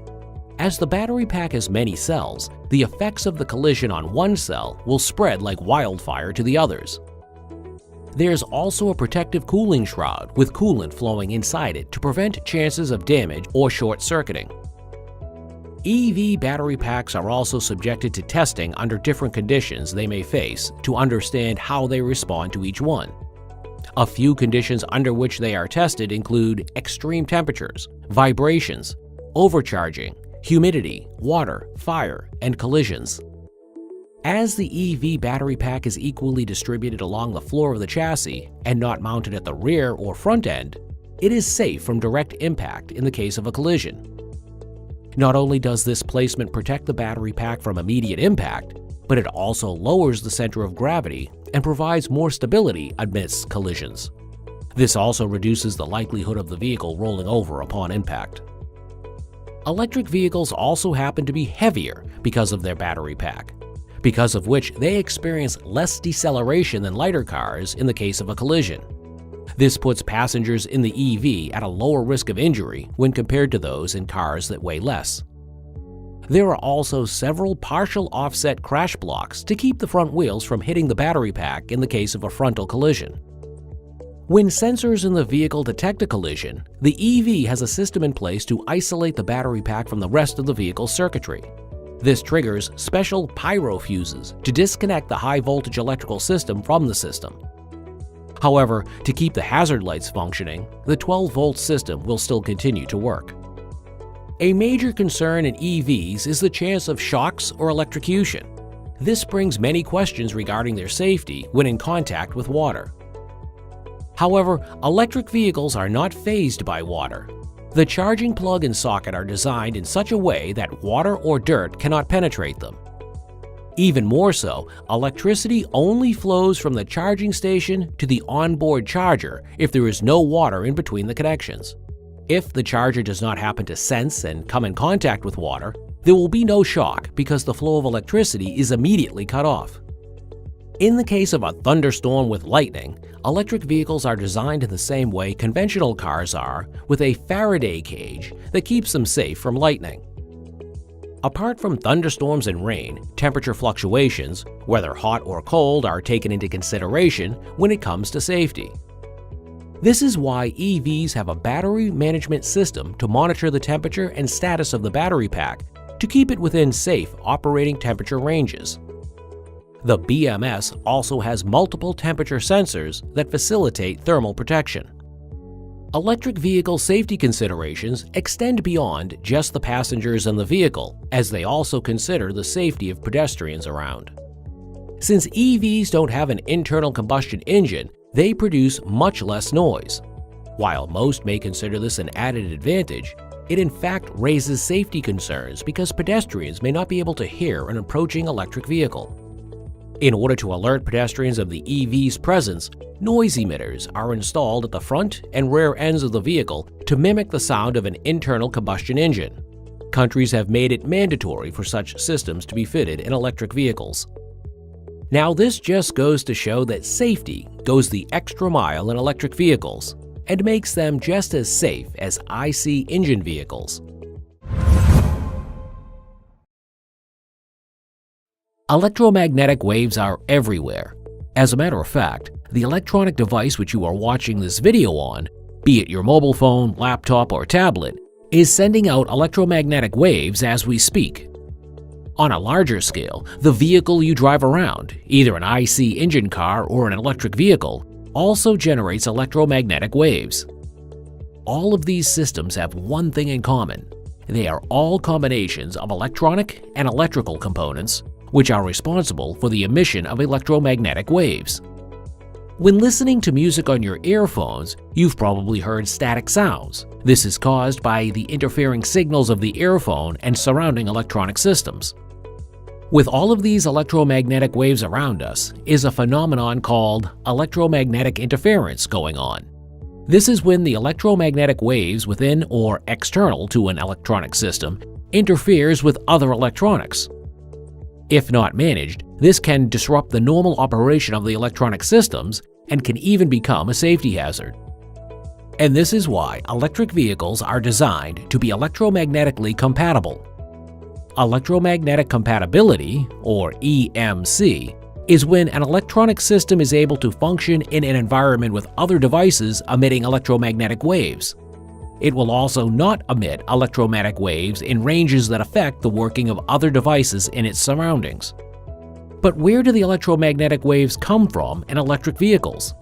As the battery pack has many cells, the effects of the collision on one cell will spread like wildfire to the others. There's also a protective cooling shroud with coolant flowing inside it to prevent chances of damage or short-circuiting. EV battery packs are also subjected to testing under different conditions they may face to understand how they respond to each one. A few conditions under which they are tested include extreme temperatures, vibrations, overcharging, humidity, water, fire, and collisions. As the EV battery pack is equally distributed along the floor of the chassis and not mounted at the rear or front end, it is safe from direct impact in the case of a collision. Not only does this placement protect the battery pack from immediate impact, but it also lowers the center of gravity and provides more stability amidst collisions. This also reduces the likelihood of the vehicle rolling over upon impact. Electric vehicles also happen to be heavier because of their battery pack, because of which they experience less deceleration than lighter cars in the case of a collision. This puts passengers in the EV at a lower risk of injury when compared to those in cars that weigh less. There are also several partial offset crash blocks to keep the front wheels from hitting the battery pack in the case of a frontal collision. When sensors in the vehicle detect a collision, the EV has a system in place to isolate the battery pack from the rest of the vehicle's circuitry. This triggers special pyro fuses to disconnect the high-voltage electrical system from the system. However, to keep the hazard lights functioning, the 12-volt system will still continue to work. A major concern in EVs is the chance of shocks or electrocution. This brings many questions regarding their safety when in contact with water. However, electric vehicles are not fazed by water. The charging plug and socket are designed in such a way that water or dirt cannot penetrate them. Even more so, electricity only flows from the charging station to the onboard charger if there is no water in between the connections. If the charger does not happen to sense and come in contact with water, there will be no shock because the flow of electricity is immediately cut off. In the case of a thunderstorm with lightning, electric vehicles are designed in the same way conventional cars are, with a Faraday cage that keeps them safe from lightning. Apart from thunderstorms and rain, temperature fluctuations, whether hot or cold, are taken into consideration when it comes to safety. This is why EVs have a battery management system to monitor the temperature and status of the battery pack to keep it within safe operating temperature ranges. The BMS also has multiple temperature sensors that facilitate thermal protection. Electric vehicle safety considerations extend beyond just the passengers in the vehicle, as they also consider the safety of pedestrians around. Since EVs don't have an internal combustion engine, they produce much less noise. While most may consider this an added advantage, it in fact raises safety concerns because pedestrians may not be able to hear an approaching electric vehicle. In order to alert pedestrians of the EV's presence, noise emitters are installed at the front and rear ends of the vehicle to mimic the sound of an internal combustion engine. Countries have made it mandatory for such systems to be fitted in electric vehicles. Now, this just goes to show that safety goes the extra mile in electric vehicles and makes them just as safe as IC engine vehicles. Electromagnetic waves are everywhere. As a matter of fact, the electronic device which you are watching this video on, be it your mobile phone, laptop, or tablet, is sending out electromagnetic waves as we speak. On a larger scale, the vehicle you drive around, either an IC engine car or an electric vehicle, also generates electromagnetic waves. All of these systems have one thing in common. They are all combinations of electronic and electrical components, which are responsible for the emission of electromagnetic waves. When listening to music on your earphones, you've probably heard static sounds. This is caused by the interfering signals of the earphone and surrounding electronic systems. With all of these electromagnetic waves around us is a phenomenon called electromagnetic interference going on. This is when the electromagnetic waves within or external to an electronic system interferes with other electronics. If not managed, this can disrupt the normal operation of the electronic systems and can even become a safety hazard. And this is why electric vehicles are designed to be electromagnetically compatible. Electromagnetic compatibility, or EMC, is when an electronic system is able to function in an environment with other devices emitting electromagnetic waves. It will also not emit electromagnetic waves in ranges that affect the working of other devices in its surroundings. But where do the electromagnetic waves come from in electric vehicles?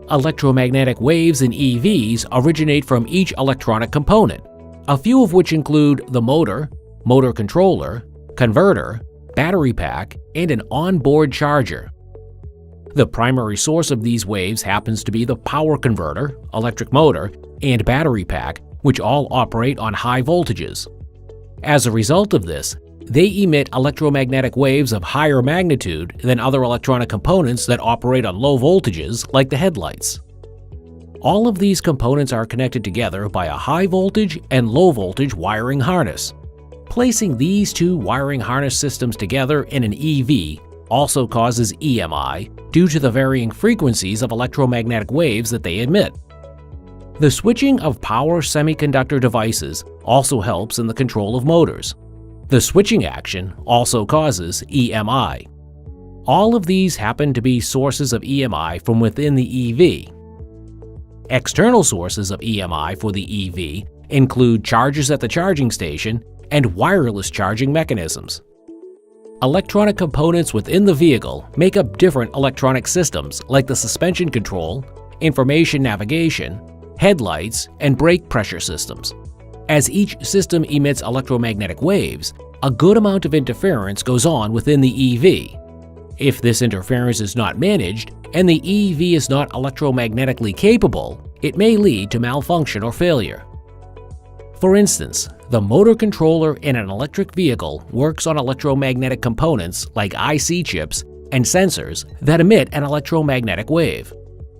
Electromagnetic waves in EVs originate from each electronic component, a few of which include the motor, motor controller, converter, battery pack, and an onboard charger. The primary source of these waves happens to be the power converter, electric motor, and battery pack, which all operate on high voltages. As a result of this, they emit electromagnetic waves of higher magnitude than other electronic components that operate on low voltages, like the headlights. All of these components are connected together by a high voltage and low voltage wiring harness. Placing these two wiring harness systems together in an EV also causes EMI due to the varying frequencies of electromagnetic waves that they emit. The switching of power semiconductor devices also helps in the control of motors. The switching action also causes EMI. All of these happen to be sources of EMI from within the EV. External sources of EMI for the EV include chargers at the charging station and wireless charging mechanisms. Electronic components within the vehicle make up different electronic systems like the suspension control, information navigation, headlights, and brake pressure systems. As each system emits electromagnetic waves, a good amount of interference goes on within the EV. If this interference is not managed and the EV is not electromagnetically capable, it may lead to malfunction or failure. For instance, the motor controller in an electric vehicle works on electromagnetic components like IC chips and sensors that emit an electromagnetic wave.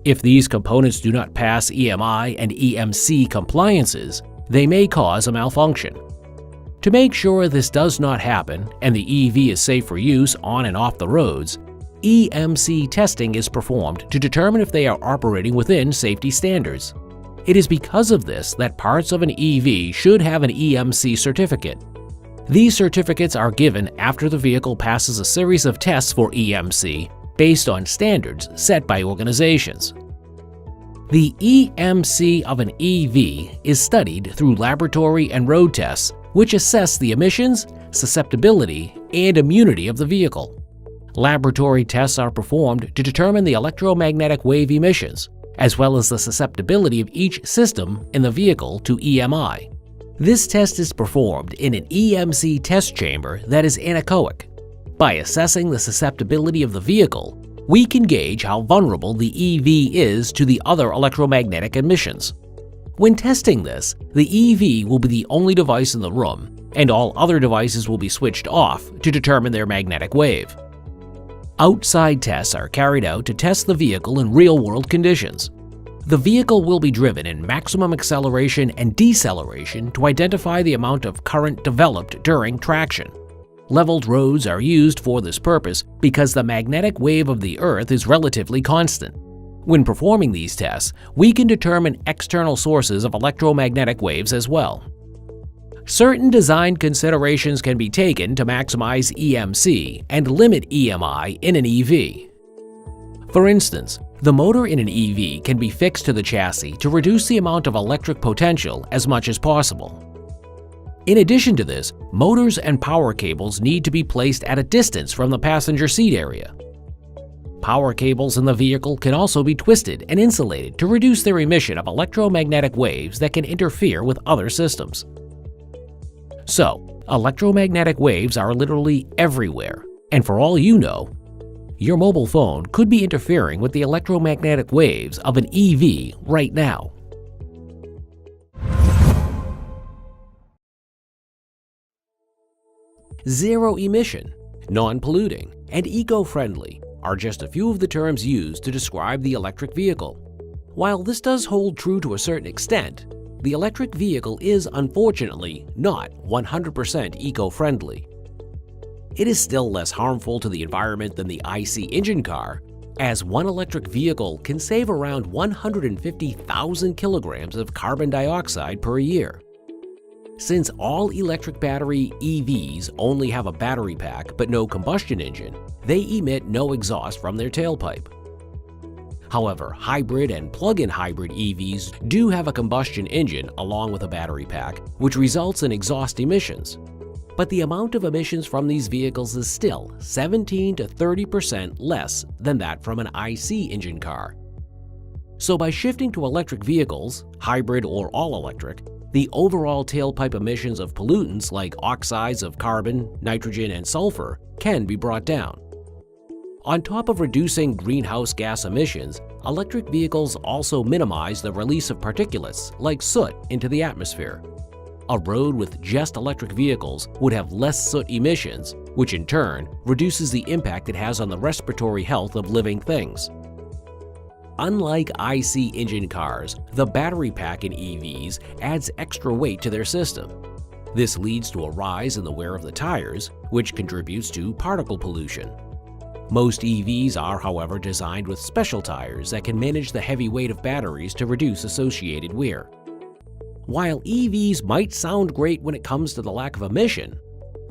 If these components do not pass EMI and EMC compliances, they may cause a malfunction. To make sure this does not happen and the EV is safe for use on and off the roads, EMC testing is performed to determine if they are operating within safety standards. It is because of this that parts of an EV should have an EMC certificate. These certificates are given after the vehicle passes a series of tests for EMC based on standards set by organizations. The EMC of an EV is studied through laboratory and road tests, which assess the emissions, susceptibility, and immunity of the vehicle. Laboratory tests are performed to determine the electromagnetic wave emissions, as well as the susceptibility of each system in the vehicle to EMI. This test is performed in an EMC test chamber that is anechoic. By assessing the susceptibility of the vehicle, we can gauge how vulnerable the EV is to the other electromagnetic emissions. When testing this, the EV will be the only device in the room, and all other devices will be switched off to determine their magnetic wave. Outside tests are carried out to test the vehicle in real-world conditions. The vehicle will be driven in maximum acceleration and deceleration to identify the amount of current developed during traction. Leveled roads are used for this purpose because the magnetic wave of the Earth is relatively constant. When performing these tests, we can determine external sources of electromagnetic waves as well. Certain design considerations can be taken to maximize EMC and limit EMI in an EV. For instance, the motor in an EV can be fixed to the chassis to reduce the amount of electric potential as much as possible. In addition to this, motors and power cables need to be placed at a distance from the passenger seat area. Power cables in the vehicle can also be twisted and insulated to reduce their emission of electromagnetic waves that can interfere with other systems. So, electromagnetic waves are literally everywhere, and for all you know, your mobile phone could be interfering with the electromagnetic waves of an EV right now. Zero emission, non-polluting, and eco-friendly are just a few of the terms used to describe the electric vehicle. While this does hold true to a certain extent, the electric vehicle is unfortunately not 100% eco-friendly. It is still less harmful to the environment than the IC engine car, as one electric vehicle can save around 150,000 kilograms of carbon dioxide per year. Since all electric battery EVs only have a battery pack but no combustion engine, they emit no exhaust from their tailpipe. However, hybrid and plug-in hybrid EVs do have a combustion engine along with a battery pack, which results in exhaust emissions. But the amount of emissions from these vehicles is still 17 to 30% less than that from an IC engine car. So by shifting to electric vehicles, hybrid or all-electric, the overall tailpipe emissions of pollutants like oxides of carbon, nitrogen, and sulfur can be brought down. On top of reducing greenhouse gas emissions, electric vehicles also minimize the release of particulates like soot into the atmosphere. A road with just electric vehicles would have less soot emissions, which in turn reduces the impact it has on the respiratory health of living things. Unlike IC engine cars, the battery pack in EVs adds extra weight to their system. This leads to a rise in the wear of the tires, which contributes to particle pollution. Most EVs are, however, designed with special tires that can manage the heavy weight of batteries to reduce associated wear. While EVs might sound great when it comes to the lack of emission,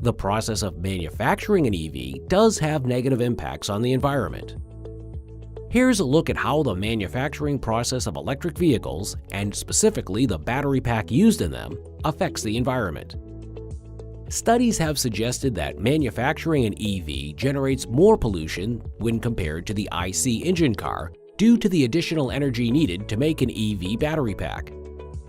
the process of manufacturing an EV does have negative impacts on the environment. Here's a look at how the manufacturing process of electric vehicles, and specifically the battery pack used in them, affects the environment. Studies have suggested that manufacturing an EV generates more pollution when compared to the IC engine car due to the additional energy needed to make an EV battery pack.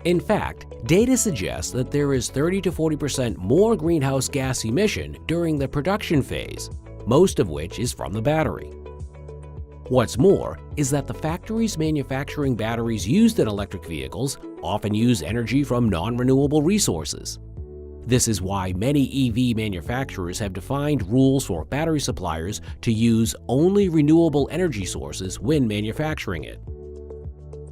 In fact, data suggests that there is 30 to 40% more greenhouse gas emission during the production phase, most of which is from the battery. What's more is that the factories manufacturing batteries used in electric vehicles often use energy from non-renewable resources. This is why many EV manufacturers have defined rules for battery suppliers to use only renewable energy sources when manufacturing it.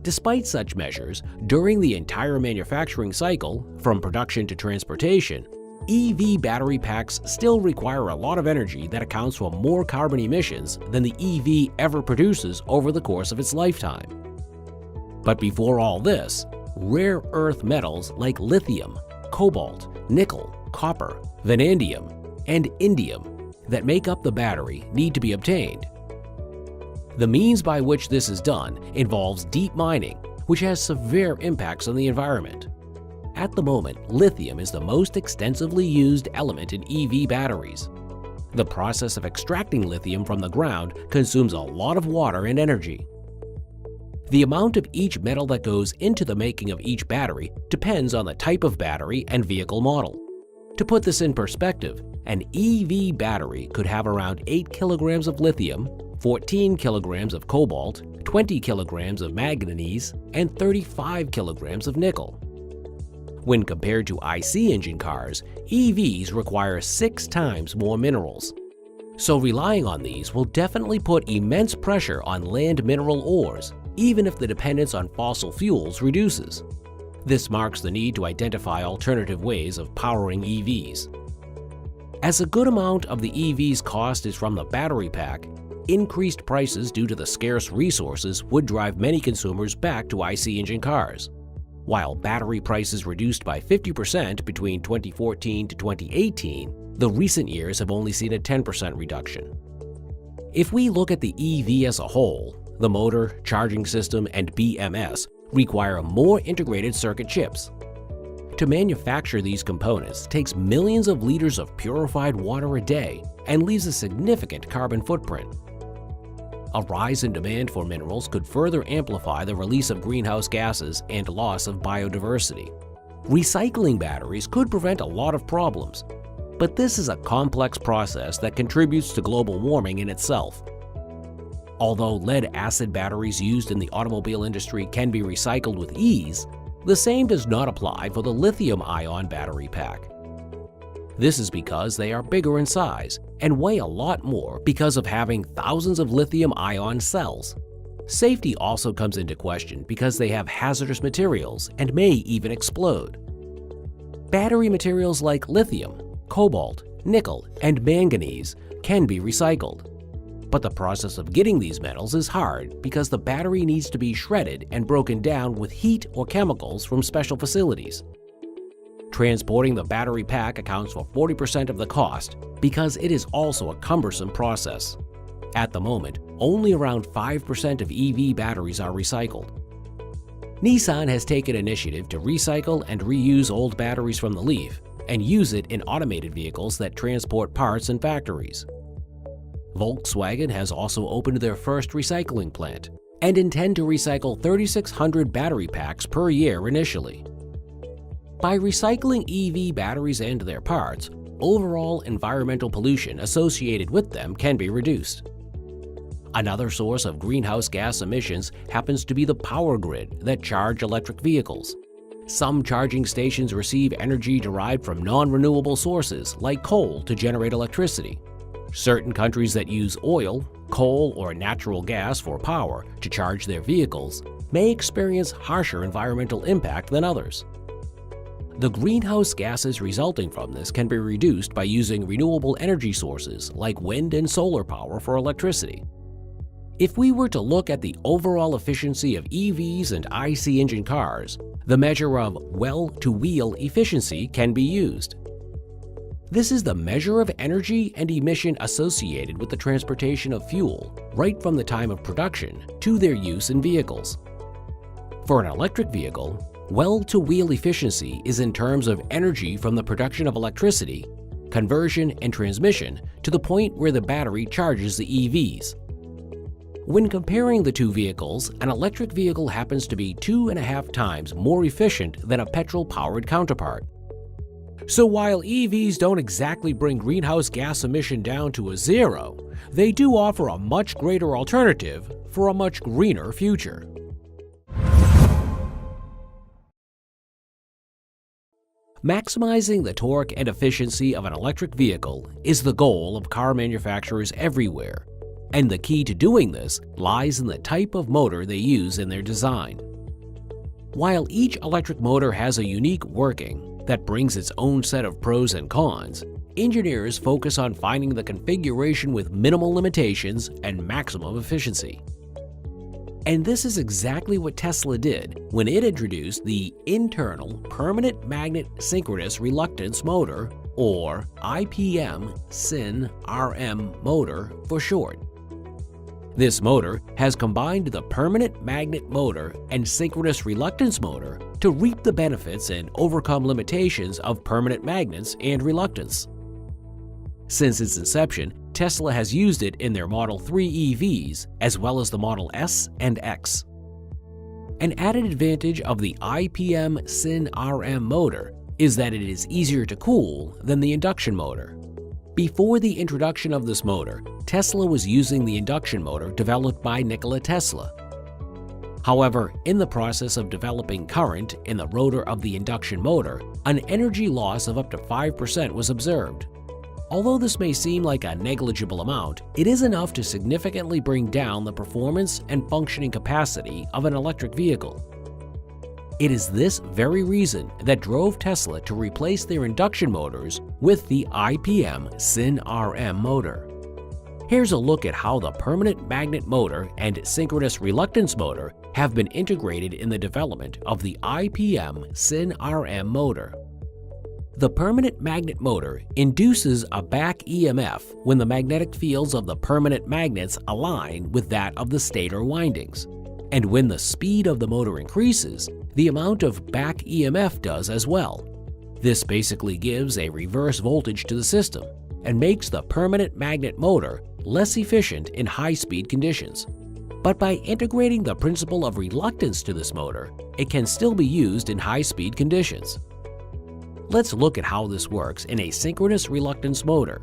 Despite such measures, during the entire manufacturing cycle, from production to transportation, EV battery packs still require a lot of energy that accounts for more carbon emissions than the EV ever produces over the course of its lifetime. But before all this, rare earth metals like lithium, cobalt, nickel, copper, vanadium, and indium that make up the battery need to be obtained. The means by which this is done involves deep mining, which has severe impacts on the environment. At the moment, lithium is the most extensively used element in EV batteries. The process of extracting lithium from the ground consumes a lot of water and energy. The amount of each metal that goes into the making of each battery depends on the type of battery and vehicle model. To put this in perspective, an EV battery could have around 8 kilograms of lithium, 14 kilograms of cobalt, 20 kilograms of manganese, and 35 kilograms of nickel. When compared to IC engine cars, EVs require 6 times more minerals. So relying on these will definitely put immense pressure on land mineral ores, even if the dependence on fossil fuels reduces. This marks the need to identify alternative ways of powering EVs. As a good amount of the EV's cost is from the battery pack, increased prices due to the scarce resources would drive many consumers back to IC engine cars. While battery prices reduced by 50% between 2014 to 2018, the recent years have only seen a 10% reduction. If we look at the EV as a whole, the motor, charging system, and BMS require more integrated circuit chips. To manufacture these components takes millions of liters of purified water a day and leaves a significant carbon footprint. A rise in demand for minerals could further amplify the release of greenhouse gases and loss of biodiversity. Recycling batteries could prevent a lot of problems, but this is a complex process that contributes to global warming in itself. Although lead-acid batteries used in the automobile industry can be recycled with ease, the same does not apply for the lithium-ion battery pack. This is because they are bigger in size and weigh a lot more because of having thousands of lithium-ion cells. Safety also comes into question because they have hazardous materials and may even explode. Battery materials like lithium, cobalt, nickel, and manganese can be recycled. But the process of getting these metals is hard because the battery needs to be shredded and broken down with heat or chemicals from special facilities. Transporting the battery pack accounts for 40% of the cost because it is also a cumbersome process. At the moment, only around 5% of EV batteries are recycled. Nissan has taken initiative to recycle and reuse old batteries from the Leaf and use it in automated vehicles that transport parts and factories. Volkswagen has also opened their first recycling plant and intend to recycle 3,600 battery packs per year initially. By recycling EV batteries and their parts, overall environmental pollution associated with them can be reduced. Another source of greenhouse gas emissions happens to be the power grid that charge electric vehicles. Some charging stations receive energy derived from non-renewable sources like coal to generate electricity. Certain countries that use oil, coal, or natural gas for power to charge their vehicles may experience harsher environmental impact than others. The greenhouse gases resulting from this can be reduced by using renewable energy sources like wind and solar power for electricity. If we were to look at the overall efficiency of EVs and IC engine cars, the measure of well-to-wheel efficiency can be used. This is the measure of energy and emission associated with the transportation of fuel, right from the time of production to their use in vehicles. For an electric vehicle, well-to-wheel efficiency is in terms of energy from the production of electricity, conversion, and transmission to the point where the battery charges the EVs. When comparing the two vehicles, an electric vehicle happens to be 2.5 times more efficient than a petrol-powered counterpart. So while EVs don't exactly bring greenhouse gas emission down to a zero, they do offer a much greater alternative for a much greener future. Maximizing the torque and efficiency of an electric vehicle is the goal of car manufacturers everywhere, and the key to doing this lies in the type of motor they use in their design. While each electric motor has a unique working that brings its own set of pros and cons, engineers focus on finding the configuration with minimal limitations and maximum efficiency. And this is exactly what Tesla did when it introduced the Internal Permanent Magnet Synchronous Reluctance Motor, or IPM-SYN-RM motor for short. This motor has combined the permanent magnet motor and synchronous reluctance motor to reap the benefits and overcome limitations of permanent magnets and reluctance. Since its inception, Tesla has used it in their Model 3 EVs as well as the Model S and X. An added advantage of the IPM-SYN-RM motor is that it is easier to cool than the induction motor. Before the introduction of this motor, Tesla was using the induction motor developed by Nikola Tesla. However, in the process of developing current in the rotor of the induction motor, an energy loss of up to 5% was observed. Although this may seem like a negligible amount, it is enough to significantly bring down the performance and functioning capacity of an electric vehicle. It is this very reason that drove Tesla to replace their induction motors with the IPM Syn-RM motor. Here's a look at how the permanent magnet motor and synchronous reluctance motor have been integrated in the development of the IPM Syn-RM motor. The permanent magnet motor induces a back EMF when the magnetic fields of the permanent magnets align with that of the stator windings. And when the speed of the motor increases, the amount of back EMF does as well. This basically gives a reverse voltage to the system and makes the permanent magnet motor less efficient in high-speed conditions. But by integrating the principle of reluctance to this motor, it can still be used in high-speed conditions. Let's look at how this works in a synchronous reluctance motor.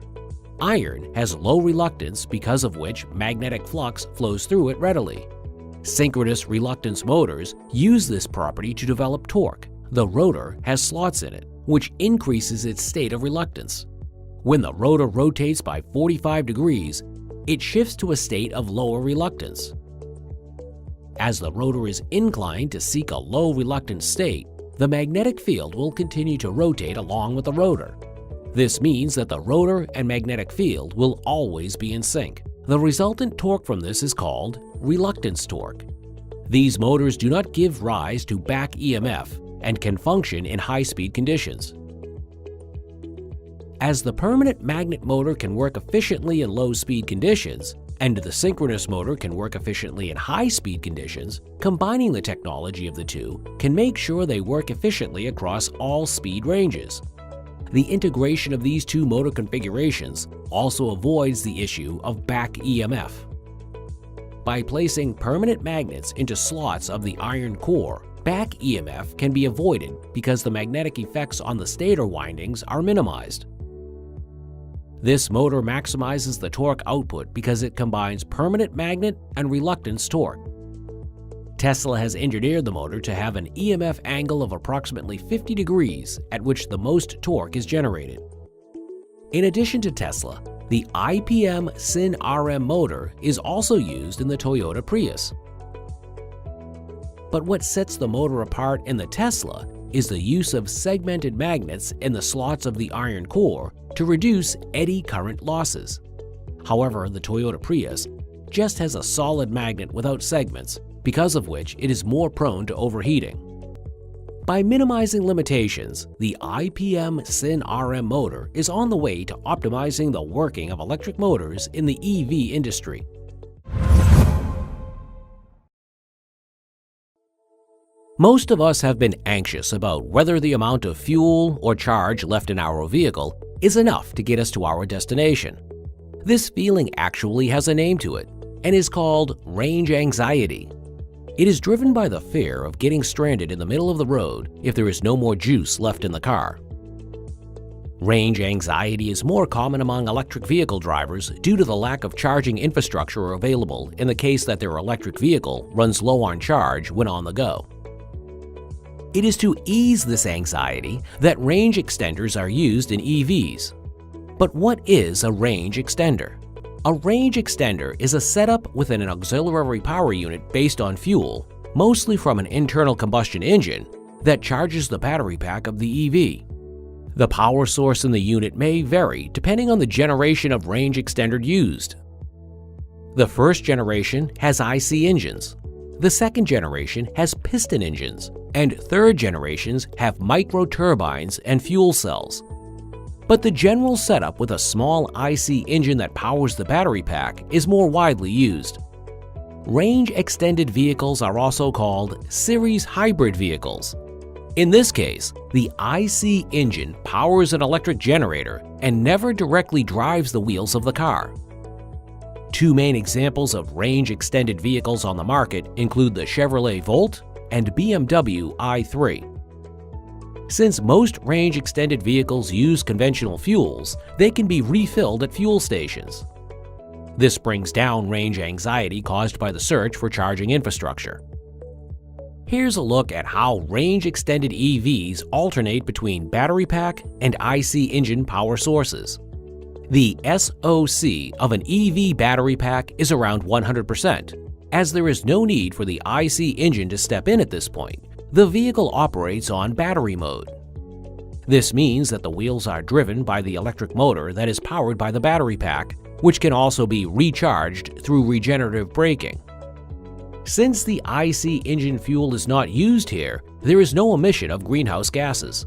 Iron has low reluctance, because of which magnetic flux flows through it readily. Synchronous reluctance motors use this property to develop torque. The rotor has slots in it, which increases its state of reluctance. When the rotor rotates by 45 degrees, it shifts to a state of lower reluctance. As the rotor is inclined to seek a low reluctance state, the magnetic field will continue to rotate along with the rotor. This means that the rotor and magnetic field will always be in sync. The resultant torque from this is called reluctance torque. These motors do not give rise to back EMF and can function in high-speed conditions. As the permanent magnet motor can work efficiently in low-speed conditions, and the synchronous motor can work efficiently in high-speed conditions, combining the technology of the two can make sure they work efficiently across all speed ranges. The integration of these two motor configurations also avoids the issue of back EMF. By placing permanent magnets into slots of the iron core, back EMF can be avoided because the magnetic effects on the stator windings are minimized. This motor maximizes the torque output because it combines permanent magnet and reluctance torque. Tesla has engineered the motor to have an EMF angle of approximately 50 degrees at which the most torque is generated. In addition to Tesla, the IPM Syn-RM motor is also used in the Toyota Prius. But what sets the motor apart in the Tesla is the use of segmented magnets in the slots of the iron core to reduce eddy current losses. However, the Toyota Prius just has a solid magnet without segments, because of which it is more prone to overheating. By minimizing limitations, the IPM Syn-RM motor is on the way to optimizing the working of electric motors in the EV industry. Most of us have been anxious about whether the amount of fuel or charge left in our vehicle is enough to get us to our destination. This feeling actually has a name to it and is called range anxiety. It is driven by the fear of getting stranded in the middle of the road if there is no more juice left in the car. Range anxiety is more common among electric vehicle drivers due to the lack of charging infrastructure available in the case that their electric vehicle runs low on charge when on the go. It is to ease this anxiety that range extenders are used in EVs. But what is a range extender? A range extender is a setup within an auxiliary power unit based on fuel, mostly from an internal combustion engine, that charges the battery pack of the EV. The power source in the unit may vary depending on the generation of range extender used. The first generation has IC engines. The second generation has piston engines, and third generations have micro turbines and fuel cells. But the general setup with a small IC engine that powers the battery pack is more widely used. Range extended vehicles are also called series hybrid vehicles. In this case, the IC engine powers an electric generator and never directly drives the wheels of the car. Two main examples of range-extended vehicles on the market include the Chevrolet Volt and BMW i3. Since most range-extended vehicles use conventional fuels, they can be refilled at fuel stations. This brings down range anxiety caused by the search for charging infrastructure. Here's a look at how range-extended EVs alternate between battery pack and IC engine power sources. The SOC of an EV battery pack is around 100%. As there is no need for the IC engine to step in at this point, the vehicle operates on battery mode. This means that the wheels are driven by the electric motor that is powered by the battery pack, which can also be recharged through regenerative braking. Since the IC engine fuel is not used here, there is no emission of greenhouse gases.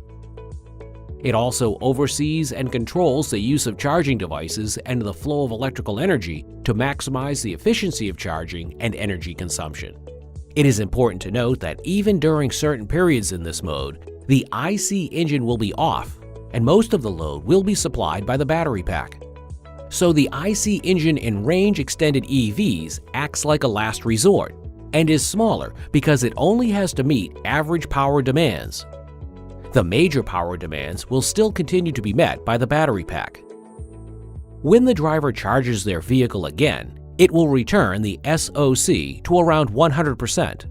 It also oversees and controls the use of charging devices and the flow of electrical energy to maximize the efficiency of charging and energy consumption. It is important to note that even during certain periods in this mode, the IC engine will be off, and most of the load will be supplied by the battery pack. So the IC engine in range-extended EVs acts like a last resort and is smaller because it only has to meet average power demands. The major power demands will still continue to be met by the battery pack. When the driver charges their vehicle again, it will return the SOC to around 100%.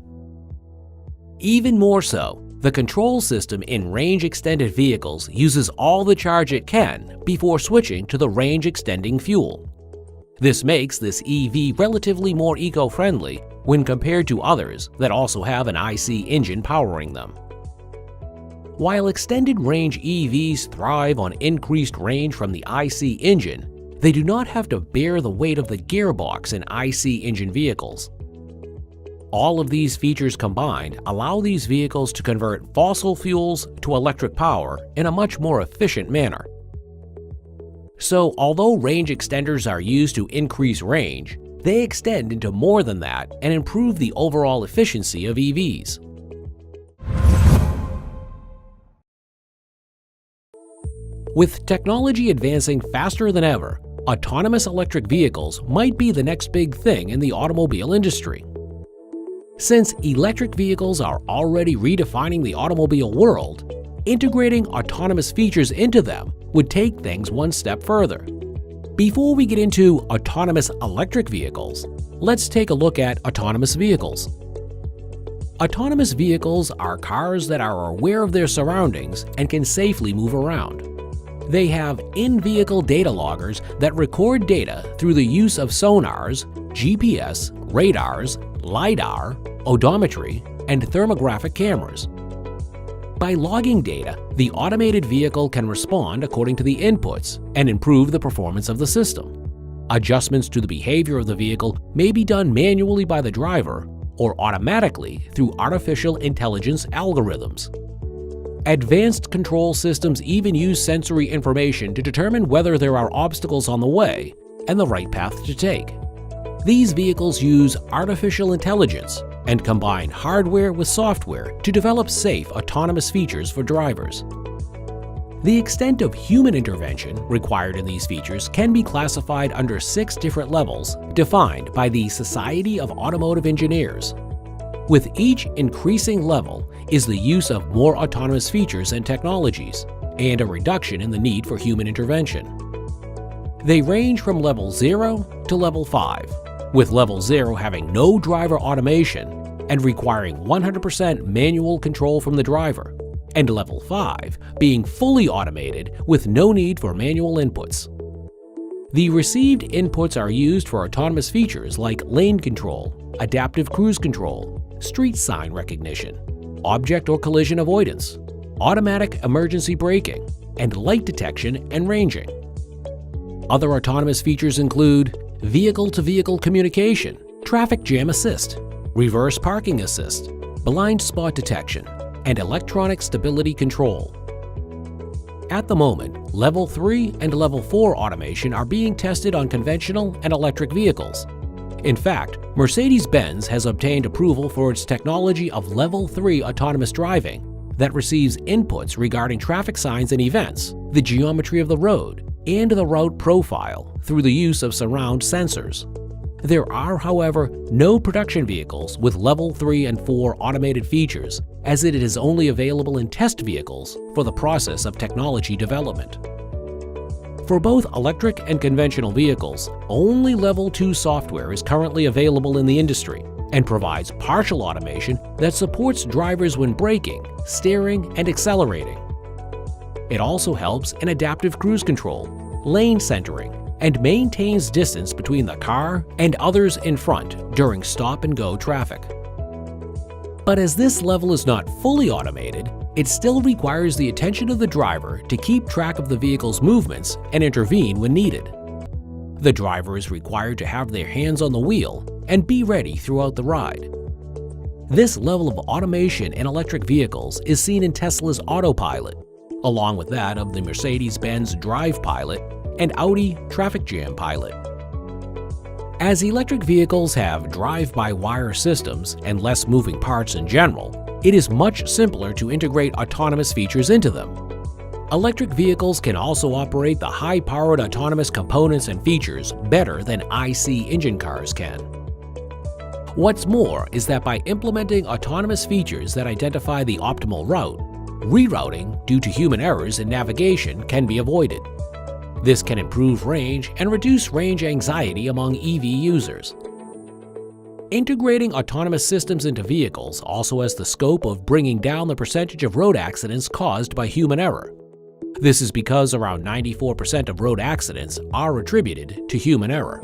Even more so, the control system in range-extended vehicles uses all the charge it can before switching to the range-extending fuel. This makes this EV relatively more eco-friendly when compared to others that also have an IC engine powering them. While extended range EVs thrive on increased range from the IC engine, they do not have to bear the weight of the gearbox in IC engine vehicles. All of these features combined allow these vehicles to convert fossil fuels to electric power in a much more efficient manner. So, although range extenders are used to increase range, they extend into more than that and improve the overall efficiency of EVs. With technology advancing faster than ever, autonomous electric vehicles might be the next big thing in the automobile industry. Since electric vehicles are already redefining the automobile world, integrating autonomous features into them would take things one step further. Before we get into autonomous electric vehicles, let's take a look at autonomous vehicles. Autonomous vehicles are cars that are aware of their surroundings and can safely move around. They have in-vehicle data loggers that record data through the use of sonars, GPS, radars, LiDAR, odometry, and thermographic cameras. By logging data, the automated vehicle can respond according to the inputs and improve the performance of the system. Adjustments to the behavior of the vehicle may be done manually by the driver or automatically through artificial intelligence algorithms. Advanced control systems even use sensory information to determine whether there are obstacles on the way and the right path to take. These vehicles use artificial intelligence and combine hardware with software to develop safe autonomous features for drivers. The extent of human intervention required in these features can be classified under 6 different levels defined by the Society of Automotive Engineers. With each increasing level is the use of more autonomous features and technologies, and a reduction in the need for human intervention. They range from level 0 to level 5, with level 0 having no driver automation and requiring 100% manual control from the driver, and level 5 being fully automated with no need for manual inputs. The received inputs are used for autonomous features like lane control, adaptive cruise control, street sign recognition, object or collision avoidance, automatic emergency braking, and light detection and ranging. Other autonomous features include vehicle-to-vehicle communication, traffic jam assist, reverse parking assist, blind spot detection, and electronic stability control. At the moment, Level 3 and Level 4 automation are being tested on conventional and electric vehicles. In fact, Mercedes-Benz has obtained approval for its technology of Level 3 autonomous driving that receives inputs regarding traffic signs and events, the geometry of the road, and the route profile through the use of surround sensors. There are, however, no production vehicles with Level 3 and 4 automated features, as it is only available in test vehicles for the process of technology development. For both electric and conventional vehicles, only Level 2 software is currently available in the industry and provides partial automation that supports drivers when braking, steering, and accelerating. It also helps in adaptive cruise control, lane centering, and maintains distance between the car and others in front during stop-and-go traffic. But as this level is not fully automated, it still requires the attention of the driver to keep track of the vehicle's movements and intervene when needed. The driver is required to have their hands on the wheel and be ready throughout the ride. This level of automation in electric vehicles is seen in Tesla's Autopilot, along with that of the Mercedes-Benz Drive Pilot and Audi Traffic Jam Pilot. As electric vehicles have drive-by-wire systems and less moving parts in general, it is much simpler to integrate autonomous features into them. Electric vehicles can also operate the high-powered autonomous components and features better than IC engine cars can. What's more is that by implementing autonomous features that identify the optimal route, rerouting due to human errors in navigation can be avoided. This can improve range and reduce range anxiety among EV users. Integrating autonomous systems into vehicles also has the scope of bringing down the percentage of road accidents caused by human error. This is because around 94% of road accidents are attributed to human error.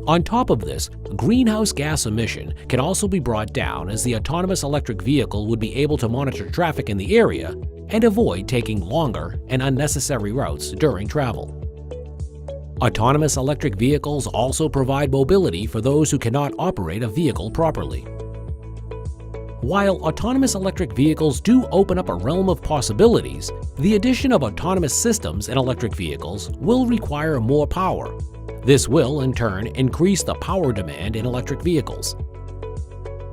On top of this, greenhouse gas emission can also be brought down, as the autonomous electric vehicle would be able to monitor traffic in the area and avoid taking longer and unnecessary routes during travel. Autonomous electric vehicles also provide mobility for those who cannot operate a vehicle properly. While autonomous electric vehicles do open up a realm of possibilities, the addition of autonomous systems in electric vehicles will require more power. This will, in turn, increase the power demand in electric vehicles.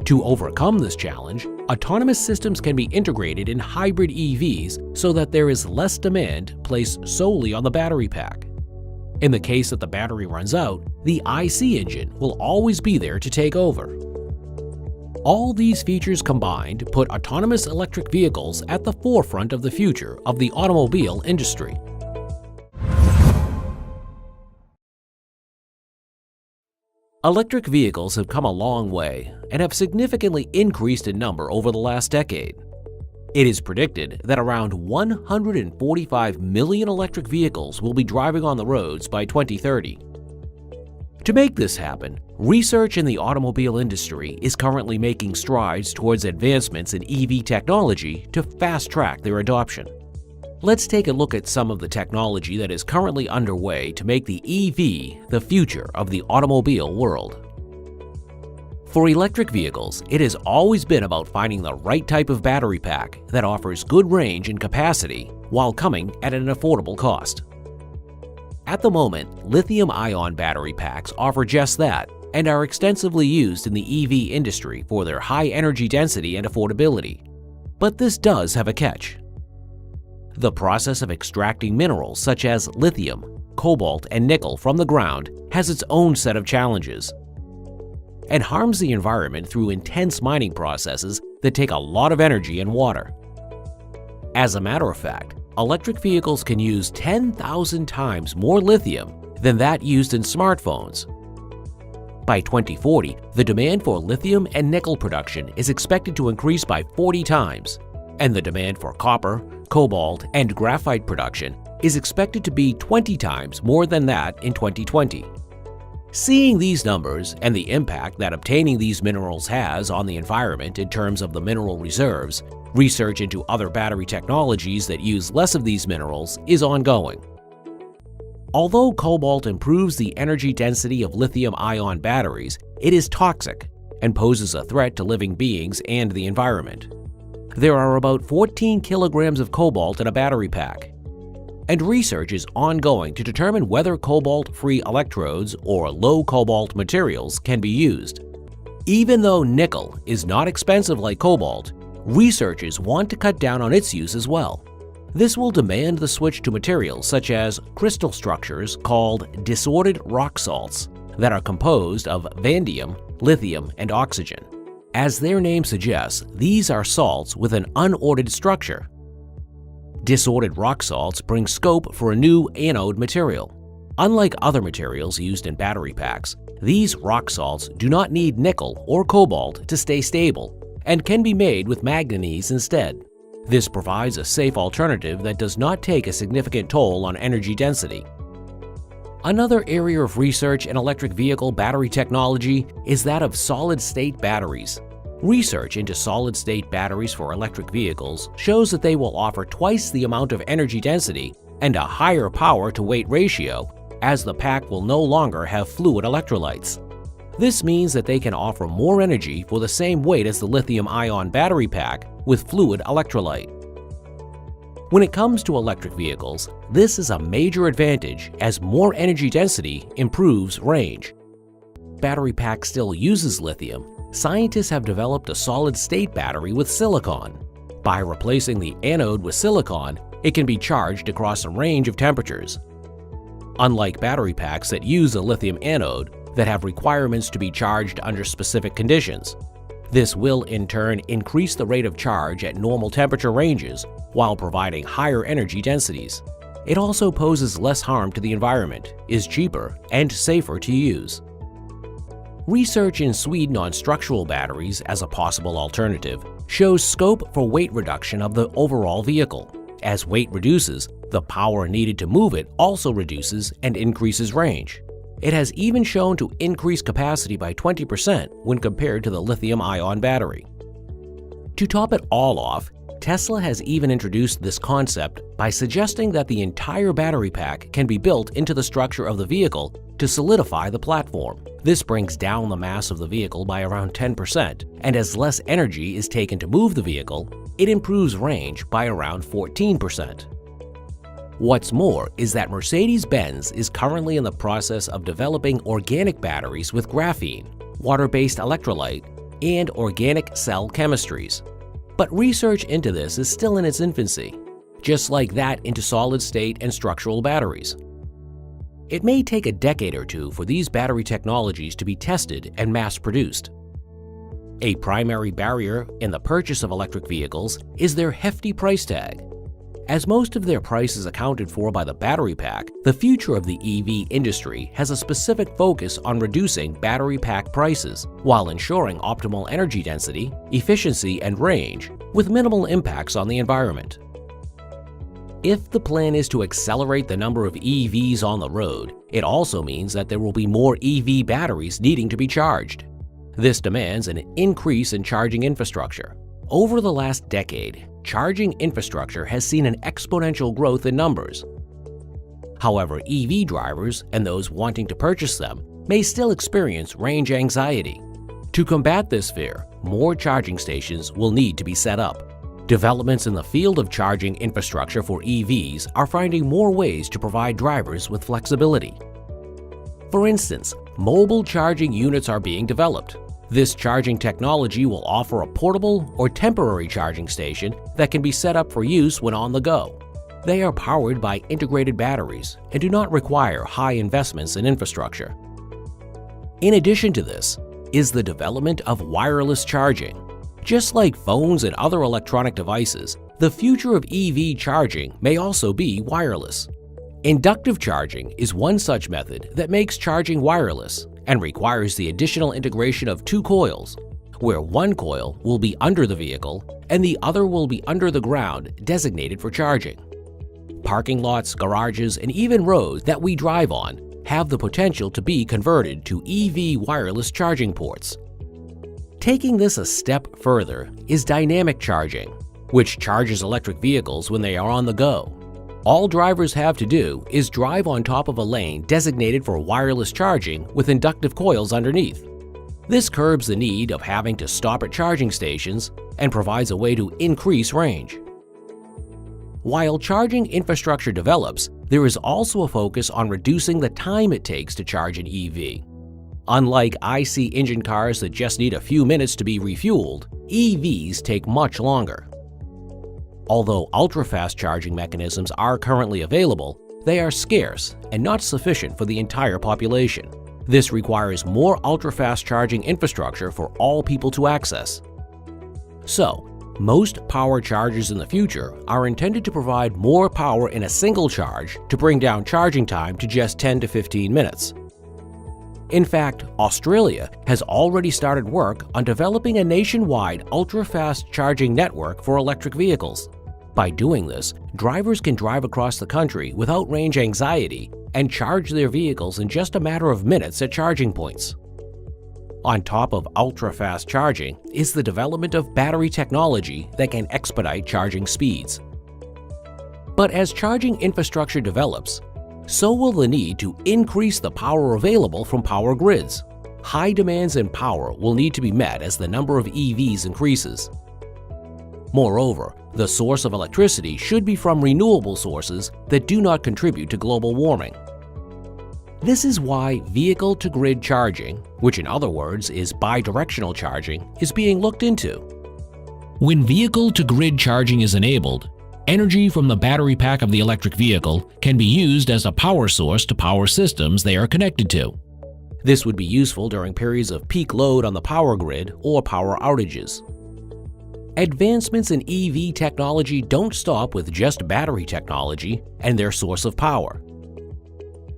To overcome this challenge, autonomous systems can be integrated in hybrid EVs so that there is less demand placed solely on the battery pack. In the case that the battery runs out, the IC engine will always be there to take over. All these features combined put autonomous electric vehicles at the forefront of the future of the automobile industry. Electric vehicles have come a long way and have significantly increased in number over the last decade. It is predicted that around 145 million electric vehicles will be driving on the roads by 2030. To make this happen, research in the automobile industry is currently making strides towards advancements in EV technology to fast-track their adoption. Let's take a look at some of the technology that is currently underway to make the EV the future of the automobile world. For electric vehicles, it has always been about finding the right type of battery pack that offers good range and capacity while coming at an affordable cost. At the moment, lithium-ion battery packs offer just that and are extensively used in the EV industry for their high energy density and affordability. But this does have a catch. The process of extracting minerals such as lithium, cobalt, and nickel from the ground has its own set of challenges and harms the environment through intense mining processes that take a lot of energy and water. As a matter of fact, electric vehicles can use 10,000 times more lithium than that used in smartphones. By 2040, the demand for lithium and nickel production is expected to increase by 40 times, and the demand for copper, cobalt, and graphite production is expected to be 20 times more than that in 2020. Seeing these numbers and the impact that obtaining these minerals has on the environment in terms of the mineral reserves, research into other battery technologies that use less of these minerals is ongoing. Although cobalt improves the energy density of lithium-ion batteries, it is toxic and poses a threat to living beings and the environment. There are about 14 kilograms of cobalt in a battery pack, and research is ongoing to determine whether cobalt-free electrodes or low-cobalt materials can be used. Even though nickel is not expensive like cobalt, researchers want to cut down on its use as well. This will demand the switch to materials such as crystal structures called disordered rock salts that are composed of vanadium, lithium, and oxygen. As their name suggests, these are salts with an unordered structure. Disordered rock salts bring scope for a new anode material. Unlike other materials used in battery packs, these rock salts do not need nickel or cobalt to stay stable and can be made with manganese instead. This provides a safe alternative that does not take a significant toll on energy density. Another area of research in electric vehicle battery technology is that of solid-state batteries. Research into solid-state batteries for electric vehicles shows that they will offer twice the amount of energy density and a higher power-to-weight ratio, as the pack will no longer have fluid electrolytes. This means that they can offer more energy for the same weight as the lithium-ion battery pack with fluid electrolyte. When it comes to electric vehicles, this is a major advantage as more energy density improves range. Battery pack still uses lithium. Scientists have developed a solid-state battery with silicon. By replacing the anode with silicon, it can be charged across a range of temperatures. Unlike battery packs that use a lithium anode that have requirements to be charged under specific conditions, this will in turn increase the rate of charge at normal temperature ranges while providing higher energy densities. It also poses less harm to the environment, is cheaper, and safer to use. Research in Sweden on structural batteries as a possible alternative shows scope for weight reduction of the overall vehicle. As weight reduces, the power needed to move it also reduces and increases range. It has even shown to increase capacity by 20% when compared to the lithium-ion battery. To top it all off, Tesla has even introduced this concept by suggesting that the entire battery pack can be built into the structure of the vehicle to solidify the platform. This brings down the mass of the vehicle by around 10%, and as less energy is taken to move the vehicle, it improves range by around 14%. What's more is that Mercedes-Benz is currently in the process of developing organic batteries with graphene, water-based electrolyte, and organic cell chemistries. But research into this is still in its infancy, just like that into solid-state and structural batteries. It may take a decade or two for these battery technologies to be tested and mass-produced. A primary barrier in the purchase of electric vehicles is their hefty price tag. As most of their price is accounted for by the battery pack, the future of the EV industry has a specific focus on reducing battery pack prices while ensuring optimal energy density, efficiency, and range with minimal impacts on the environment. If the plan is to accelerate the number of EVs on the road, it also means that there will be more EV batteries needing to be charged. This demands an increase in charging infrastructure. Over the last decade, charging infrastructure has seen an exponential growth in numbers. However, EV drivers and those wanting to purchase them may still experience range anxiety. To combat this fear, more charging stations will need to be set up. Developments in the field of charging infrastructure for EVs are finding more ways to provide drivers with flexibility. For instance, mobile charging units are being developed. This charging technology will offer a portable or temporary charging station that can be set up for use when on the go. They are powered by integrated batteries and do not require high investments in infrastructure. In addition to this is the development of wireless charging. Just like phones and other electronic devices, the future of EV charging may also be wireless. Inductive charging is one such method that makes charging wireless and requires the additional integration of two coils, where one coil will be under the vehicle and the other will be under the ground designated for charging. Parking lots, garages, and even roads that we drive on have the potential to be converted to EV wireless charging ports. Taking this a step further is dynamic charging, which charges electric vehicles when they are on the go. All drivers have to do is drive on top of a lane designated for wireless charging with inductive coils underneath. This curbs the need of having to stop at charging stations and provides a way to increase range. While charging infrastructure develops, there is also a focus on reducing the time it takes to charge an EV. Unlike IC engine cars that just need a few minutes to be refueled, EVs take much longer. Although ultra-fast charging mechanisms are currently available, they are scarce and not sufficient for the entire population. This requires more ultra-fast charging infrastructure for all people to access. So, most power chargers in the future are intended to provide more power in a single charge to bring down charging time to just 10 to 15 minutes. In fact, Australia has already started work on developing a nationwide ultra-fast charging network for electric vehicles. By doing this, drivers can drive across the country without range anxiety and charge their vehicles in just a matter of minutes at charging points. On top of ultra-fast charging is the development of battery technology that can expedite charging speeds. But as charging infrastructure develops, so will the need to increase the power available from power grids. High demands in power will need to be met as the number of EVs increases. Moreover, the source of electricity should be from renewable sources that do not contribute to global warming. This is why vehicle-to-grid charging, which in other words is bidirectional charging, is being looked into. When vehicle-to-grid charging is enabled, energy from the battery pack of the electric vehicle can be used as a power source to power systems they are connected to. This would be useful during periods of peak load on the power grid or power outages. Advancements in EV technology don't stop with just battery technology and their source of power.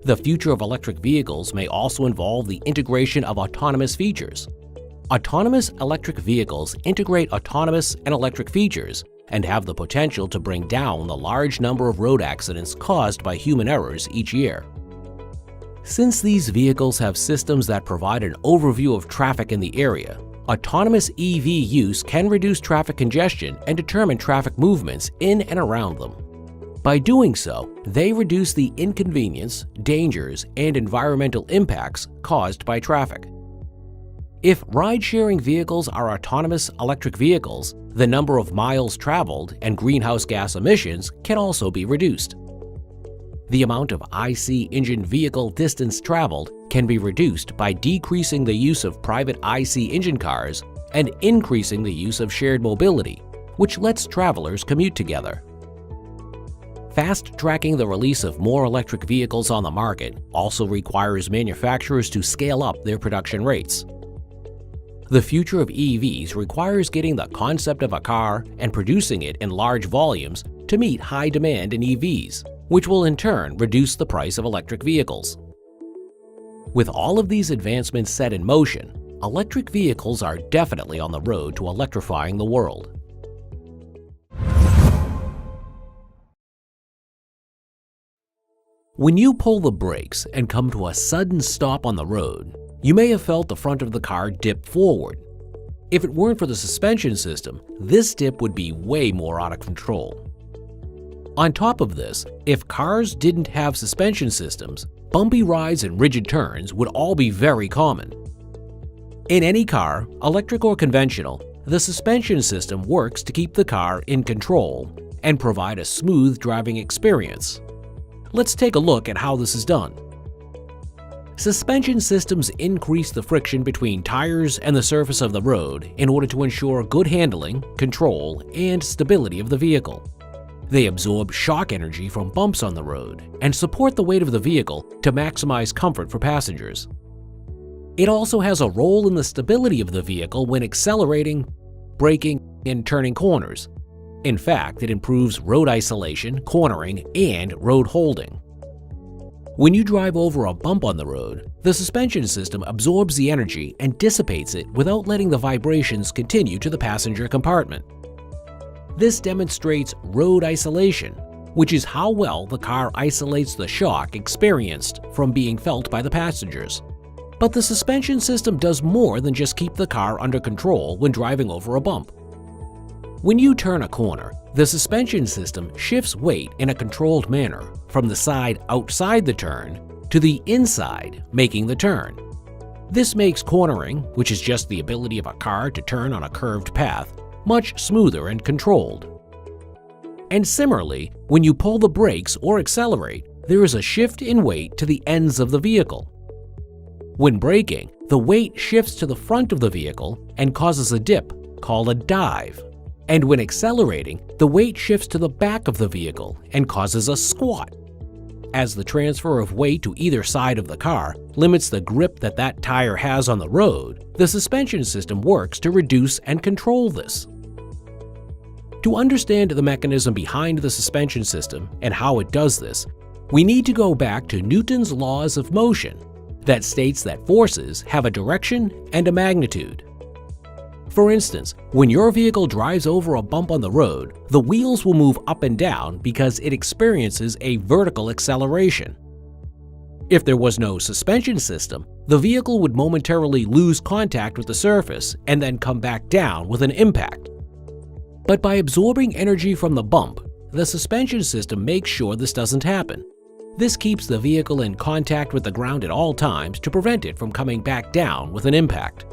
The future of electric vehicles may also involve the integration of autonomous features. Autonomous electric vehicles integrate autonomous and electric features and have the potential to bring down the large number of road accidents caused by human errors each year. Since these vehicles have systems that provide an overview of traffic in the area, autonomous EV use can reduce traffic congestion and determine traffic movements in and around them. By doing so, they reduce the inconvenience, dangers, and environmental impacts caused by traffic. If ride-sharing vehicles are autonomous electric vehicles, the number of miles traveled and greenhouse gas emissions can also be reduced. The amount of IC engine vehicle distance traveled can be reduced by decreasing the use of private IC engine cars and increasing the use of shared mobility, which lets travelers commute together. Fast-tracking the release of more electric vehicles on the market also requires manufacturers to scale up their production rates. The future of EVs requires getting the concept of a car and producing it in large volumes to meet high demand in EVs, which will in turn reduce the price of electric vehicles. With all of these advancements set in motion, electric vehicles are definitely on the road to electrifying the world. When you pull the brakes and come to a sudden stop on the road, you may have felt the front of the car dip forward. If it weren't for the suspension system, this dip would be way more out of control. On top of this, if cars didn't have suspension systems, bumpy rides and rigid turns would all be very common. In any car, electric or conventional, the suspension system works to keep the car in control and provide a smooth driving experience. Let's take a look at how this is done. Suspension systems increase the friction between tires and the surface of the road in order to ensure good handling, control, and stability of the vehicle. They absorb shock energy from bumps on the road and support the weight of the vehicle to maximize comfort for passengers. It also has a role in the stability of the vehicle when accelerating, braking, and turning corners. In fact, it improves road isolation, cornering, and road holding. When you drive over a bump on the road, the suspension system absorbs the energy and dissipates it without letting the vibrations continue to the passenger compartment. This demonstrates road isolation, which is how well the car isolates the shock experienced from being felt by the passengers. But the suspension system does more than just keep the car under control when driving over a bump. When you turn a corner, the suspension system shifts weight in a controlled manner from the side outside the turn to the inside, making the turn. This makes cornering, which is just the ability of a car to turn on a curved path, much smoother and controlled. And similarly, when you pull the brakes or accelerate, there is a shift in weight to the ends of the vehicle. When braking, the weight shifts to the front of the vehicle and causes a dip, called a dive. And when accelerating, the weight shifts to the back of the vehicle and causes a squat. As the transfer of weight to either side of the car limits the grip that tire has on the road, the suspension system works to reduce and control this. To understand the mechanism behind the suspension system and how it does this, we need to go back to Newton's laws of motion that states that forces have a direction and a magnitude. For instance, when your vehicle drives over a bump on the road, the wheels will move up and down because it experiences a vertical acceleration. If there was no suspension system, the vehicle would momentarily lose contact with the surface and then come back down with an impact. But by absorbing energy from the bump, the suspension system makes sure this doesn't happen. This keeps the vehicle in contact with the ground at all times to prevent it from coming back down with an impact.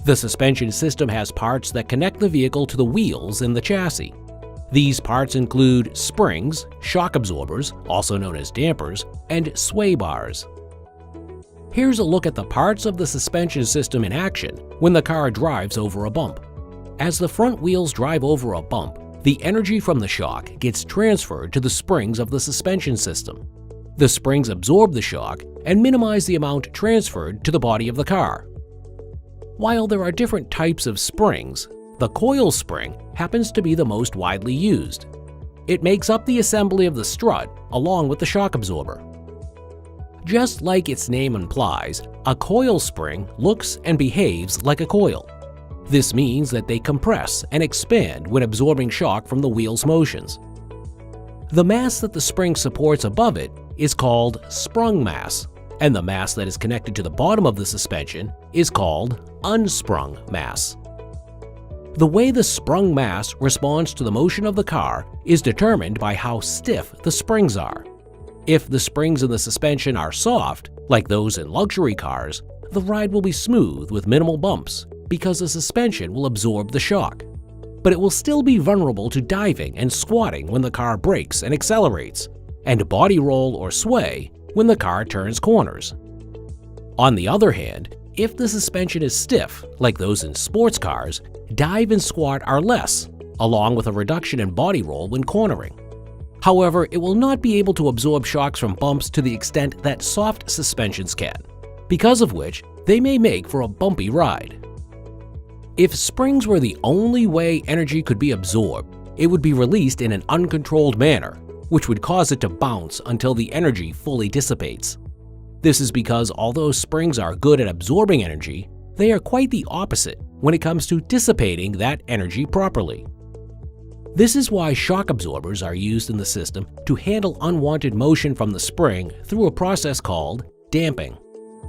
The suspension system has parts that connect the vehicle to the wheels in the chassis. These parts include springs, shock absorbers, also known as dampers, and sway bars. Here's a look at the parts of the suspension system in action when the car drives over a bump. As the front wheels drive over a bump, the energy from the shock gets transferred to the springs of the suspension system. The springs absorb the shock and minimize the amount transferred to the body of the car. While there are different types of springs, the coil spring happens to be the most widely used. It makes up the assembly of the strut along with the shock absorber. Just like its name implies, a coil spring looks and behaves like a coil. This means that they compress and expand when absorbing shock from the wheel's motions. The mass that the spring supports above it is called sprung mass, and the mass that is connected to the bottom of the suspension is called unsprung mass. The way the sprung mass responds to the motion of the car is determined by how stiff the springs are. If the springs in the suspension are soft, like those in luxury cars, the ride will be smooth with minimal bumps because the suspension will absorb the shock. But it will still be vulnerable to diving and squatting when the car brakes and accelerates, and body roll or sway when the car turns corners. On the other hand, if the suspension is stiff, like those in sports cars, dive and squat are less, along with a reduction in body roll when cornering. However, it will not be able to absorb shocks from bumps to the extent that soft suspensions can, because of which they may make for a bumpy ride. If springs were the only way energy could be absorbed, it would be released in an uncontrolled manner, which would cause it to bounce until the energy fully dissipates. This is because although springs are good at absorbing energy, they are quite the opposite when it comes to dissipating that energy properly. This is why shock absorbers are used in the system to handle unwanted motion from the spring through a process called damping.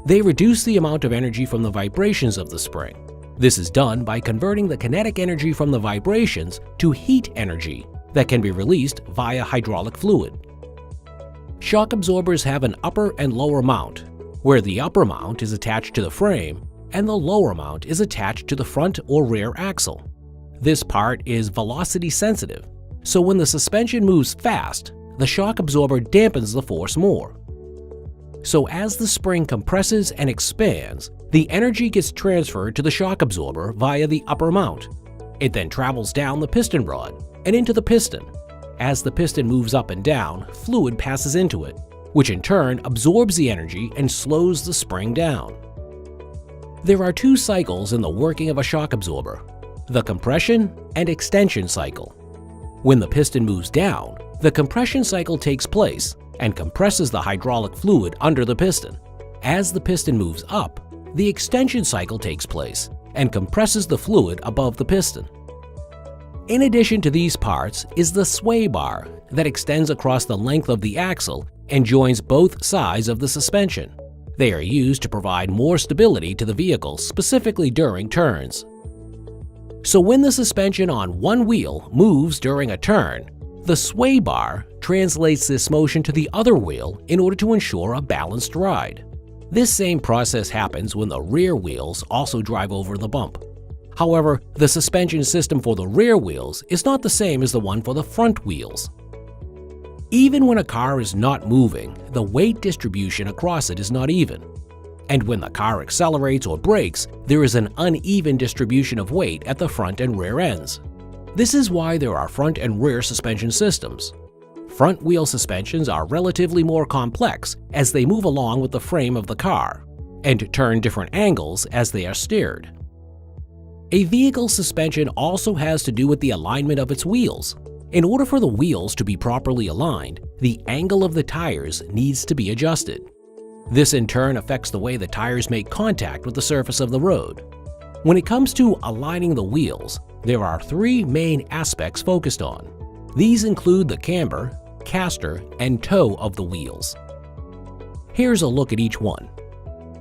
They reduce the amount of energy from the vibrations of the spring. This is done by converting the kinetic energy from the vibrations to heat energy that can be released via hydraulic fluid. Shock absorbers have an upper and lower mount, where the upper mount is attached to the frame and the lower mount is attached to the front or rear axle. This part is velocity sensitive, so when the suspension moves fast, the shock absorber dampens the force more. So as the spring compresses and expands, the energy gets transferred to the shock absorber via the upper mount. It then travels down the piston rod and into the piston. As the piston moves up and down, fluid passes into it, which in turn absorbs the energy and slows the spring down. There are two cycles in the working of a shock absorber: the compression and extension cycle. When the piston moves down, the compression cycle takes place and compresses the hydraulic fluid under the piston. As the piston moves up, the extension cycle takes place and compresses the fluid above the piston. In addition to these parts is the sway bar that extends across the length of the axle and joins both sides of the suspension. They are used to provide more stability to the vehicle, specifically during turns. So when the suspension on one wheel moves during a turn, the sway bar translates this motion to the other wheel in order to ensure a balanced ride. This same process happens when the rear wheels also drive over the bump. However, the suspension system for the rear wheels is not the same as the one for the front wheels. Even when a car is not moving, the weight distribution across it is not even. And when the car accelerates or brakes, there is an uneven distribution of weight at the front and rear ends. This is why there are front and rear suspension systems. Front wheel suspensions are relatively more complex as they move along with the frame of the car and turn different angles as they are steered. A vehicle's suspension also has to do with the alignment of its wheels. In order for the wheels to be properly aligned, the angle of the tires needs to be adjusted. This in turn affects the way the tires make contact with the surface of the road. When it comes to aligning the wheels, there are three main aspects focused on. These include the camber, caster, and toe of the wheels. Here's a look at each one.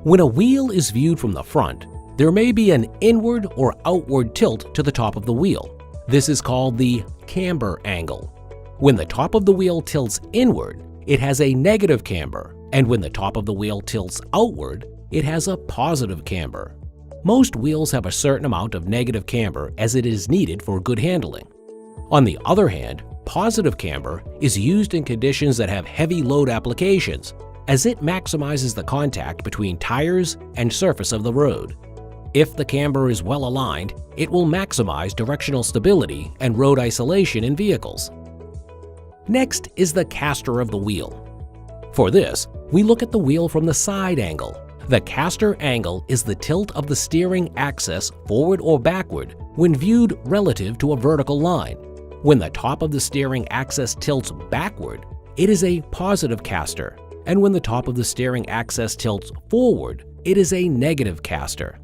When a wheel is viewed from the front, there may be an inward or outward tilt to the top of the wheel. This is called the camber angle. When the top of the wheel tilts inward, it has a negative camber, and when the top of the wheel tilts outward, it has a positive camber. Most wheels have a certain amount of negative camber as it is needed for good handling. On the other hand, positive camber is used in conditions that have heavy load applications, as it maximizes the contact between tires and surface of the road. If the camber is well aligned, it will maximize directional stability and road isolation in vehicles. Next is the caster of the wheel. For this, we look at the wheel from the side angle. The caster angle is the tilt of the steering axis forward or backward when viewed relative to a vertical line. When the top of the steering axis tilts backward, it is a positive caster, and when the top of the steering axis tilts forward, it is a negative caster.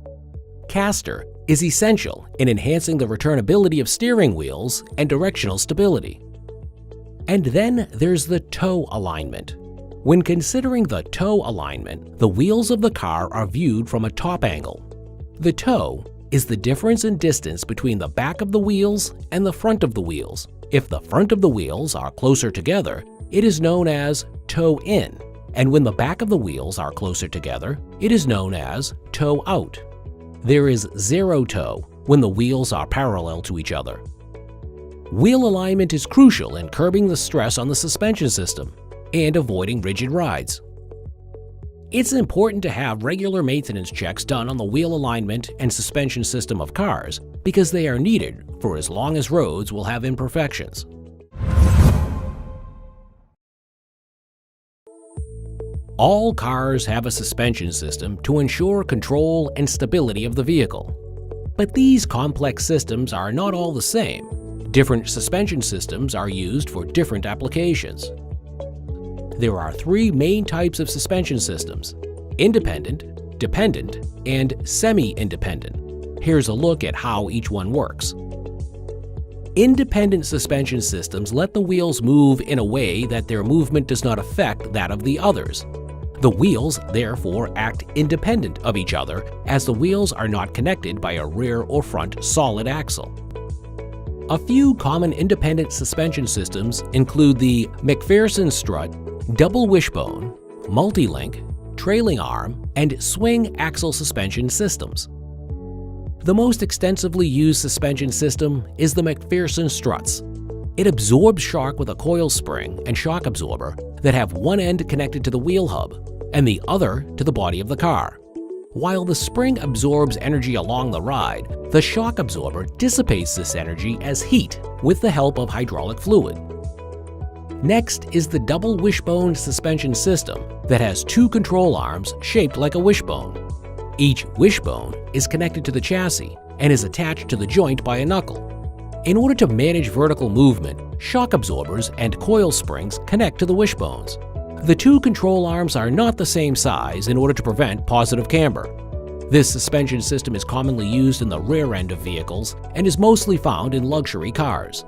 Caster is essential in enhancing the returnability of steering wheels and directional stability. And then there's the toe alignment. When considering the toe alignment, the wheels of the car are viewed from a top angle. The toe is the difference in distance between the back of the wheels and the front of the wheels. If the front of the wheels are closer together, it is known as toe in, and when the back of the wheels are closer together, it is known as toe out. There is zero toe when the wheels are parallel to each other. Wheel alignment is crucial in curbing the stress on the suspension system and avoiding rigid rides. It's important to have regular maintenance checks done on the wheel alignment and suspension system of cars because they are needed for as long as roads will have imperfections. All cars have a suspension system to ensure control and stability of the vehicle. But these complex systems are not all the same. Different suspension systems are used for different applications. There are three main types of suspension systems: independent, dependent, and semi-independent. Here's a look at how each one works. Independent suspension systems let the wheels move in a way that their movement does not affect that of the others. The wheels, therefore, act independent of each other as the wheels are not connected by a rear or front solid axle. A few common independent suspension systems include the McPherson strut, double wishbone, multi-link, trailing arm, and swing axle suspension systems. The most extensively used suspension system is the McPherson struts. It absorbs shock with a coil spring and shock absorber that have one end connected to the wheel hub and the other to the body of the car. While the spring absorbs energy along the ride, the shock absorber dissipates this energy as heat with the help of hydraulic fluid. Next is the double wishbone suspension system that has two control arms shaped like a wishbone. Each wishbone is connected to the chassis and is attached to the joint by a knuckle. In order to manage vertical movement, shock absorbers and coil springs connect to the wishbones. The two control arms are not the same size in order to prevent positive camber. This suspension system is commonly used in the rear end of vehicles and is mostly found in luxury cars.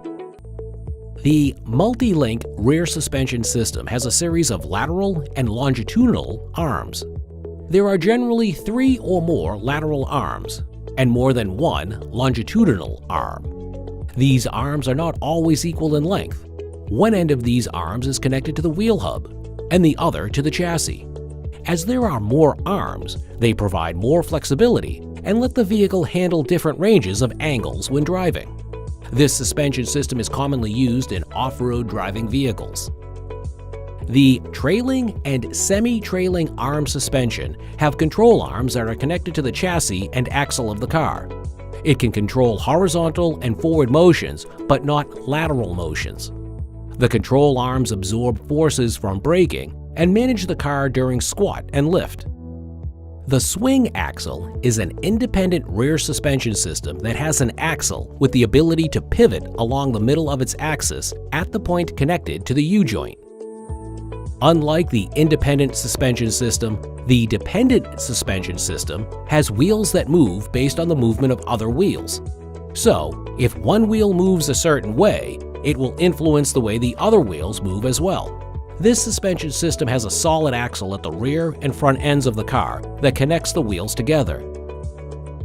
The multi-link rear suspension system has a series of lateral and longitudinal arms. There are generally 3 or more lateral arms and more than one longitudinal arm. These arms are not always equal in length. One end of these arms is connected to the wheel hub and the other to the chassis. As there are more arms, they provide more flexibility and let the vehicle handle different ranges of angles when driving. This suspension system is commonly used in off-road driving vehicles. The trailing and semi-trailing arm suspension have control arms that are connected to the chassis and axle of the car. It can control horizontal and forward motions, but not lateral motions. The control arms absorb forces from braking and manage the car during squat and lift. The swing axle is an independent rear suspension system that has an axle with the ability to pivot along the middle of its axis at the point connected to the U-joint. Unlike the independent suspension system, the dependent suspension system has wheels that move based on the movement of other wheels. So, if one wheel moves a certain way, it will influence the way the other wheels move as well. This suspension system has a solid axle at the rear and front ends of the car that connects the wheels together.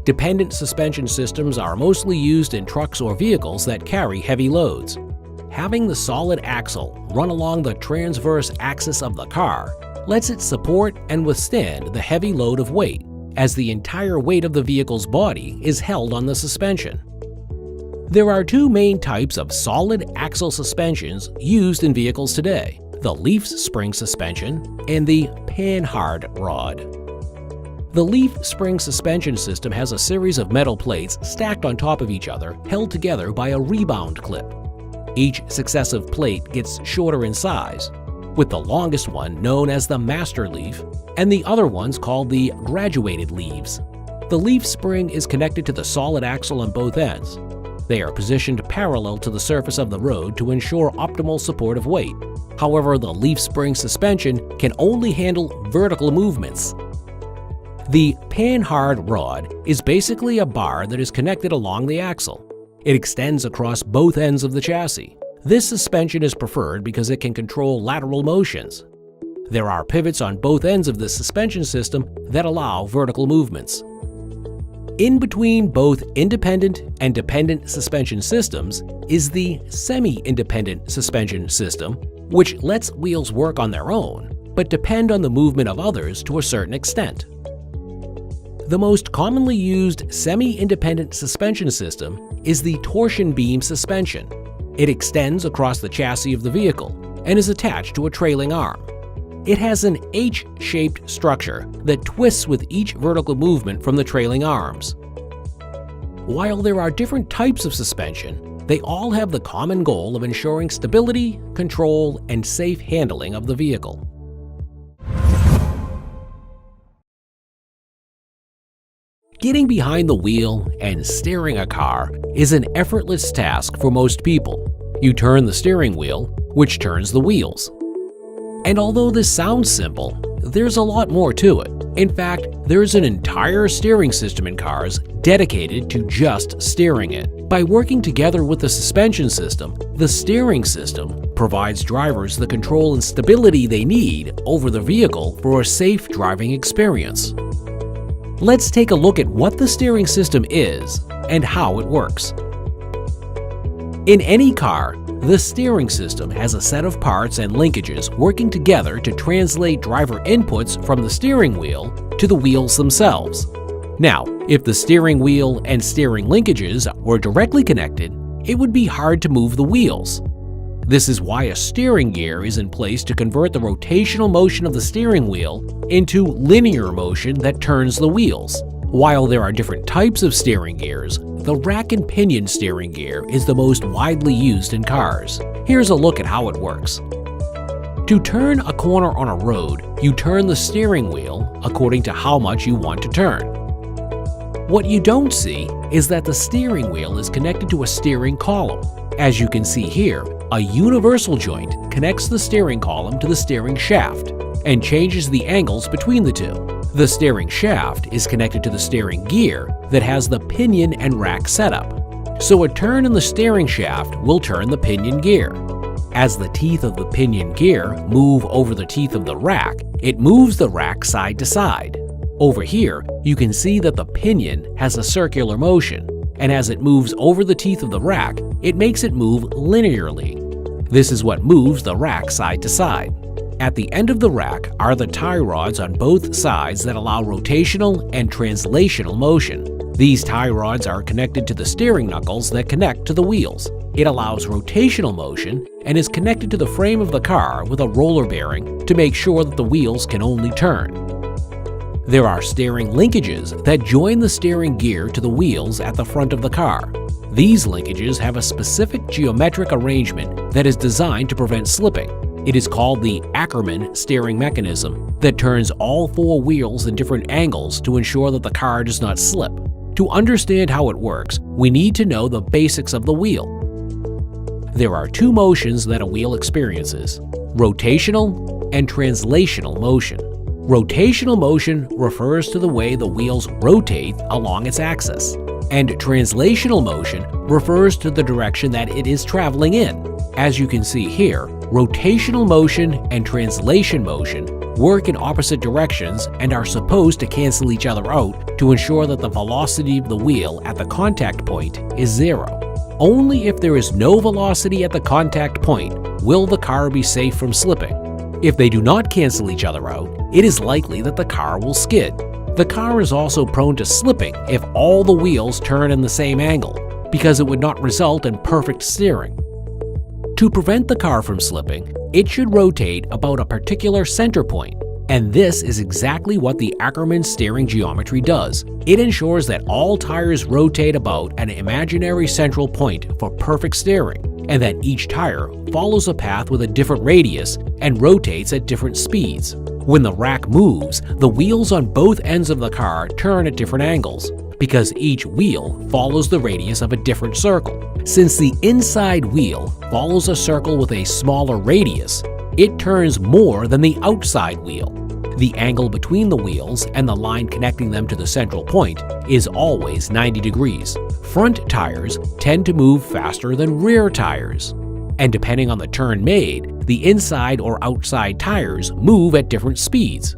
Dependent suspension systems are mostly used in trucks or vehicles that carry heavy loads. Having the solid axle run along the transverse axis of the car lets it support and withstand the heavy load of weight, as the entire weight of the vehicle's body is held on the suspension. There are two main types of solid axle suspensions used in vehicles today: the leaf spring suspension and the panhard rod. The leaf spring suspension system has a series of metal plates stacked on top of each other, held together by a rebound clip. Each successive plate gets shorter in size, with the longest one known as the master leaf and the other ones called the graduated leaves. The leaf spring is connected to the solid axle on both ends. They are positioned parallel to the surface of the road to ensure optimal support of weight. However, the leaf spring suspension can only handle vertical movements. The panhard rod is basically a bar that is connected along the axle. It extends across both ends of the chassis. This suspension is preferred because it can control lateral motions. There are pivots on both ends of the suspension system that allow vertical movements. In between both independent and dependent suspension systems is the semi-independent suspension system, which lets wheels work on their own, but depend on the movement of others to a certain extent. The most commonly used semi-independent suspension system is the torsion beam suspension. It extends across the chassis of the vehicle and is attached to a trailing arm. It has an H-shaped structure that twists with each vertical movement from the trailing arms. While there are different types of suspension, they all have the common goal of ensuring stability, control, and safe handling of the vehicle. Getting behind the wheel and steering a car is an effortless task for most people. You turn the steering wheel, which turns the wheels. And although this sounds simple, there's a lot more to it. In fact, there's an entire steering system in cars dedicated to just steering it. By working together with the suspension system, the steering system provides drivers the control and stability they need over the vehicle for a safe driving experience. Let's take a look at what the steering system is and how it works. In any car, the steering system has a set of parts and linkages working together to translate driver inputs from the steering wheel to the wheels themselves. Now, if the steering wheel and steering linkages were directly connected, it would be hard to move the wheels. This is why a steering gear is in place to convert the rotational motion of the steering wheel into linear motion that turns the wheels. While there are different types of steering gears, the rack and pinion steering gear is the most widely used in cars. Here's a look at how it works. To turn a corner on a road, you turn the steering wheel according to how much you want to turn. What you don't see is that the steering wheel is connected to a steering column. As you can see here, a universal joint connects the steering column to the steering shaft and changes the angles between the two. The steering shaft is connected to the steering gear that has the pinion and rack setup. So a turn in the steering shaft will turn the pinion gear. As the teeth of the pinion gear move over the teeth of the rack, it moves the rack side to side. Over here, you can see that the pinion has a circular motion, and as it moves over the teeth of the rack, it makes it move linearly. This is what moves the rack side to side. At the end of the rack are the tie rods on both sides that allow rotational and translational motion. These tie rods are connected to the steering knuckles that connect to the wheels. It allows rotational motion and is connected to the frame of the car with a roller bearing to make sure that the wheels can only turn. There are steering linkages that join the steering gear to the wheels at the front of the car. These linkages have a specific geometric arrangement that is designed to prevent slipping. It is called the Ackermann steering mechanism that turns all four wheels in different angles to ensure that the car does not slip. To understand how it works, we need to know the basics of the wheel. There are two motions that a wheel experiences: rotational and translational motion. Rotational motion refers to the way the wheels rotate along its axis, and translational motion refers to the direction that it is traveling in. As you can see here, rotational motion and translation motion work in opposite directions and are supposed to cancel each other out to ensure that the velocity of the wheel at the contact point is zero. Only if there is no velocity at the contact point will the car be safe from slipping. If they do not cancel each other out, it is likely that the car will skid. The car is also prone to slipping if all the wheels turn in the same angle, because it would not result in perfect steering. To prevent the car from slipping, it should rotate about a particular center point, and this is exactly what the Ackermann steering geometry does. It ensures that all tires rotate about an imaginary central point for perfect steering, and that each tire follows a path with a different radius and rotates at different speeds. When the rack moves, the wheels on both ends of the car turn at different angles, because each wheel follows the radius of a different circle. Since the inside wheel follows a circle with a smaller radius, it turns more than the outside wheel. The angle between the wheels and the line connecting them to the central point is always 90 degrees. Front tires tend to move faster than rear tires, and depending on the turn made, the inside or outside tires move at different speeds.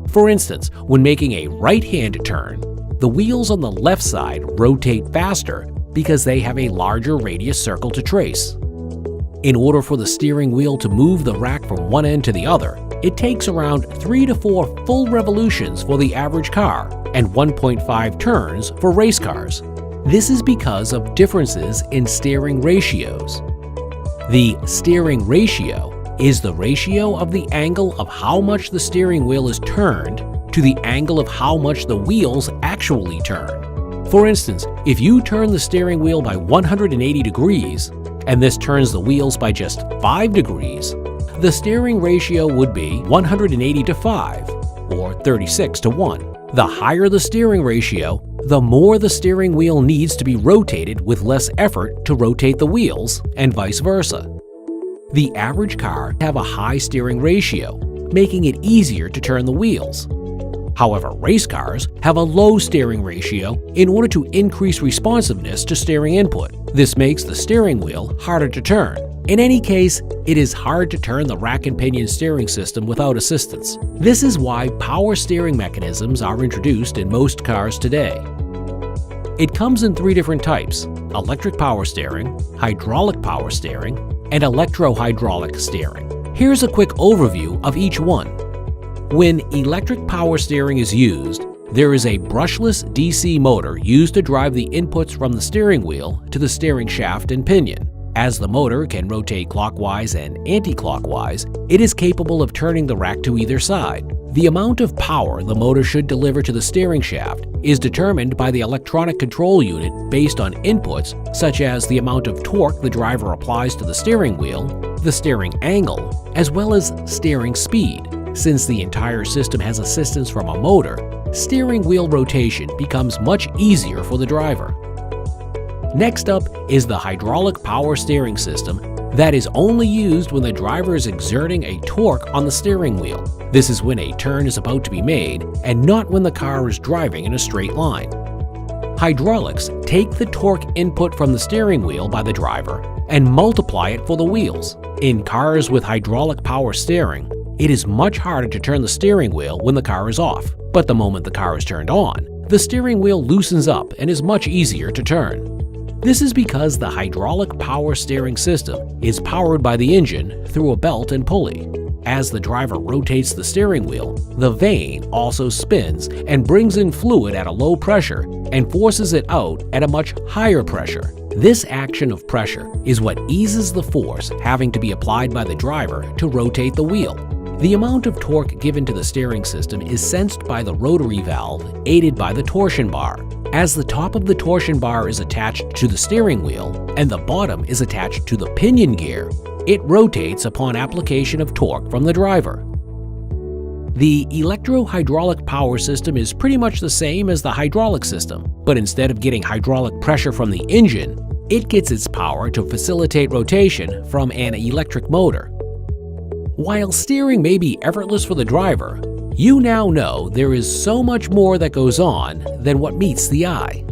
For instance, when making a right-hand turn, the wheels on the left side rotate faster because they have a larger radius circle to trace. In order for the steering wheel to move the rack from one end to the other, it takes around 3 to 4 full revolutions for the average car and 1.5 turns for race cars. This is because of differences in steering ratios. The steering ratio is the ratio of the angle of how much the steering wheel is turned to the angle of how much the wheels actually turn. For instance, if you turn the steering wheel by 180 degrees, and this turns the wheels by just 5 degrees, the steering ratio would be 180 to 5, or 36 to 1. The higher the steering ratio, the more the steering wheel needs to be rotated with less effort to rotate the wheels, and vice versa. The average car have a high steering ratio, making it easier to turn the wheels. However, race cars have a low steering ratio in order to increase responsiveness to steering input. This makes the steering wheel harder to turn. In any case, it is hard to turn the rack and pinion steering system without assistance. This is why power steering mechanisms are introduced in most cars today. It comes in 3 different types: electric power steering, hydraulic power steering, and electro-hydraulic steering. Here's a quick overview of each one. When electric power steering is used, there is a brushless DC motor used to drive the inputs from the steering wheel to the steering shaft and pinion. As the motor can rotate clockwise and anti-clockwise, it is capable of turning the rack to either side. The amount of power the motor should deliver to the steering shaft is determined by the electronic control unit based on inputs such as the amount of torque the driver applies to the steering wheel, the steering angle, as well as steering speed. Since the entire system has assistance from a motor, steering wheel rotation becomes much easier for the driver. Next up is the hydraulic power steering system that is only used when the driver is exerting a torque on the steering wheel. This is when a turn is about to be made and not when the car is driving in a straight line. Hydraulics take the torque input from the steering wheel by the driver and multiply it for the wheels. In cars with hydraulic power steering, it is much harder to turn the steering wheel when the car is off, but the moment the car is turned on, the steering wheel loosens up and is much easier to turn. This is because the hydraulic power steering system is powered by the engine through a belt and pulley. As the driver rotates the steering wheel, the vane also spins and brings in fluid at a low pressure and forces it out at a much higher pressure. This action of pressure is what eases the force having to be applied by the driver to rotate the wheel. The amount of torque given to the steering system is sensed by the rotary valve, aided by the torsion bar. As the top of the torsion bar is attached to the steering wheel and the bottom is attached to the pinion gear, it rotates upon application of torque from the driver. The electro-hydraulic power system is pretty much the same as the hydraulic system, but instead of getting hydraulic pressure from the engine, it gets its power to facilitate rotation from an electric motor. While steering may be effortless for the driver, you now know there is so much more that goes on than what meets the eye.